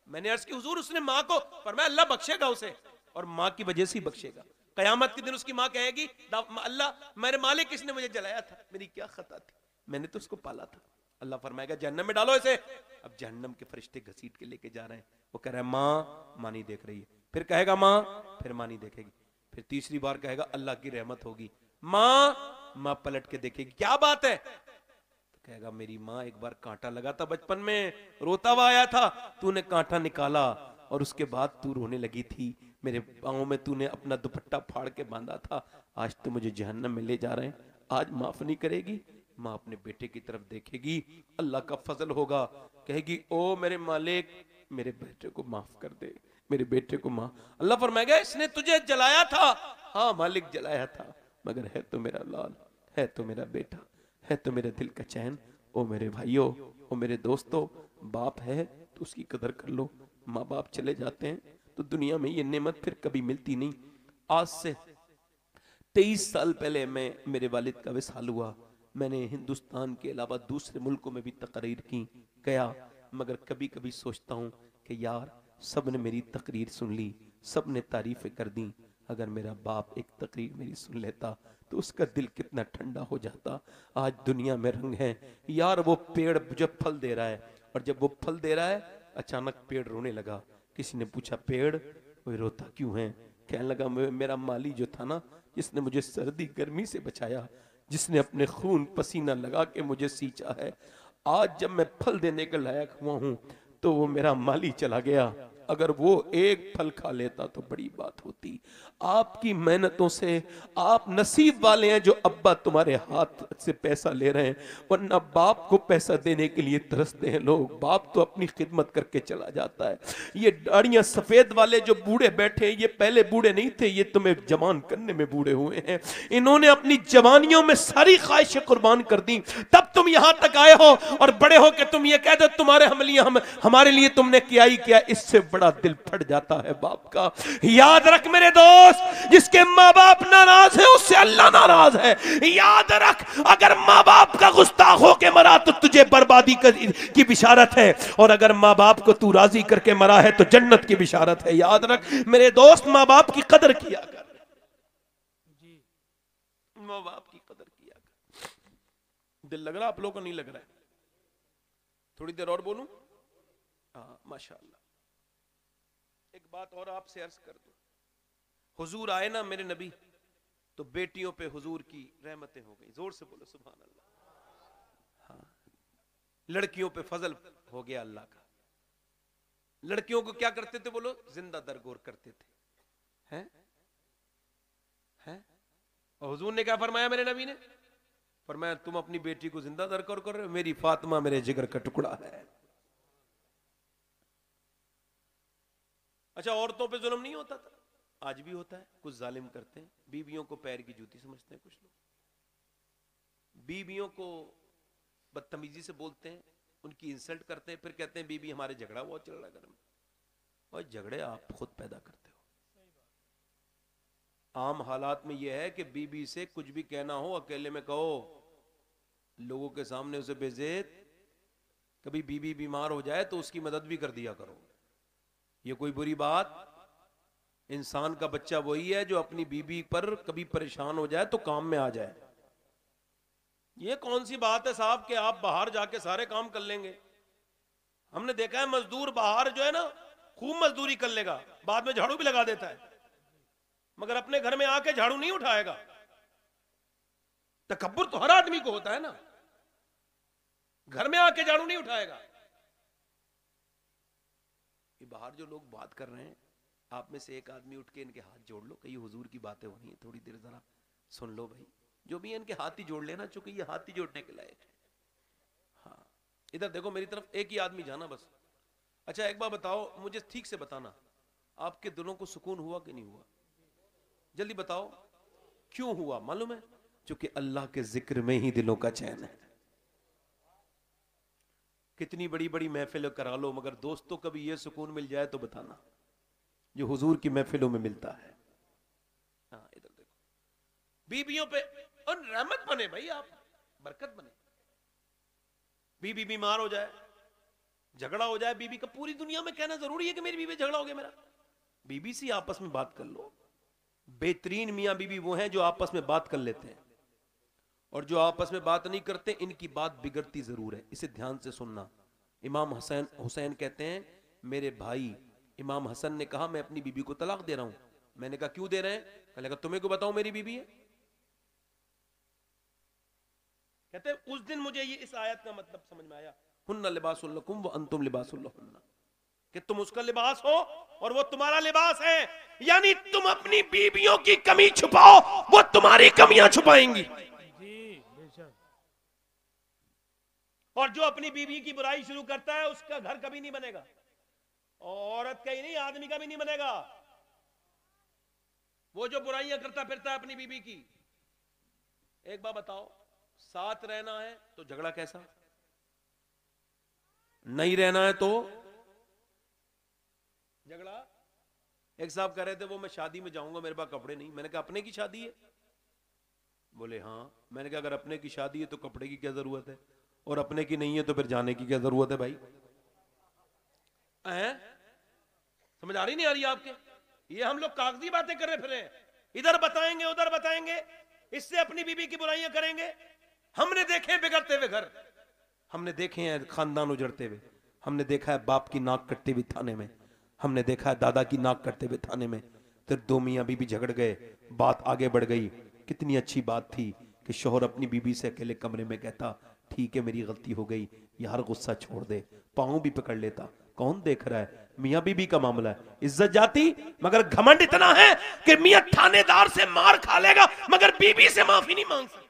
मैंने अर्ज की हुजूर उसने माँ को, फरमाया अल्लाह बख्शेगा उसे, और माँ की वजह से ही बख्शेगा। कयामत के दिन उसकी माँ कहेगी अल्लाह मेरे मालिक किसने मुझे जलाया था, मेरी क्या खता थी, मैंने तो उसको पाला था। अल्लाह फरमाएगा जहन्नम में डालो इसे। अब जहन्नम के फरिश्ते घसीट के लेके जा रहे हैं। वो कह रहा है माँ नहीं देख रही है, फिर कहेगा माँ, फिर माँ नहीं देखेगी, फिर तीसरी बार कहेगा अल्लाह की रहमत होगी, माँ पलट के देखेगी, क्या बात है? तो कहेगा मेरी माँ एक बार कांटा लगा था बचपन में, रोता हुआ आया था, तूने कांटा निकाला और उसके बाद तू रोने लगी थी, मेरे पाँव में तूने अपना दुपट्टा फाड़ के बांधा था, आज तो मुझे जहन्नम में ले जा रहे हैं, आज माफ नहीं करेगी? माँ अपने बेटे की तरफ देखेगी, अल्लाह का फजल होगा, कहेगी ओ मेरे मालिक मेरे बेटे को माफ कर दे, मेरे बेटे को माँ। अल्लाह फरमाएगा इसने तुझे जलाया था? हाँ मालिक जलाया था, मगर है तो मेरा लाल, है तो मेरा बेटा, है तो मेरे दिल का चैन। ओ मेरे भाइयों, ओ मेरे दोस्तों, बाप है तो उसकी कदर कर लो। माँ बाप चले जाते हैं तो दुनिया में ये नेमत फिर कभी मिलती नहीं। आज से 23 साल पहले मेरे वालिद का विसाल हुआ। मैंने हिंदुस्तान के अलावा दूसरे मुल्कों में भी तकरीर की गया, मगर कभी कभी सोचता हूँ कि यार सब ने मेरी तकरीर सुन ली, सब ने तारीफें कर दी, अगर मेरा बाप एक तकरीर मेरी सुन लेता तो उसका दिल कितना ठंडा हो जाता। आज दुनिया में रंग है यार, वो पेड़ जब फल दे रहा है, और जब वो फल दे रहा है अचानक पेड़ रोने लगा। किसी ने पूछा पेड़ वो रोता क्यों है? कहने लगा मेरा माली जो था ना, जिसने मुझे सर्दी गर्मी से बचाया, जिसने अपने खून पसीना लगा के मुझे सींचा है, आज जब मैं फल देने के लायक हुआ हूं तो वो मेरा माली चला गया। अगर वो एक फल खा लेता तो बड़ी बात होती। आपकी मेहनतों से आप नसीब वाले हैं जो अब्बा तुम्हारे हाथ से पैसा ले रहे हैं, वरना बाप को पैसा देने के लिए तरसते हैं लोग। बाप तो अपनी खिदमत करके चला जाता है। ये दाढ़ियां सफेद वाले जो बूढ़े बैठे हैं, ये पहले बूढ़े नहीं थे, ये तुम्हें जवान करने में बूढ़े हुए हैं। इन्होंने अपनी जवानियों में सारी ख्वाहिशें कुर्बान कर दी, तब तुम यहां तक आए हो, और बड़े हो के तुम ये कह दो तुम्हारे हमारे लिए तुमने किया ही किया, इससे बड़ा दिल फट जाता है बाप का। याद रख मेरे दोस्त, जिसके माँ बाप नाराज है उससे अल्लाह नाराज है। याद रख, अगर माँ बाप का गुस्ताख होके मरा तो तुझे बर्बादी की बिशारत है, और अगर माँ बाप को तू राजी करके मरा है तो जन्नत की बिशारत है। याद रख मेरे दोस्त, माँ बाप की कदर किया कर, माँ बाप की कदर किया कर। दिल लग रहा आप लोगों को? नहीं लग रहा है? थोड़ी देर और बोलूं? हाँ माशाअल्लाह। एक बात और आपसे अर्ज कर दूं, हुजूर आए ना मेरे नबी, तो बेटियों पे हुजूर की रहमतें हो गई। जोर से बोलो सुभान अल्लाह। हाँ, लड़कियों पे फजल हो गया अल्लाह का। लड़कियों को क्या करते थे बोलो? जिंदा दरगोर करते थे, हैं? और हुजूर ने क्या फरमाया मेरे नबी ने? फरमाया तुम अपनी बेटी को जिंदा दरगोर कर रहे हो, मेरी फातिमा मेरे जिगर का टुकड़ा है। अच्छा, औरतों पे जुल्म नहीं होता था? आज भी होता है। कुछ जालिम करते हैं, बीवियों को पैर की जूती समझते हैं कुछ लोग, बीवियों को बदतमीजी से बोलते हैं, उनकी इंसल्ट करते हैं, फिर कहते हैं बीबी हमारे झगड़ा बहुत चल रहा है घर में। और झगड़े आप खुद पैदा करते हो। आम हालात में यह है कि बीबी से कुछ भी कहना हो अकेले में कहो, लोगों के सामने उसे बेइज्जत। कभी बीबी बीमार हो जाए तो उसकी मदद भी कर दिया करो, ये कोई बुरी बात? इंसान का बच्चा वही है जो अपनी बीबी पर कभी परेशान हो जाए तो काम में आ जाए। ये कौन सी बात है साहब कि आप बाहर जाके सारे काम कर लेंगे? हमने देखा है मजदूर बाहर जो है ना खूब मजदूरी कर लेगा, बाद में झाड़ू भी लगा देता है, मगर अपने घर में आके झाड़ू नहीं उठाएगा। तकब्बुर तो हर आदमी को होता है ना, घर में आके झाड़ू नहीं उठाएगा। ये बाहर जो लोग बात कर रहे हैं, आप में से एक आदमी उठ के इनके हाथ जोड़ लो, कहीं हुजूर की बातें हो रही हैं, थोड़ी देर जरा सुन लो भाई। जो भी है इनके हाथ ही जोड़ लेना, चूंकि ये हाथ ही जोड़ने के लायक है। हाँ, इधर देखो मेरी तरफ, एक ही आदमी जाना बस। अच्छा एक बार बताओ, मुझे ठीक से बताना, आपके दिलों को सुकून हुआ कि नहीं हुआ? जल्दी बताओ, क्यों हुआ मालूम है? क्योंकि अल्लाह के जिक्र में ही दिलों का चैन है। कितनी बड़ी बड़ी महफिल करा लो, मगर दोस्तों कभी ये सुकून मिल जाए तो बताना, जो हुजूर की महफिलों में मिलता है। हाँ इधर देखो, बीबियों पे और रहमत बने भाई, आप बरकत बने। बीबी बीमार हो जाए, झगड़ा हो जाए बीबी का, पूरी दुनिया में कहना जरूरी है कि मेरी बीबी झगड़ा हो गया मेरा? बीबी से आपस में बात कर लो। बेहतरीन मियां बीबी वो हैं जो आपस में बात कर लेते हैं, और जो आपस में बात नहीं करते इनकी बात बिगड़ती जरूर है। इसे ध्यान से सुनना। इमाम हुसैन कहते हैं, मेरे भाई इमाम हसन ने कहा मैं अपनी बीबी को तलाक दे रहा हूं। मैंने कहा क्यों दे रहे हैं? कहने लगा तुम्हें को बताऊं मेरी बीबी है। कहते हैं उस दिन मुझे ये इस आयत का मतलब समझ में आया, हुन्ना लिबासुल लकुम व अंतुम लिबासुल लहुन्ना, कि तुम उसका लिबास हो और वो तुम्हारा लिबास है। यानी तुम अपनी बीबियों की कमी छुपाओ, वो तुम्हारी कमियां छुपाएंगी। और जो अपनी बीवी की बुराई शुरू करता है उसका घर कभी नहीं बनेगा, औरत का ही नहीं आदमी का भी नहीं बनेगा। वो जो बुराइयां करता फिरता है अपनी बीवी की। एक बार बताओ, साथ रहना है तो झगड़ा कैसा, नहीं रहना है तो झगड़ा। एक साहब कह रहे थे वो मैं शादी में जाऊंगा, मेरे पास कपड़े नहीं। मैंने कहा अपने की शादी है? बोले हाँ। मैंने कहा अगर अपने की शादी है तो कपड़े की क्या जरूरत है, और अपने की नहीं है तो फिर जाने की क्या जरूरत है भाई? समझ आ रही नहीं आ रही आपके? ये हम लोग कागजी बातें कर रहे फिर हैं, इधर बताएंगे उधर बताएंगे, इससे अपनी बीबी की बुराइयां करेंगे। हमने देखे बिगड़ते हुए घर, हमने देखे हैं खानदान उजड़ते हुए, हमने देखा है बाप की नाक कटते हुए थाने में, हमने देखा है दादा की नाक कटते हुए थाने में। फिर दो मियां बीबी झगड़ गए, बात आगे बढ़ गई। कितनी अच्छी बात थी कि शोहर अपनी बीबी से अकेले कमरे में कहता ठीक है मेरी गलती हो गई यार, गुस्सा छोड़ दे, पाँव भी पकड़ लेता, कौन देख रहा है? मियां बीबी का मामला है, इज्जत जाती। मगर घमंड इतना है कि मियां थानेदार से मार खा लेगा मगर बीबी से माफी नहीं मांग सकता।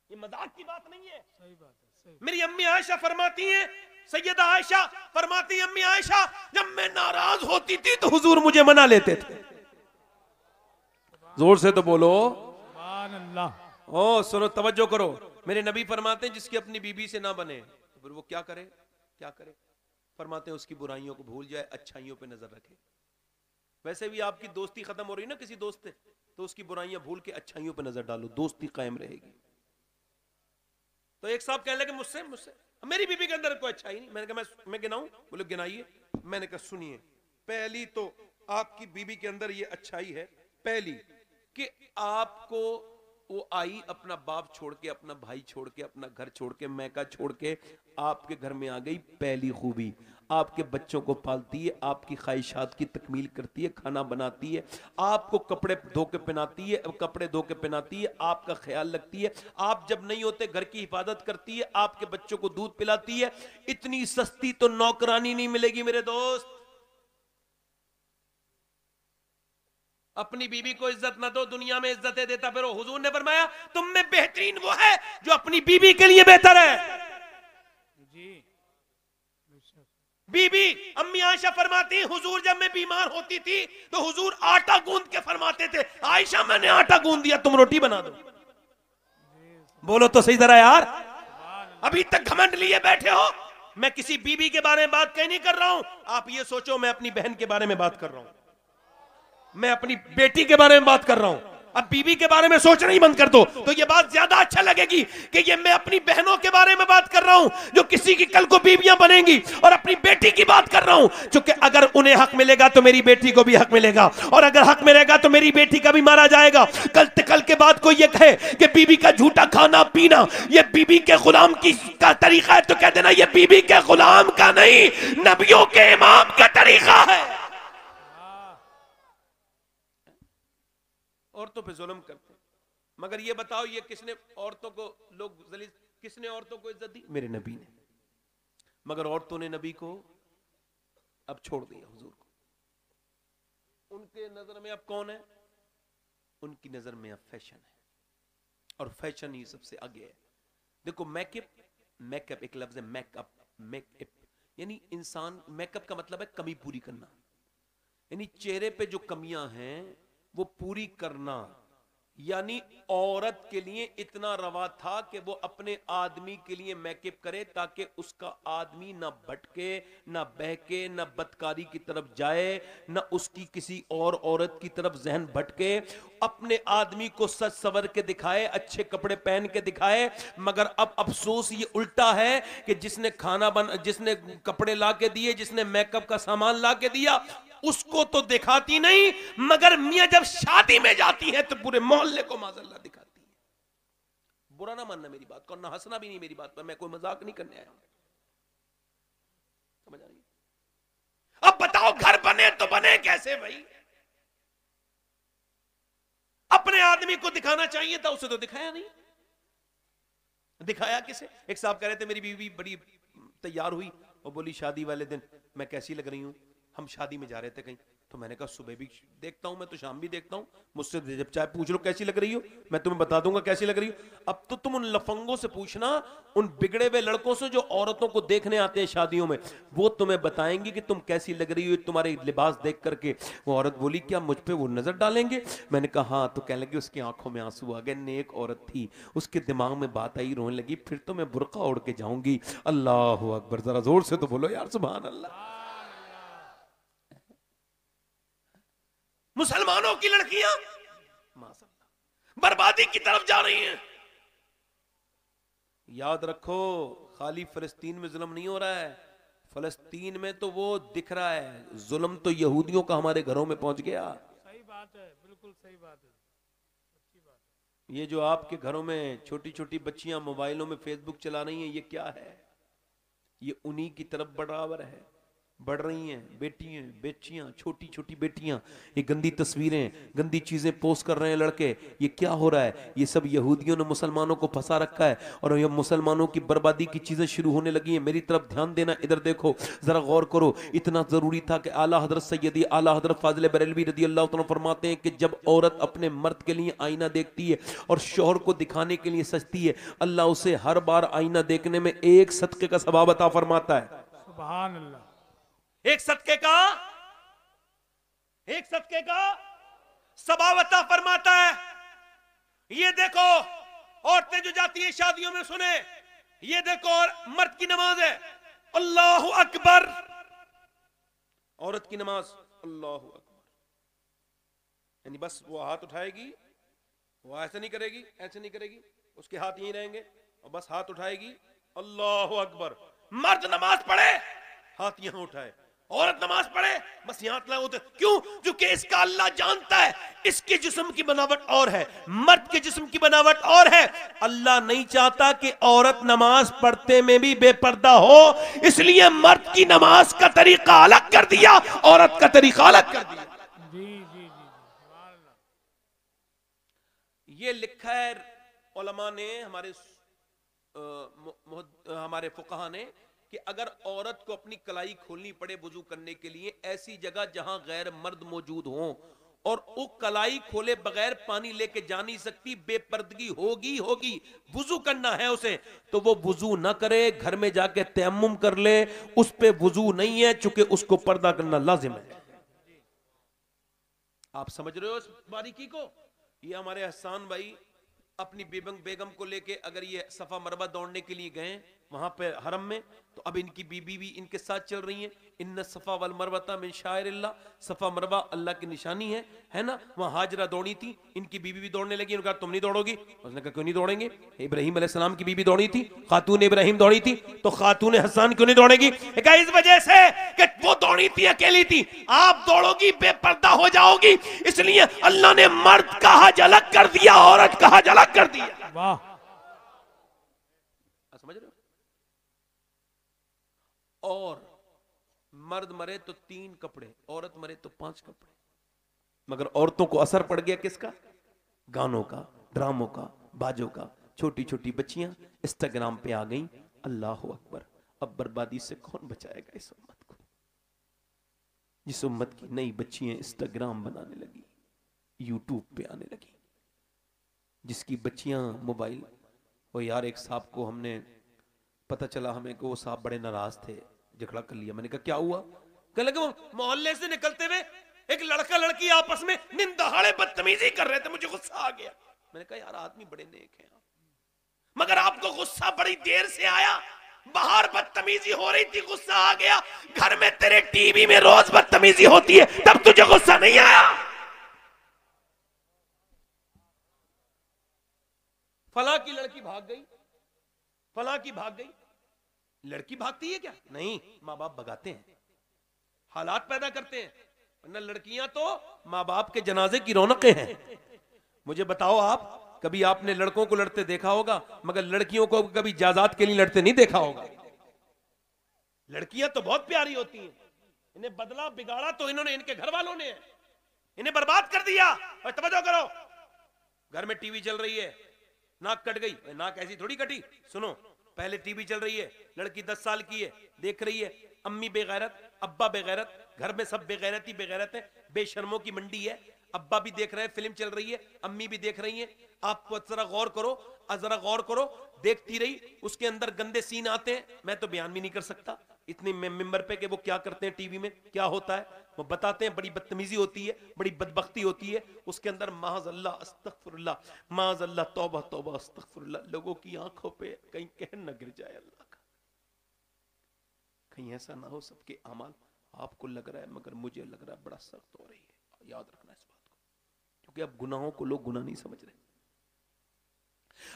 ये मजाक की बात नहीं है, सही बात है, सही। मेरी अम्मी आयशा फरमाती हैं, सैयदा आयशा फरमाती, अम्मी आयशा जब मैं नाराज होती थी तो हुजूर मुझे मना लेते थे। जोर से तो बोलो सुभान अल्लाह। ओ सुनो, तवज्जो करो। मेरे नबी फरमाते हैं जिसकी अपनी बीबी से ना बने तो फिर वो क्या करे, क्या करे? फरमाते हैं उसकी बुराइयों को भूल जाए, अच्छाइयों पे नजर रखे। वैसे भी आपकी दोस्ती खत्म हो रही ना किसी दोस्त से, तो उसकी बुराइयां भूल के अच्छाइयों पे नजर डालो, दोस्ती कायम रहेगी। तो एक साहब कहने लगे मुझसे मुझसे मेरी बीबी के अंदर कोई अच्छाई नहीं। मैंने कहा मैं गिनाऊं? बोले गिनाइए। मैंने कहा सुनिए, पहली तो आपकी बीबी के अंदर ये अच्छाई है, पहली कि आपको वो आई अपना बाप छोड़ के, अपना भाई छोड़ के, अपना घर छोड़ के, मैका छोड़ के आपके घर में आ गई। पहली खूबी, आपके बच्चों को पालती है, आपकी ख्वाहिशात की तकमील करती है, खाना बनाती है, आपको कपड़े धो के पहनाती है, कपड़े धो के पहनाती है, आपका ख्याल रखती है, आप जब नहीं होते घर की हिफाजत करती है, आपके बच्चों को दूध पिलाती है। इतनी सस्ती तो नौकरानी नहीं मिलेगी मेरे दोस्त। अपनी बीबी को इज्जत ना दो, दुनिया में इज्जतें देता फिर हुजूर ने फरमाया तुम में बेहतरीन वो है जो अपनी बीबी के लिए बेहतर है। जी बीबी अम्मी आयशा फरमाती हुजूर जब मैं बीमार होती थी तो हुजूर आटा गूंद के फरमाते थे, आयशा मैंने आटा गूंद दिया तुम रोटी बना दो। बोलो तो सही जरा यार, अभी तक घमंड लिए बैठे हो। मैं किसी बीबी के बारे में बात कहीं नहीं कर रहा हूं। आप ये सोचो मैं अपनी बहन के बारे में बात कर रहा हूं, मैं अपनी बेटी के बारे में बात कर रहा हूं। अब बीबी के बारे में सोचना ही बंद कर दो तो ये बात ज्यादा अच्छा लगेगी कि ये मैं अपनी बहनों के बारे में बात कर रहा हूं जो किसी की कल को बीवियां बनेंगी, और अपनी बेटी की बात कर रहा हूं क्योंकि अगर उन्हें हक मिलेगा तो मेरी बेटी को भी हक मिलेगा, और अगर हक मिलेगा तो मेरी बेटी का भी मारा जाएगा। कल के बाद कोई ये कहे कि बीबी का झूठा खाना पीना ये बीबी के गुलाम की का तरीका है तो कह देना ये बीबी के गुलाम का नहीं, नबियों के इमाम का तरीका है। औरतों पे जुल्म करते मगर ये बताओ, ये किसने औरतों को लोग जलील, किसने औरतों को इज्जत दी? मेरे नबी ने। मगर औरतों ने नबी को अब छोड़ दिया, हुजूर को। उनके नजर में अब कौन है? उनकी नजर में अब फैशन है, और फैशन ही सबसे आगे है। देखो मेकअप एक लफ्ज है, मेकअप यानी इंसान, मेकअप का मतलब है कमी पूरी करना, यानी चेहरे पे जो कमियां हैं वो पूरी करना। यानी औरत के लिए इतना रवा था कि वो अपने आदमी के लिए मेकअप करे ताकि उसका आदमी ना भटके, ना बहके, ना बदकारी की तरफ जाए, ना उसकी किसी और औरत की तरफ जहन भटके। अपने आदमी को सज सवर के दिखाए, अच्छे कपड़े पहन के दिखाए। मगर अब अफसोस ये उल्टा है कि जिसने जिसने कपड़े ला के दिए, जिसने मेकअप का सामान ला के दिया, उसको तो दिखाती नहीं, मगर मियां जब शादी में जाती है तो पूरे मोहल्ले को माज़अल्लाह दिखाती है। बुरा ना मानना मेरी बात को, ना हंसना भी नहीं मेरी बात पर, मैं कोई मजाक नहीं करने आया हूं। समझ आ रही है? अब बताओ घर बने तो बने कैसे भाई? अपने आदमी को दिखाना चाहिए था, उसे तो दिखाया नहीं। दिखाया किसे? एक साहब कह रहे थे मेरी बीवी बड़ी तैयार हुई और बोली शादी वाले दिन मैं कैसी लग रही हूं। हम शादी में जा रहे थे कहीं, तो मैंने कहा सुबह भी देखता हूं, मैं तो शाम भी देखता हूं, मुझसे जब चाहे पूछ लो कैसी लग रही हो, मैं तुम्हें बता दूंगा कैसी लग रही हो। अब तो तुम उन लफंगों से पूछना, उन बिगड़े हुए लड़कों से जो औरतों को देखने आते हैं शादियों में, वो तुम्हें बताएंगे कि तुम कैसी लग रही हो तुम्हारे लिबास देख करके। वो औरत बोली क्या मुझ पे वो नजर डालेंगे? मैंने कहा हाँ। तो कहने लगी उसकी आंखों में आंसू आ गए, नेक औरत थी, उसके दिमाग में बात आई, रोने लगी, फिर तो मैं बुर्का ओढ़ के जाऊंगी। अल्लाह अकबर, जरा जोर से तो बोलो यार सुभान अल्लाह। मुसलमानों की लड़कियां माशाअल्लाह बर्बादी की तरफ जा रही हैं। याद रखो, खाली फलस्तीन में जुल्म नहीं हो रहा है, फलस्तीन में तो वो दिख रहा है, जुल्म तो यहूदियों का हमारे घरों में पहुंच गया। सही बात है, बिल्कुल सही बात है, अच्छी बात है। ये जो आपके घरों में छोटी छोटी बच्चियां मोबाइलों में फेसबुक चला रही हैं, ये क्या है? ये उन्हीं की तरफ बराबर है, बढ़ रही हैं बेटियां, बेचियां, छोटी छोटी बेटियां, ये गंदी तस्वीरें, गंदी चीजें पोस्ट कर रहे हैं लड़के। ये क्या हो रहा है? ये सब यहूदियों ने मुसलमानों को फंसा रखा है, और ये मुसलमानों की बर्बादी की चीजें शुरू होने लगी हैं। मेरी तरफ ध्यान देना, इधर देखो, जरा गौर करो। इतना जरूरी था कि आला हजरत सैयदी आला हजरत फाजिल बरेलवी रदी अल्लाह तआला फरमाते हैं कि जब औरत अपने मर्द के लिए आईना देखती है और शौहर को दिखाने के लिए सजती है, अल्लाह उसे हर बार आईना देखने में एक सदके का सवाब अता फरमाता है। सुभान अल्लाह। एक सदके का सवाब अता फरमाता है। ये देखो औरतें जो जाती हैं शादियों में, सुने, ये देखो, और मर्द की नमाज है अल्लाहु अकबर, औरत की नमाज अल्लाहु अकबर, यानी बस वो हाथ उठाएगी, वो ऐसे नहीं करेगी, ऐसे नहीं करेगी, उसके हाथ यहीं रहेंगे, और बस हाथ उठाएगी अल्लाहु अकबर। मर्द नमाज पढ़े हाथ यहां उठाए, औरत नमाज पढ़े बस यहां होते। क्यों? क्योंकि इसका अल्लाह जानता है इसके जिस्म की बनावट और है, मर्द के जिस्म की बनावट और है। अल्लाह नहीं चाहता कि औरत नमाज पढ़ते में भी बेपर्दा हो, इसलिए मर्द की नमाज का तरीका अलग कर दिया, औरत का तरीका अलग कर दिया। जी जी जी, सुभान अल्लाह। ये लिखा है उलमा ने, हमारे फुकहा ने, कि अगर औरत को अपनी कलाई खोलनी पड़े वुजू करने के लिए ऐसी जगह जहां गैर मर्द मौजूद हो, और वो कलाई खोले बगैर पानी लेके जा नहीं सकती, बेपर्दगी होगी, वुजू करना है उसे, तो वो वुजू ना करे, घर में जाके तयम्मुम कर ले, उस पे वुजू नहीं है, चूंकि उसको पर्दा करना लाजिम है। आप समझ रहे हो इस बारीकी को? ये हमारे हसन भाई अपनी बेगम को लेके अगर ये सफा मरवा दौड़ने के लिए गए वहां पे हरम में, तो अब इनकी बीबी भी इनके साथ चल रही है। इन्न सफा वल मरवता मिन शाइरिल्लाह, सफा मरवा अल्लाह की निशानी है ना। वहां हाजरा दौड़ी थी, इनकी बीबी भी दौड़ने लगी। उन्होंने कहा तुम नहीं दौड़ोगी? उसने कहा क्यों नहीं दौड़ेंगे? इब्राहिम अलैहिस्सलाम की बीबी दौड़ी थी, खातून इब्राहिम दौड़ी थी, तो खातून हसन क्यों नहीं दौड़ेगी? इस वजह से कि वो दौड़ी थी, अकेली थी। आप दौड़ोगी बेपर्दा हो जाओगी, इसलिए अल्लाह ने मर्द का हज अलग कर दिया, औरत का हज अलग कर दिया। वाह, समझ रहे हो? और मर्द मरे तो 3 कपड़े, औरत मरे तो 5 कपड़े। मगर औरतों को असर पड़ गया किसका? गानों का, ड्रामों का, बाजों का। छोटी छोटी बच्चियां इंस्टाग्राम पे आ गई। अल्लाह अकबर। अब बर्बादी से कौन बचाएगा इस उम्मत को? जिस उम्मत की नई बच्चियां इंस्टाग्राम बनाने लगी, यूट्यूब पे आने लगी, जिसकी बच्चियां मोबाइल। वो यार एक साहब को हमने पता चला हमें कि वो साहब बड़े नाराज थे, झगड़ा कर लिया। मैंने कहा क्या हुआ? कहने लगे वो मोहल्ले से निकलते हुए एक लड़का लड़की आपस में दिन दहाड़े बदतमीजी कर रहे थे, मुझे गुस्सा आ गया। मैंने कहा यार आदमी बड़े नेक हैं आप, मगर आपको गुस्सा बड़ी देर से आया। बाहर बदतमीजी हो रही थी, गुस्सा आ गया। घर में तेरे टीवी में रोज बदतमीजी होती है, तब तुझे गुस्सा नहीं आया। फला की लड़की भाग गई, फला की भाग गई। लड़की भागती है क्या? नहीं, माँ बाप भगाते हैं, हालात पैदा करते हैं। वरना लड़कियां तो माँ बाप के जनाजे की रौनकें हैं। मुझे बताओ आप, कभी आपने लड़कों को लड़ते देखा होगा, मगर लड़कियों को कभी जायदाद के लिए लड़ते नहीं देखा होगा। लड़कियां तो बहुत प्यारी होती हैं, इन्हें बदला बिगाड़ा तो इन्होंने, इनके घर वालों ने, इन्हें बर्बाद कर दिया। और तवज्जो करो, घर में टीवी चल रही है, नाक कट गई, नाक ऐसी थोड़ी कटी। सुनो, पहले टीवी चल रही है, लड़की 10 साल की है, देख रही है, अम्मी बेगैरत, अब्बा बेगैरत, घर में सब बेगैरत ही बेगैरत है, बेशर्मों की मंडी है। अब्बा भी देख रहे हैं, फिल्म चल रही है, अम्मी भी देख रही हैं। आप जरा गौर करो, जरा गौर करो। देखती रही, उसके अंदर गंदे सीन आते हैं, मैं तो बयान भी नहीं कर सकता इतनी मिंबर पे कि वो क्या करते हैं, टीवी में क्या होता है वो बताते हैं। बड़ी बदतमीजी होती है, बड़ी बदबख्ती होती है उसके अंदर। माज़अल्लाह, अस्तगफिरुल्लाह, माज़अल्लाह, तौबा तौबा, अस्तगफिरुल्लाह। लोगों की आंखों पे कहीं कहन न गिर जाए अल्लाह का, कहीं ऐसा ना हो सबके अमाल। आपको लग रहा है, मगर मुझे लग रहा है बड़ा सख्त हो रही है। याद रखना इस बात को, क्योंकि अब गुनाहों को लोग गुनाह नहीं समझ रहे।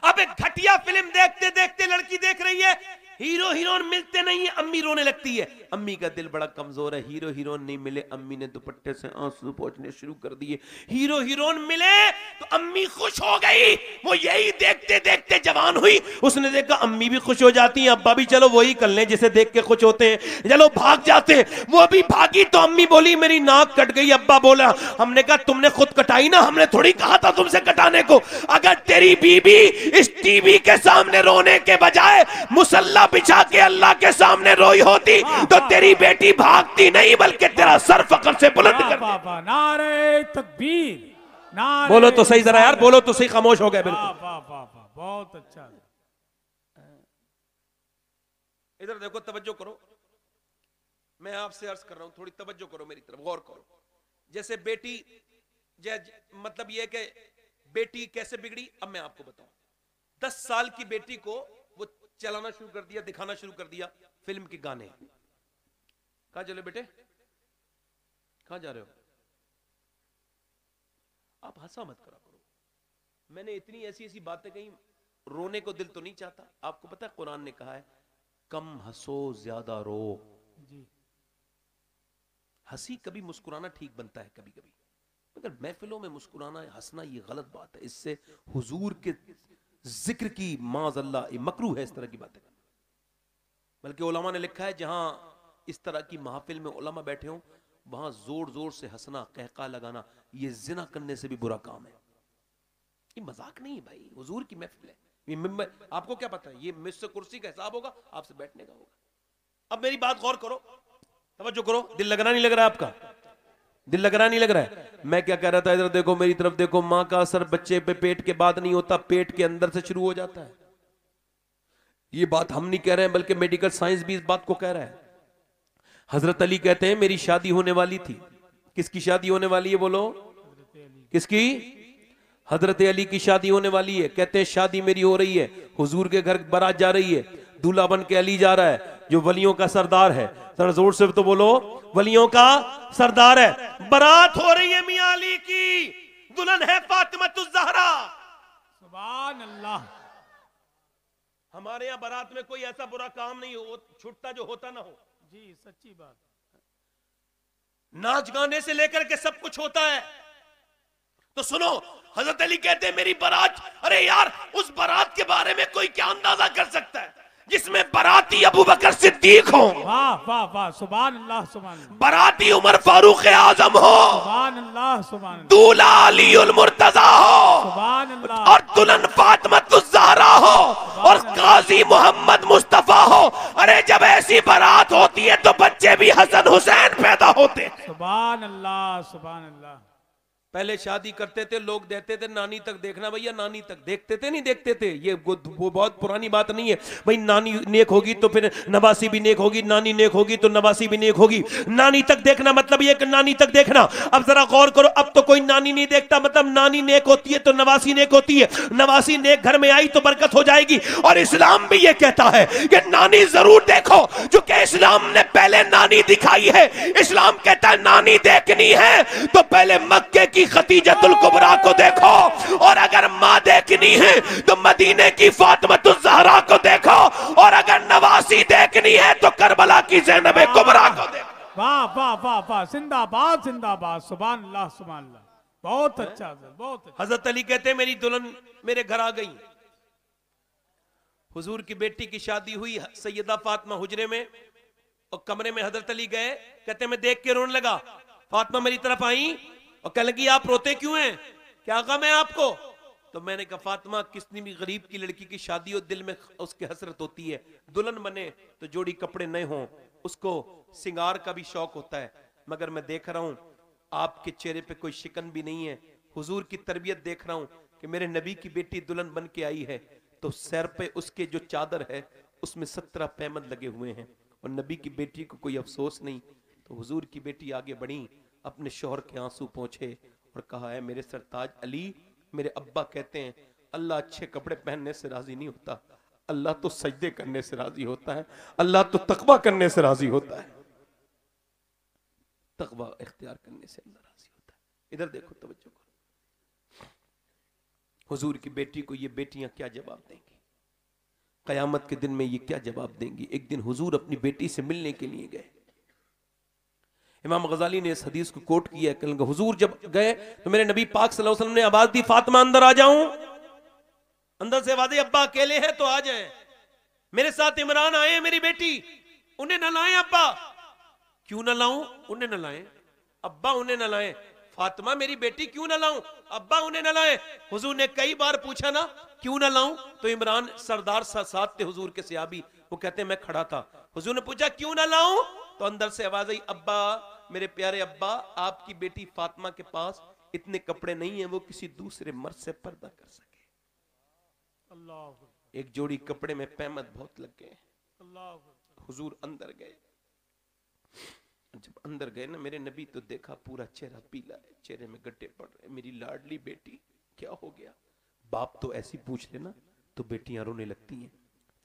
अब एक घटिया फिल्म देखते देखते लड़की देख रही है, हीरो हीरोइन मिलते नहीं है, अम्मी रोने लगती है। अम्मी का दिल बड़ा कमजोर है, हीरो हीरोइन नहीं मिले, अम्मी ने दुपट्टे से आंसू पोंछने शुरू कर दिए। हीरो हीरोइन मिले तो अम्मी खुश हो गई। वो यही देखते देखते जवान हुई, उसने देखा अम्मी भी खुश हो जाती हैं, अब्बा भी चलो वही कर लें जिसे देख के खुश होते हैं, चलो भाग जाते। वो भी भागी तो अम्मी बोली मेरी नाक कट गई, अब्बा बोला हमने कहा तुमने खुद कटाई ना, हमने थोड़ी कहा था तुमसे कटाने को। अगर तेरी बीबी इस टीवी के सामने रोने के बजाय मुसल्ला बिछा के अल्लाह के सामने रोई होती तो तेरी बेटी भागती नहीं, बल्कि तेरा सर फकर से बुलंद कर देती। नारे तकबीर, नारे बोलो तो सही जरा यार, बोलो तो सही। खामोश हो गए बिल्कुल। बहुत अच्छा। इधर देखो, तवज्जो करो, मैं आपसे अर्ज कर रहा हूं, थोड़ी तवज्जो करो मेरी तरफ, गौर करो। जैसे बेटी, मतलब यह कि बेटी कैसे बिगड़ी, अब मैं आपको बताऊं। 10 साल की बेटी को वो चलाना शुरू कर दिया, दिखाना शुरू कर दिया फिल्म के गाने। कहां चले बेटे, कहां जा रहे हो? आप हंसा मत करा करो, मैंने इतनी ऐसी ऐसी बातें कही, रोने को दिल तो नहीं चाहता। आपको पता है कुरान ने कहा है कम हंसो ज्यादा रो जी। हंसी कभी मुस्कुराना ठीक बनता है कभी कभी, मगर महफिलों में मुस्कुराना हंसना ये गलत बात है। इससे हुजूर के जिक्र की माज़अल्लाह मकरू है इस तरह की बातें। बल्कि उलमा ने लिखा है जहां इस तरह की महफिल में उलमा बैठे हों, वहां जोर जोर से हंसना, कहका लगाना, ये जिना करने से भी बुरा काम है। ये मजाक नहीं है भाई, हुजूर की महफिल है। ये मिंबर, आपको क्या पता है, ये मुझसे कुर्सी का हिसाब होगा, आपसे बैठने का होगा। अब मेरी बात गौर करो, तवज्जो करो। दिल लग रहा नहीं लग रहा है आपका? दिल लग रहा नहीं लग रहा है? मैं क्या कह रहा था, इधर देखो, मेरी तरफ देखो। मां का असर बच्चे पे पेट के बाद नहीं होता, पेट के अंदर से शुरू हो जाता है। ये बात हम नहीं कह रहे हैं, बल्कि मेडिकल साइंस भी इस बात को कह रहा है। हजरत अली कहते हैं मेरी शादी होने वाली थी। किसकी शादी होने वाली है बोलो? किसकी? हजरत अली की शादी होने वाली है। कहते हैं शादी मेरी हो रही है, हुजूर के घर बारात जा रही है, दूल्हा बन के अली जा रहा है, जो वलियों का सरदार है। जरा जोर से तो बोलो, वलियों का सरदार है। बारात हो रही है मियां अली की, दुल्हन है फातिमतुज़ ज़हरा। सुभान अल्लाह। हमारे यहाँ बारात में कोई ऐसा बुरा काम नहीं हो छुट्टा जो होता ना हो। जी सच्ची बात। नाच गाने से लेकर के सब कुछ होता है। तो सुनो, हजरत अली कहते हैं मेरी बारात, अरे यार उस बारात के बारे में कोई क्या अंदाजा कर सकता है? जिसमें बराती अबू बकर सिद्दीक हो, वाह वाह वाह, सुभान अल्लाह सुभान अल्लाह, बराती उमर फारूक आजम हो, सुभान अल्लाह सुभान अल्लाह, दूल्हा अलीउल मुर्तजा हो, सुभान अल्लाह, और दुल्हन फातिमतुज़ ज़हरा हो, और काजी मोहम्मद मुस्तफा हो। अरे जब ऐसी बारात होती है तो बच्चे भी हसन हुसैन पैदा होते हैं। सुभान अल्लाह सुभान अल्लाह। पहले शादी करते थे लोग देते थे नानी तक देखना भैया, नानी तक देखते थे नहीं देखते थे, ये वो बहुत पुरानी बात नहीं है भाई। नानी नेक होगी तो फिर नवासी भी नेक होगी, नानी नेक होगी तो नवासी भी नेक होगी। नानी तक देखना मतलब ये कि नानी तक देखना। अब जरा गौर करो, अब तो कोई नानी नहीं देखता, मतलब नानी नेक होती है तो नवासी नेक होती है, नवासी नेक घर में आई तो बरकत हो जाएगी। और इस्लाम भी ये कहता है कि नानी जरूर देखो, चूंकि इस्लाम ने पहले नानी दिखाई है। इस्लाम कहता है नानी देखनी है तो पहले मक्के की खतीजतुल कुबरा को देखो, और अगर माँ देखनी है तो मदीने की फातिमतुज़ ज़हरा को देखो, और अगर नवासी देखनी है तो करबला की ज़ैनब कुबरा को देखो। वाह वाह वाह वाह, जिंदाबाद जिंदाबाद, सुभान अल्लाह सुभान अल्लाह, बहुत अच्छा सर, बहुत अच्छा। हजरत अली कहते हैं मेरी दुल्हन मेरे घर आ गई। हुजूर की बेटी की शादी हुई सैयदा फातिमा हुजरे में, और कमरे में हजरत अली गए, कहते मैं देख के रोने लगा। फातिमा मेरी तरफ आई और कहने लगी आप रोते क्यों हैं, क्या गम है आपको? तो मैंने कहा फातिमा किसी भी गरीब की लड़की की शादी हो दिल में उसकी हसरत होती है, दुल्हन बने तो जोड़ी कपड़े नए हों, उसको सिंगार का भी शौक होता है, मगर मैं देख रहा हूं आपके चेहरे पे कोई शिकन भी नहीं है। हुजूर की तरबियत देख रहा हूं कि मेरे नबी की बेटी दुल्हन बन के आई है तो सर पे उसके जो चादर है उसमें 17 पैमद लगे हुए हैं, और नबी की बेटी को कोई अफसोस नहीं। तो हुजूर की बेटी आगे बढ़ी, अपने शौहर के आंसू पोंछे और कहा है मेरे सरताज अली, मेरे अब्बा कहते हैं अल्लाह अच्छे कपड़े पहनने से राजी नहीं होता, अल्लाह तो सजदे करने से राजी होता है, अल्लाह तो तकवा करने से राजी होता है, तकवा इख्तियार करने से अल्लाह राजी होता है। इधर देखो, तवज्जो करो, हुजूर की बेटी को ये बेटियां क्या जवाब देंगी? कयामत के दिन में ये क्या जवाब देंगी? एक दिन हुजूर अपनी बेटी से मिलने के लिए गए। इमाम गजाली ने इस हदीस को कोट किया है, हुजूर जब गए तो मेरे नबी पाक सल्लल्लाहु अलैहि वसल्लम ने आवाज दी फातिमा अंदर आ जाऊं। अंदर से आवाज, अब्बा अकेले हैं तो आ जाएं, मेरे साथ इमरान आए मेरी बेटी, उन्हें न लाएं अब्बा। क्यों न लाऊं? उन्हें न लाएं अब्बा, उन्हें न लाएं। फातिमा मेरी बेटी क्यों न लाऊं अब्बा, उन्हें न लाएं। हुजूर ने कई बार पूछा ना क्यों न लाऊं, तो इमरान सरदार साथ थे हुजूर के सहाबी, वो कहते हैं मैं खड़ा था। हुजूर ने पूछा क्यों न लाऊं, तो अंदर से आवाज आई, अब्बा मेरे प्यारे अब्बा, आपकी बेटी फातिमा के पास इतने कपड़े नहीं है वो किसी दूसरे मर्द से पर्दा कर सके। अल्लाह, एक जोड़ी कपड़े में पैमद बहुत लग गए। अल्लाह, हुजूर अंदर गए। जब अंदर गए ना मेरे नबी, तो देखा पूरा चेहरा पीला है, चेहरे में गड्ढे पड़ रहे। मेरी लाडली बेटी क्या हो गया? बाप तो ऐसी पूछ लेना तो बेटियां रोने लगती हैं।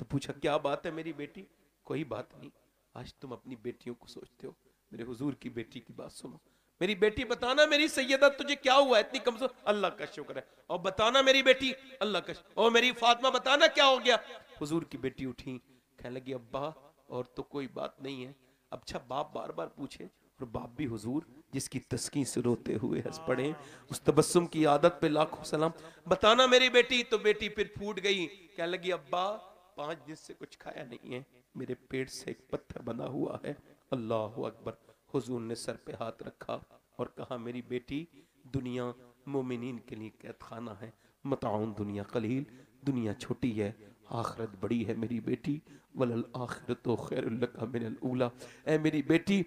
तो पूछा क्या बात है मेरी बेटी? कोई बात नहीं, आज तुम अपनी बेटियों को सोचते हो, मेरे हुजूर की बेटी की बात सुनो। मेरी बेटी बताना मेरी सैयदा तुझे क्या हुआ इतनी कमजोर? अल्लाह का शुक्र है। और बताना मेरी बेटी, अल्लाह का शुक्र। और मेरी फातिमा बताना क्या हो गया? हुजूर की बेटी उठी, कहने लगी अब्बा और तो कोई बात नहीं है। अच्छा बाप बार बार पूछे, और बाप भी हुजूर जिसकी तस्कीन से रोते हुए हंस पड़े, उस तबस्सुम की आदत पे लाखों सलाम। बताना मेरी बेटी। तो बेटी फिर फूट गई, कहने लगी अब्बा 5 दिन से कुछ खाया नहीं है, मेरे पेट से एक पत्थर बंधा हुआ है। अल्लाह अकबर। हुजूर ने सर पे हाथ रखा और कहा मेरी बेटी, दुनिया मोमिनीन के लिए कैद खाना है, मताउन दुनिया कलील, दुनिया छोटी है, आखिरत बड़ी है मेरी बेटी। वलल आखिरतु खैरुल लका मिनल ऊला। ऐ मेरी बेटी,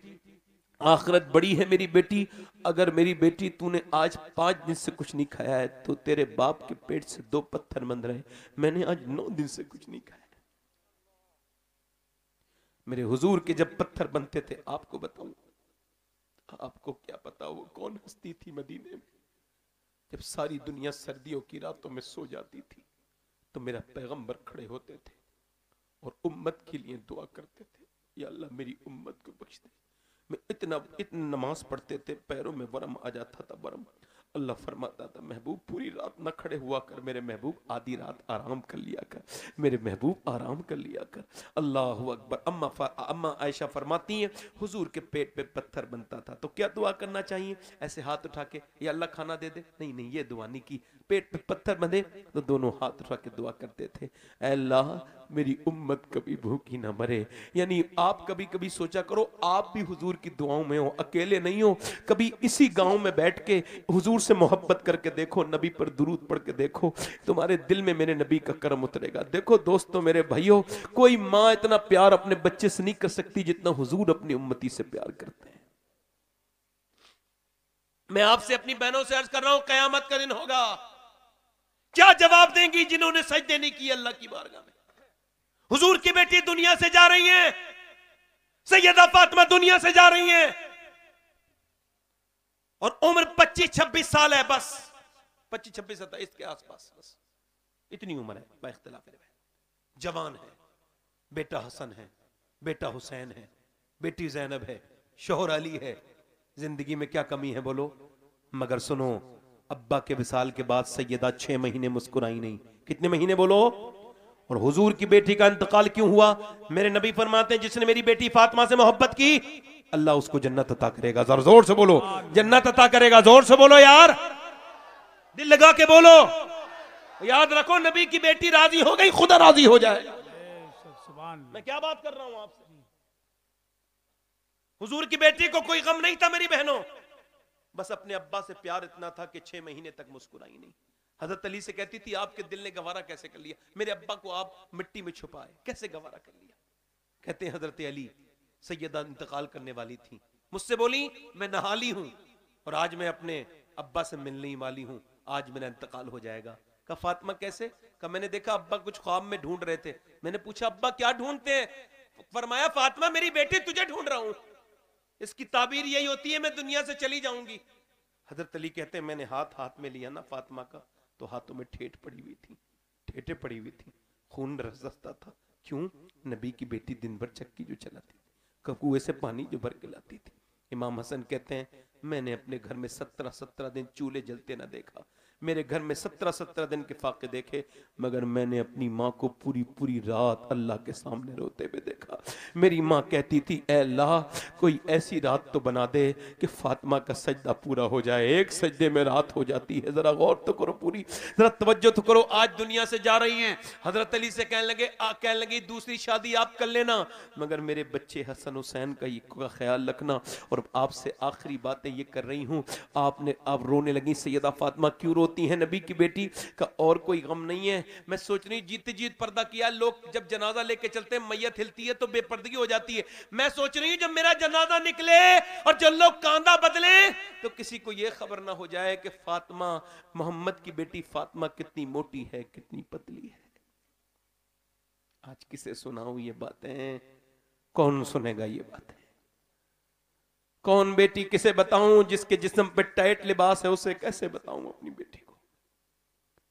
आखिरत बड़ी है मेरी बेटी। अगर मेरी बेटी तूने आज 5 दिन से कुछ नहीं खाया है तो तेरे बाप के पेट से 2 पत्थर बंध रहे। मैंने आज 9 दिन से कुछ नहीं खाया। मेरे हुजूर के जब पत्थर बनते थे, आपको बताऊं, आपको क्या पता वो कौन हस्ती थी मदीने में। जब सारी दुनिया सर्दियों की रातों में सो जाती थी तो मेरा पैगंबर खड़े होते थे और उम्मत के लिए दुआ करते थे, या अल्लाह मेरी उम्मत को बख्श दे। मैं इतना नमाज पढ़ते थे, पैरों में वरम आ जाता था, वरम। अल्लाह फरमाता था महबूब पूरी रात न खड़े हुआ कर मेरे महबूब, आधी रात आराम कर लिया कर मेरे महबूब, आराम कर लिया कर। अल्लाह अकबर। अम्मा आयशा फरमाती हैं हुजूर के पेट पे पत्थर बनता था तो क्या दुआ करना चाहिए? ऐसे हाथ उठा के, या अल्लाह खाना दे दे, नहीं नहीं ये दुआ नहीं की। पेट पे पत्थर बंधे तो दोनों हाथ उठा के दुआ करते थे, ऐ अल्लाह मेरी उम्मत कभी भूखी ना मरे। यानी आप कभी कभी सोचा करो, आप भी हुजूर की दुआओं में हो, अकेले नहीं हो। कभी इसी गांव में बैठ के हुजूर से मोहब्बत करके देखो, नबी पर दुरूद पढ़ के देखो, तुम्हारे दिल में मेरे नबी का करम उतरेगा। देखो दोस्तों, मेरे भाइयों, कोई माँ इतना प्यार अपने बच्चे से नहीं कर सकती जितना हुजूर अपनी उम्मती से प्यार करते हैं। मैं आपसे अपनी बहनों से अर्ज कर रहा हूं, कयामत का दिन होगा, क्या जवाब देंगी जिन्होंने सजदे नहीं किए अल्लाह की बारगाह में? हुजूर की बेटी दुनिया से जा रही हैं, सैयदा फातिमा दुनिया से जा रही हैं, और उम्र 25-26 साल है, बस 25-26 इसके आसपास, बस इतनी उम्र है, बाइख्तिलाफ जवान है। बेटा हसन है, बेटा हुसैन है, बेटी जैनब है, शोहर अली है, जिंदगी में क्या कमी है बोलो? मगर सुनो, अब्बा के विसाल के बाद सैयदा 6 महीने मुस्कुराई नहीं। कितने महीने बोलो? और हुजूर की बेटी का इंतकाल क्यों हुआ? मेरे नबी फरमाते हैं जिसने मेरी बेटी फातिमा से मोहब्बत की अल्लाह उसको जन्नत अता करेगा। जरा जोर से बोलो, जन्नत अता करेगा। जोर से बोलो यार, दिल लगा के बोलो। याद रखो, नबी की बेटी राजी हो गई, खुदा राजी हो जाए। मैं क्या बात कर रहा हूं आपसे? हुजूर की बेटी को कोई गम नहीं था मेरी बहनों, बस अपने अब्बा से प्यार इतना था कि 6 महीने तक मुस्कुराई नहीं। हजरत अली से कहती थी आपके दिल ने गवारा कैसे कर लिया, मेरे अब्बा को आप मिट्टी में छुपाए, कैसे गवारा कर लिया? कहते हैं हजरत अली, सैयदा इंतकाल करने वाली थी, मुझसे बोली मैं नहाली हूं और आज मैं अपने अब्बा से मिलने ही वाली हूं, आज मेरा इंतकाल हो जाएगा। कहा फातिमा कैसे? कहा मैंने देखा अब्बा कुछ ख्वाब में ढूंढ रहे थे। मैंने पूछा अब्बा क्या ढूंढते हैं? फरमाया फातिमा मेरी बेटी तुझे ढूंढ रहा हूं, इसकी ताबीर यही होती है मैं दुनिया से चली जाऊंगी। हजरत अली कहते हैं मैंने हाथ में लिया ना फातिमा का, तो हाथों में ठेठ पड़ी हुई थी, ठेठे पड़ी हुई थी, खून रसता था। क्यों? नबी की बेटी दिन भर चक्की जो चलाती थी, कुएं से पानी जो भर के लाती थी। इमाम हसन कहते हैं मैंने अपने घर में 17 दिन चूल्हे जलते ना देखा, मेरे घर में 17 दिन के फाके देखे, मगर मैंने अपनी माँ को पूरी रात अल्लाह के सामने रोते हुए देखा। मेरी माँ कहती थी ऐ अल्लाह कोई ऐसी रात तो बना दे कि फातिमा का सजदा पूरा हो जाए। एक सजदे में रात हो जाती है, जरा गौर तो करो, पूरी जरा तवज्जो तो करो। आज दुनिया से जा रही हैं, हजरत अली से कहने लगी दूसरी शादी आप कर लेना, मगर मेरे बच्चे हसन हुसैन का ख्याल रखना। और आपसे आखिरी बातें ये कर रही हूँ। आप रोने लगी सैयदा फातिमा, क्यों रोती है नबी की बेटी का? और कोई गम नहीं है। मैं सोच रही जीते जीत पर्दा किया, लोग जब जनाजा लेके चलते हैं मैयत हिलती है तो बेपर्दगी हो जाती है। मैं सोच रही हूँ जब मेरा जनाजा निकले और जब लोग कांदा बदले तो किसी को यह खबर ना हो जाए कि फातिमा, मोहम्मद की बेटी फातिमा कितनी मोटी है, कितनी पतली है। आज किसे सुनाऊं ये बातें? कौन सुनेगा ये बातें? कौन बेटी किसे बताऊं? जिसके जिस्म पे टाइट लिबास है उसे कैसे बताऊं अपनी बेटी को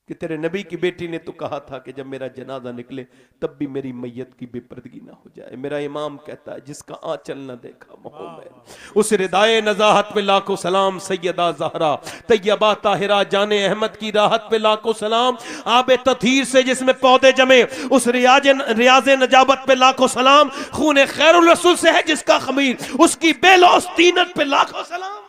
कि तेरे नबी की बेटी ने तो कहा था कि जब मेरा जनाजा निकले तब भी मेरी मैयत की बेपर्दगी ना हो जाए। मेरा इमाम कहता है जिसका आंचल न देखा मोहम्मद उस रिदाए नजाहत पे लाखों सलाम। सैयदा ज़हरा तैयबा ताहिरा जाने अहमद की राहत पे लाखों सलाम। आबे तथीर से जिसमें पौधे जमे उस रियाज नजाबत पे लाखों सलाम। खून खैरुल रसूल से है जिसका खमीर उसकी बेलौस तीनत पे लाखों सलाम।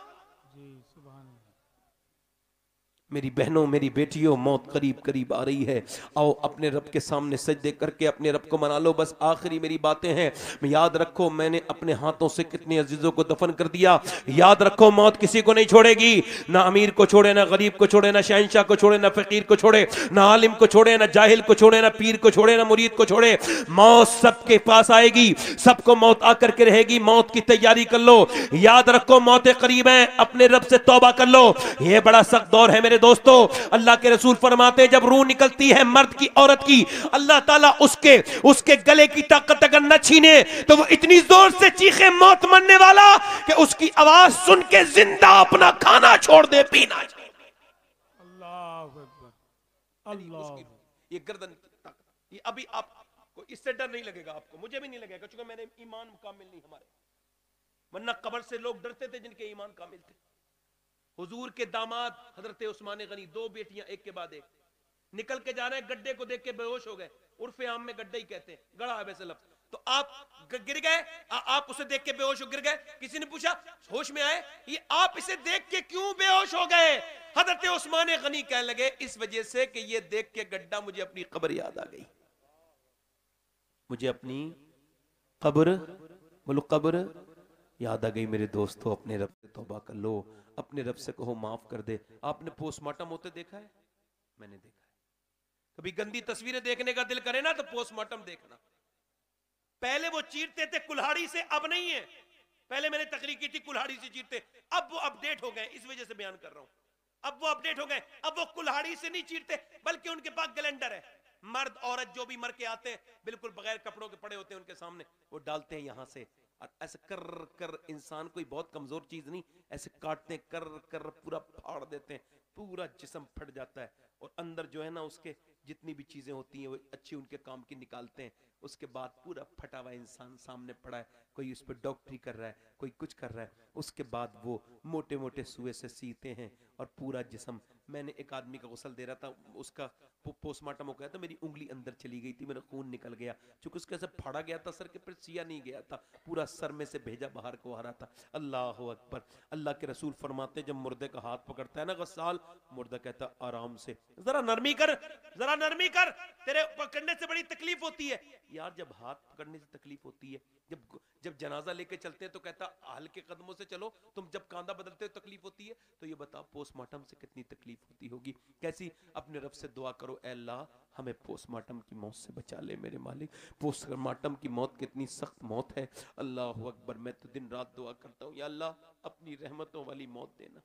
मेरी बहनों, मेरी बेटियों, मौत करीब करीब आ रही है। आओ अपने रब के सामने सजदे करके अपने रब को मना लो। बस आखिरी मेरी बातें हैं। याद रखो मैंने अपने हाथों से कितने अजीजों को दफन कर दिया। याद रखो मौत किसी को नहीं छोड़ेगी, ना अमीर को छोड़े, ना गरीब को छोड़े, ना शहंशाह को छोड़े, ना फकीर को छोड़े, ना आलिम को छोड़े, ना जाहिल को छोड़े, ना पीर को छोड़े, ना मुरीद को छोड़े। मौत सबके पास आएगी, सबको मौत आकर के रहेगी। मौत की तैयारी कर लो। याद रखो मौत करीब है, अपने रब से तौबा कर लो। यह बड़ा सख्त दौर है मेरे दोस्तों। अल्लाह के रसूल फरमाते हैं जब रूह निकलती है मर्द की, औरत की, अल्लाह ताला उसके गले की ताकत अगर न छीने तो वो इतनी जोर से चीखे मौत मरने वाला कि उसकी आवाज सुन के जिंदा अपना खाना छोड़ दे, पीना छोड़ दे। अल्लाह अकबर, अल्लाह। ये गर्दन की ताकत, ये अभी आपको इससे डर नहीं लगेगा, आपको, मुझे भी नहीं लगेगा क्योंकि मेरे ईमान कामिल नहीं हमारे, वरना कब्र से लोग डरते थे जिनके ईमान कामिल थे। हुजूर के दामाद हजरत उस्मान गनी, 2 बेटियां एक के बाद एक, निकल के जा रहे हैं, गड्ढे को देख के बेहोश हो गए। उर्फे आम में गड्ढा ही कहते हैं, गड़ा है वैसे लफ्ज। तो आप गिर गए, आप उसे देख के बेहोश हो गिर गए। किसी ने पूछा होश में आए, ये आप इसे देख के क्यों बेहोश हो गए? हजरत उस्मान गनी कहने लगे इस वजह से कि ये देख के गड्ढा मुझे अपनी कब्र याद आ गई, मुझे अपनी कब्र, बोलो कब्र याद आ गई। मेरे दोस्तों अपने रब से तौबा कर लो, अपने रब से कहो माफ कर दे। आपने पोस्टमार्टम होते देखा है? मैंने देखा है। कभी गंदी तस्वीरें देखने का दिल करे ना तो पोस्टमार्टम देखना। पहले वो चीरते थे कुल्हाड़ी से, अब नहीं है। पहले मैंने तकरीर की थी कुल्हाड़ी से चीरते, अब वो अपडेट हो गए, इस वजह से बयान कर रहा हूं। अब वो अपडेट हो गए, अब वो कुल्हाड़ी से नहीं चीरते बल्कि उनके पास ग्लेंडर है। मर्द औरत जो भी मर के आते हैं बिल्कुल बगैर कपड़ों के पड़े होते हैं उनके सामने, वो डालते हैं यहां से और ऐसे कर कर, इंसान कोई बहुत कमजोर चीज नहीं, ऐसे काटते हैं, कर कर पूरा फाड़ देते हैं, पूरा जिस्म फट जाता है और अंदर जो है ना उसके जितनी भी चीजें होती हैं वो अच्छी उनके काम की निकालते हैं। उसके बाद पूरा फटा हुआ इंसान सामने पड़ा है, कोई उस पर डॉक्टरी कर रहा है, कोई कुछ कर रहा है। उसके बाद वो मोटे मोटे सुए से सीते हैं और पूरा जिस्म। मैंने एक आदमी का गुस्ल दे रहा था, उसका पोस्टमार्टम हो गया था, मेरी उंगली अंदर चली गई थी, मेरा खून निकल गया, चूंकि उसके ऐसे फाड़ा गया था सर के पर, सिया नहीं गया था, पूरा सर में से भेजा बाहर को आ रहा था। अल्लाह अकबर। अल्लाह के रसूल फरमाते जब मुर्दे का हाथ पकड़ता है ना गस्साल, मुर्दा कहता आराम से, जरा नरमी कर, जरा नरमी कर, तेरे पकड़ने से बड़ी तकलीफ होती है। यार जब हाथ पकड़ने से तकलीफ होती है, जब जनाजा लेके चलते हैं तो कहता हल्के कदमों से चलो, तुम जब कांधा बदलते हो तकलीफ होती है, तो ये बताओ पोस्टमार्टम से कितनी तकलीफ होती होगी। कैसी? अपने रब से दुआ करो, ऐ अल्लाह हमें पोस्टमार्टम की मौत से बचा ले मेरे मालिक। पोस्टमार्टम की मौत कितनी सख्त मौत है। अल्लाह अकबर। मैं तो दिन रात दुआ करता हूँ, या अल्लाह अपनी रहमतों वाली मौत देना।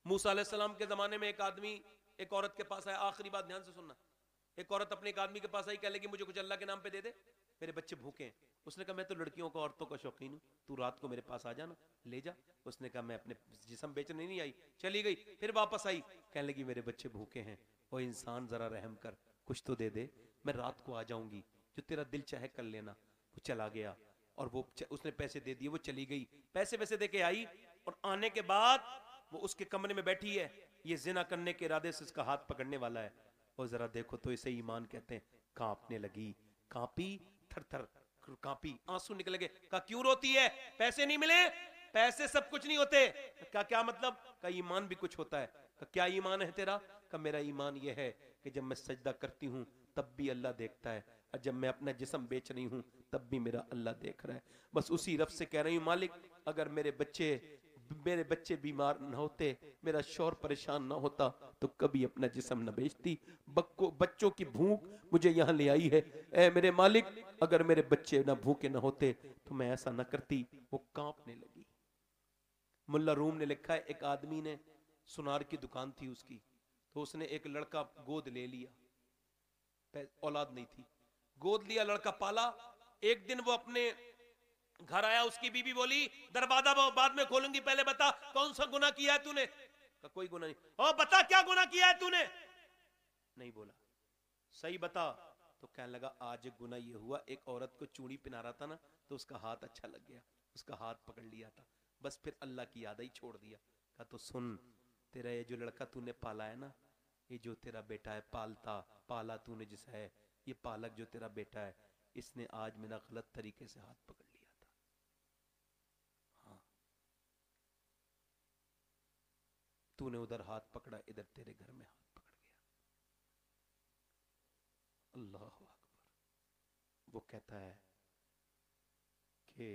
मूसा अलैहि सलाम के जमाने में एक आदमी एक औरत के पास आया, आखिरी बात ध्यान से सुनना। एक औरत अपने एक आदमी के पास आई, कह लगी मुझे कुछ अल्लाह के नाम पे दे दे, मेरे बच्चे भूखे हैं। उसने कहा मैं तो लड़कियों का औरतों का शौकीन हूँ, तू रात को मेरे पास आ जाना, ले जा। उसने कहा मैं अपने जिस्म बेचने नहीं आई, चली गई। फिर वापस आई, कहने लगी मेरे बच्चे भूखे हैं। ओ इंसान जरा रहम कर, कुछ तो दे दे, मैं रात को आ जाऊंगी, जो तेरा दिल चाहे कर लेना। वो चला गया और वो उसने पैसे दे दिए, वो चली गई, पैसे वैसे दे के आई और आने के बाद वो उसके कमरे में बैठी है, ये जिना करने के इरादे से इसका हाथ पकड़ने वाला है। और जरा देखो तो इसे ईमान कहते हैं। कांपने लगी, कांपी, थर थर कांपी, आंसू निकल गए। कहा क्यों रोती है? पैसे नहीं मिले? पैसे सब कुछ नहीं होते। क्या क्या मतलब? का ईमान भी कुछ होता है। का क्या ईमान है तेरा? का मेरा ईमान यह है कि जब मैं सजदा करती हूँ तब भी अल्लाह देखता है, और जब मैं अपना जिस्म बेच रही हूँ तब भी मेरा अल्लाह देख रहा है। बस उसी रब से कह रही हूँ मालिक अगर मेरे बच्चे बीमार न होते, मेरा शौहर परेशान ना होता तो कभी अपना जिस्म न बेचती। बच्चों की भूख मुझे यहाँ ले आई है, ऐ मेरे मालिक अगर मेरे बच्चे ना भूखे न होते तो मैं ऐसा न करती। वो कांपने लगी। मुल्ला रूम ने लिखा है एक आदमी ने, सुनार की दुकान थी उसकी, तो उसने एक लड़का गोद ले लिया, औलाद नहीं थी, गोद लिया, लड़का पाला। एक दिन वो अपने घर आया, उसकी बीबी बोली दरवाजा बाद में खोलूंगी, पहले बता कौन सा गुनाह किया है तूने? कोई गुनाह नहीं। ओ बता क्या गुनाह किया है तूने? नहीं बोला। सही बता। तो कहने लगा आज एक गुनाह ये हुआ, एक औरत को चूड़ी पहना रहा था ना तो उसका हाथ अच्छा लग गया, उसका हाथ पकड़ लिया था, बस फिर अल्लाह की याद ही छोड़ दिया। कहा तो सुन, तेरा ये जो लड़का तूने पाला है ना, ये जो तेरा बेटा है, पाला तूने जिसे है, ये पालक जो तेरा बेटा है, इसने आज मेरा गलत तरीके से हाथ पकड़ लिया था। हाँ, तूने उधर हाथ पकड़ा, इधर तेरे घर में हाथ पकड़ गया। अल्लाह अकबर। वो कहता है कि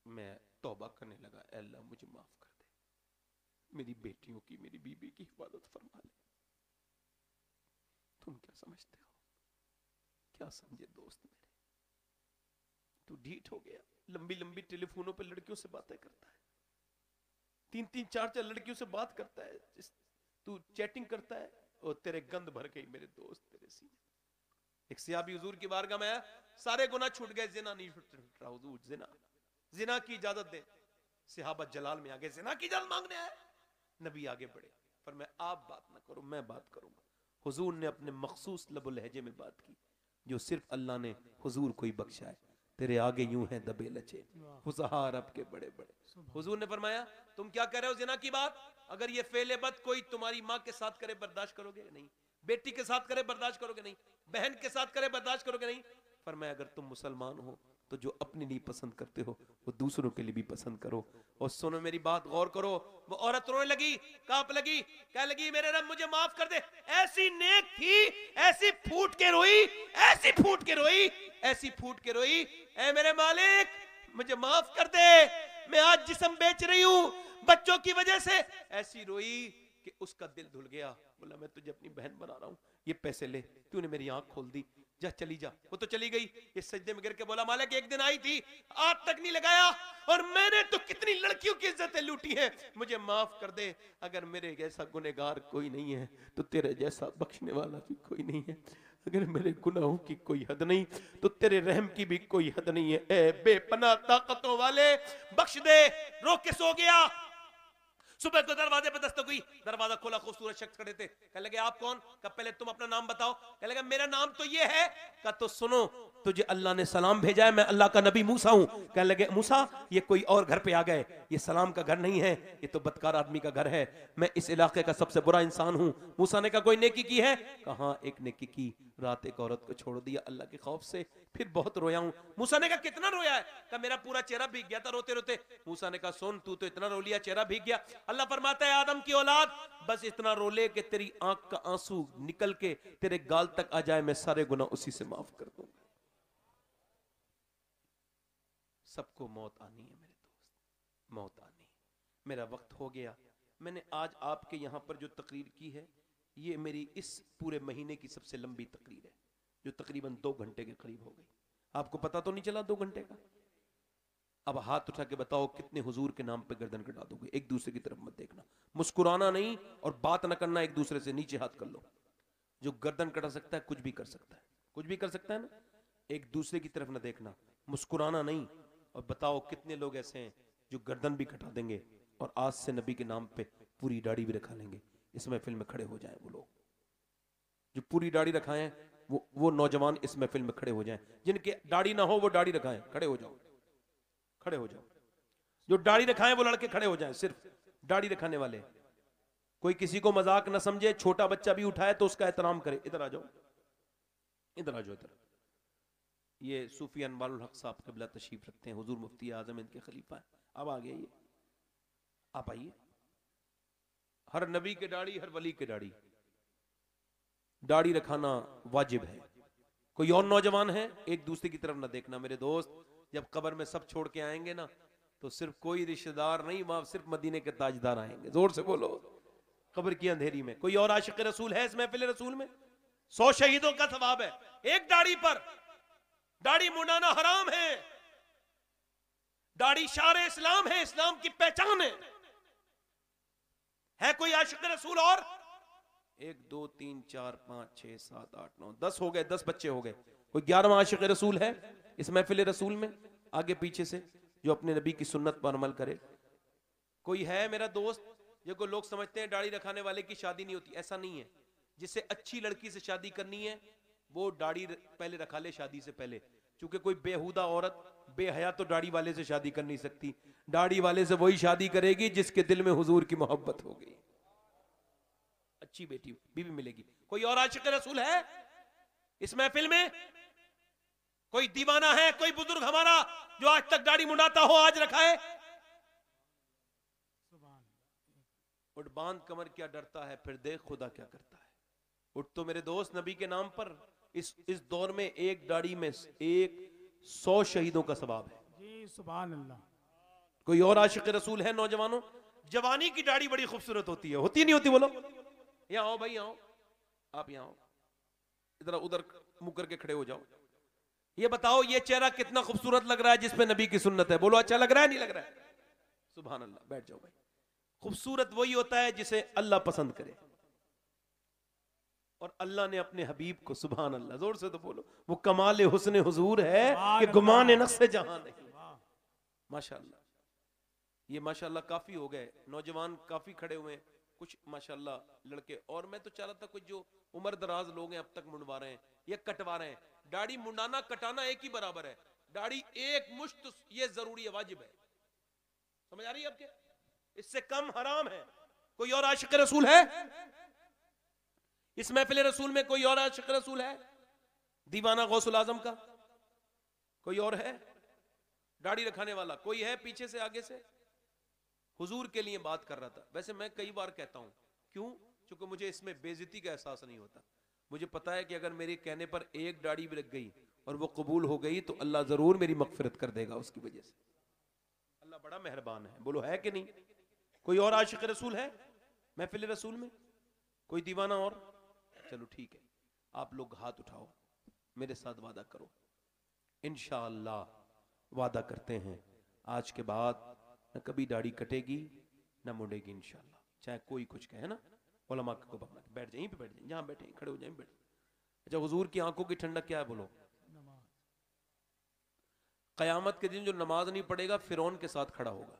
मैं तौबा करने लगा, अल्लाह मुझे माफ कर दे, मेरी बेटियों की, मेरी बीबी की हिफाजत फरमा ले। तुम क्या समझते हो? क्या समझे दोस्त मेरे? तू ढीठ हो गया, लंबी लंबी टेलीफोनों पे लड़कियों से बातें करता है, 3-3 4-4 लड़कियों से बात करता है, तू चैटिंग करता है और तेरे गंद भर गई मेरे दोस्त तेरे सीने। एक सियाबी हुजूर की बारगाह में आया, सारे गुनाह छूट गए, जिना नहीं छूट रहा हुजूर, जिना की इजाजत दे। सिहाबा जलाल में आगे जिना की इजाजत मांगने आए। नबी आगे बढ़े, पर मैं आप बात ना करो, मैं बात करूंगा। हुजूर ने अपने मखसूस लबो लहजे में बात की जो सिर्फ अल्लाह ने हुजूर को ही बख्शा है। तेरे आगे यूं हैं दबे लचे फुसहा अरब के बड़े बड़े। हुजूर ने फरमाया तुम क्या कह रहे हो जिना की बात, अगर ये फेले बद कोई तुम्हारी माँ के साथ करे बर्दाश्त करोगे नहीं, बेटी के साथ करे बर्दाश्त करोगे नहीं, बहन के साथ करे बर्दाश्त करोगे नहीं। फरमाया अगर तुम मुसलमान हो तो जो अपने लिए पसंद करते हो वो दूसरों के लिए भी पसंद करो। और सुनो मेरी बात, गौर करो। वो औरत रोने लगी, कांप लगी, कह लगी मेरे रब मुझे माफ कर दे। ऐसी नेक थी, ऐसी फूट के रोई, ऐसी फूट के रोई, ऐसी फूट के रोई, ऐ मेरे मालिक मुझे माफ कर दे, मैं आज जिस्म बेच रही हूं बच्चों की वजह से। ऐसी रोई कि उसका दिल धुल गया। बोला मैं तुझे अपनी बहन बना रहा हूं, ये पैसे ले, तूने मेरी आंख खोल दी, जा चली जा। वो तो चली गई। इस सजदे में गिर के बोला मालिक एक दिन आई थी, आज तक नहीं लगाया, और मैंने तो कितनी लड़कियों की इज्जतें लूटी हैं, मुझे माफ कर दे। अगर मेरे जैसा गुनहगार कोई नहीं है तो तेरे जैसा बख्शने वाला भी कोई नहीं है। अगर मेरे गुनाहों की कोई हद नहीं तो तेरे रहम की भी कोई हद नहीं है। ए बेपनाह ताकतों वाले बख्श दे। रो के सो गया। सुबह को दरवाजे पे दस्तक हुई, दरवाजा खोला, खूबसूरत शख्स खड़े थे। कहने लगे आप कौन? कहा पहले तुम अपना नाम बताओ। कहने लगा मेरा नाम तो ये है। कहा तो सुनो, तुझे अल्लाह ने सलाम भेजा है, मैं अल्लाह का नबी मूसा हूं। कहने लगे मूसा ये कोई और घर पे आ गए, ये सलाम का घर नहीं है, ये तो बदकार आदमी का घर है, मैं इस इलाके का सबसे बुरा इंसान हूं। मूसा ने कहा कोई नेकी की है? कहा एक नेकी की, रात एक औरत को छोड़ दिया अल्लाह के खौफ से, फिर बहुत रोया हूं। मूसा ने कहा कितना रोया है? कहा मेरा पूरा चेहरा भीग गया था रोते रोते। मूसा ने कहा सुन तू तो इतना रो लिया चेहरा भीग गया। अल्लाह फरमाता है आदम की औलाद बस इतना रो ले कि तेरी आंख का आंसू निकल के तेरे गाल तक आ जाए, मैं सारे गुनाह उसी से माफ कर दूंगा। सबको मौत आनी है मेरे दोस्त, मौत आनी। मेरा वक्त हो गया। मैंने आज आपके यहां पर जो तकरीर की है ये मेरी इस पूरे महीने की सबसे लंबी तकरीर है, जो तकरीबन 2 घंटे के करीब हो गई। आपको पता तो नहीं चला 2 घंटे का? अब हाथ उठा के बताओ कितने हुजूर के नाम पे गर्दन कटा दोगे? एक दूसरे की तरफ मत देखना, मुस्कुराना नहीं और बात ना करना, एक दूसरे से नीचे हाथ कर लो। जो गर्दन कटा सकता है कुछ भी कर सकता है, कुछ भी कर सकता है ना। एक दूसरे की तरफ ना देखना, मुस्कुराना नहीं। और बताओ कितने लोग ऐसे हैं जो गर्दन भी कटा देंगे और आज से नबी के नाम पे पूरी दाढ़ी भी रखा लेंगे। इस महफिल में खड़े हो जाएं वो लोग जो पूरी दाढ़ी रखाएं, वो नौजवान इस महफिल में खड़े हो जाएं। जिनके दाढ़ी ना हो वो दाढ़ी रखाएं, खड़े हो जाओ, खड़े हो जाओ। जो दाढ़ी रखाएं वो लड़के खड़े हो जाएं, सिर्फ दाढ़ी रखाने वाले। कोई किसी को मजाक ना समझे, छोटा बच्चा भी उठाए तो उसका एहतराम करे। इधर आ जाओ, इधर आ जाओ, इधर। ये सूफी अनवारुल हक साहब क़िबला तशरीफ रखते हैं, हुजूर मुफ्ती आजम इनके खलीफा है। अब आ गया ये, आप आइए। हर नबी के दाढ़ी, हर वली के दाढ़ी, दाढ़ी रखाना वाजिब है। कोई और नौजवान है एक दूसरे की तरफ ना देखना मेरे दोस्त। जब कब्र में सब छोड़ के आएंगे ना तो सिर्फ कोई रिश्तेदार नहीं, वहां सिर्फ मदीने के ताजदार आएंगे। जोर से बोलो। कब्र की अंधेरी में कोई और आशिक रसूल है इस महफिल रसूल में? 100 शहीदों का सवाब है एक दाढ़ी पर। दाढ़ी मुंडाना हराम है, दाढ़ी शार इस्लाम है, इस्लाम की पहचान है कोई आशिक रसूल और? 1 2 3 4 5 6 7 8 9 10 हो गए, 10 बच्चे हो गए। कोई 11वां आशिक रसूल है इस महफिल रसूल में आगे पीछे से जो अपने नबी की सुन्नत पर अमल करे? कोई है मेरा दोस्त? जो लोग समझते हैं दाढ़ी रखाने वाले की शादी नहीं होती, ऐसा नहीं है। जिसे अच्छी लड़की से शादी करनी है वो दाढ़ी पहले रखा ले शादी से पहले, क्योंकि कोई बेहुदा औरत बेहया तो दाढ़ी वाले से शादी कर नहीं सकती। दाढ़ी वाले से वही शादी करेगी जिसके दिल में हुजूर की मोहब्बत होगी, अच्छी बेटी बीवी मिलेगी। कोई और आशिक रसूल है इस महफिल में? कोई दीवाना है, कोई बुजुर्ग हमारा जो आज तक दाढ़ी मुंडाता हो आज रखाए? उठ बांध कमर क्या डरता है, फिर देख खुदा क्या करता है। उठ तो मेरे दोस्त, नबी के नाम पर इस दौर में एक दाढ़ी में 100 शहीदों का सवाब है जी, सुभान अल्लाह। कोई और आशिक रसूल है नौजवानों? जवानी की दाढ़ी बड़ी खूबसूरत होती है, होती नहीं होती? बोलो। यहाँ आओ भाई, आओ, आप यहाँ आओ, इधर उधर मुंह करके खड़े हो जाओ। ये बताओ ये चेहरा कितना खूबसूरत लग रहा है जिसपे नबी की सुन्नत है? बोलो अच्छा लग रहा है नहीं लग रहा है? सुभान अल्लाह। बैठ जाओ भाई। खूबसूरत वही होता है जिसे अल्लाह पसंद करे, और अल्लाह ने अपने हबीब को, सुभान अल्लाह, जोर से तो बोलो, वो कमाल हुस्न हुजूर है कि गुमान नक्श जहां नहीं। माशाअल्लाह। ये माशाअल्लाह काफी हो गए, नौजवान काफी खड़े हुए हैं, कुछ माशाअल्लाह लड़के। और मैं तो चाह रहा था कुछ जो उम्र दराज लोग हैं अब तक मुंडवा रहे हैं या कटवा रहे हैं। दाढ़ी मुंडाना कटाना एक ही बराबर है। दाढ़ी एक मुश्त, ये जरूरी है, वाजिब है। समझ आ रही है आपके? इससे कम हराम है। कोई और आशिक रसूल है इस महफिल रसूल में? कोई और आशिक रसूल है दीवाना गौसुल आजम का? कोई और है दाढ़ी रखाने वाला? कोई है पीछे से आगे से? हुजूर के लिए बात कर रहा था। वैसे मैं कई बार कहता हूं, क्यों? क्योंकि मुझे इसमें बेइज्जती का एहसास नहीं होता। मुझे पता है कि अगर मेरे कहने पर एक दाढ़ी भी लग गई और वो कबूल हो गई तो अल्लाह जरूर मेरी मगफिरत कर देगा उसकी वजह से। अल्लाह बड़ा मेहरबान है। बोलो है कि नहीं? कोई और आशिक रसूल है महफिल रसूल में? कोई दीवाना और? चलो ठीक है, आप लोग हाथ उठाओ, मेरे साथ वादा करो। इंशाअल्लाह वादा करते हैं, आज के बाद न कभी दाढ़ी कटेगी न मुड़ेगी इंशाअल्लाह, चाहे कोई कुछ कहे ना। उलमा को बैठ जाए, यहीं पे बैठ जाए, जहां बैठे खड़े हो जाए, बैठ। अच्छा, हुजूर की आंखों की ठंडक क्या है? बोलो कयामत के दिन जो नमाज नहीं पढ़ेगा फिरौन के साथ खड़ा होगा,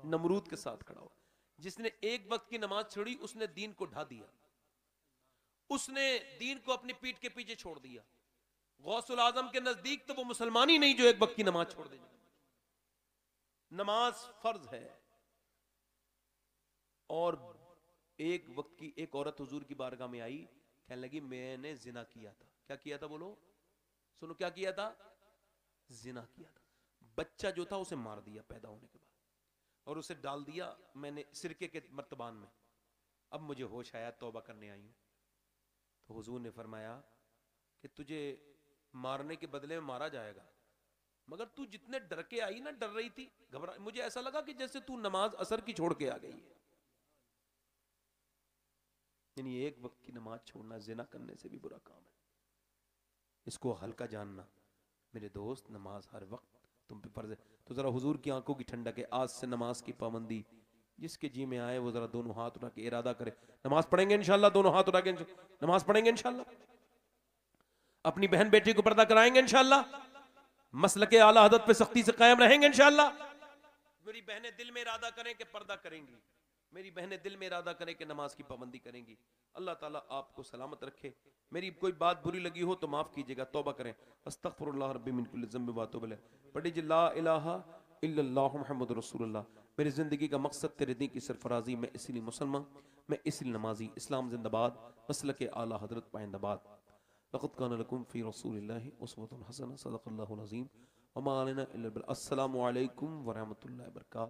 नमरूद के साथ खड़ा होगा। जिसने एक वक्त की नमाज छोड़ी उसने दीन को ढा दिया, उसने दीन को अपनी पीठ के पीछे छोड़ दिया। गौसुल आजम के नजदीक तो वो मुसलमान ही नहीं जो एक वक्त की नमाज छोड़ देगा। नमाज फर्ज है। और एक वक्त की एक औरत हुजूर की बारगाह में आई, कहने लगी मैंने जिना किया था। क्या किया था? बोलो, सुनो, क्या किया था? जिना किया था। बच्चा जो था उसे मार दिया पैदा होने के बाद, और उसे डाल दिया मैंने सिरके के मर्तबान में। अब मुझे होश आया, तौबा करने आई हूं। तो हुजूर ने फरमाया कि तुझे मारने के बदले में मारा जाएगा, मगर तू जितने डर के आई ना, डर रही थी, घबरा, मुझे ऐसा लगा कि जैसे तू नमाज असर की छोड़ के आ गई है। यानी एक वक्त की नमाज छोड़ना जिना करने से भी बुरा काम है। इसको हल्का जानना मेरे दोस्त, नमाज हर वक्त तुम पे फर्ज है। तो जरा हुजूर की आंखों की ठंडक है, आज से नमाज की पाबंदी जिसके जी में आए वो जरा दोनों हाथ उठा के इरादा करे, नमाज पढ़ेंगे इंशाल्लाह, दोनों हाथ उठा के नमाज पढ़ेंगे इंशाल्लाह, अपनी बहन बेटी को पर्दा कराएंगे इंशाल्लाह, मसल के आला हदत पे सख्ती से कायम रहेंगे इंशाल्लाह। मेरी बहनें दिल में इरादा करें कि पर्दा करेंगी, मेरी बहनें दिल में इरादा करें कि नमाज की पाबंदी करेंगी। अल्लाह ताला आपको सलामत रखे। मेरी कोई बात बुरी लगी हो तो माफ कीजिएगा, तौबा करें। अस्तगफिरुल्लाह रब्बी मिन कुल्लि ज़ंबि व अतूबु इलैह। पढ़ी जी ला इलाहा इल्लल्लाहु मुहम्मदुर रसूलुल्लाह। मेरी जिंदगी का मकसद तेरे दीन की सरफराजी, मैं इसलिए मुसलमान, मैं इसलिए नमाजी। इस्लाम जिंदाबाद, मसलक आला हजरत पाइंदाबाद। लक़द कान लकुम फ़ी रसूलिल्लाहि उसवतुन हसना। सदक़ल्लाहुल अज़ीम। व मा अलैना इल्लल बलाग। अस्सलामु अलैकुम व रहमतुल्लाहि व बरकातहू।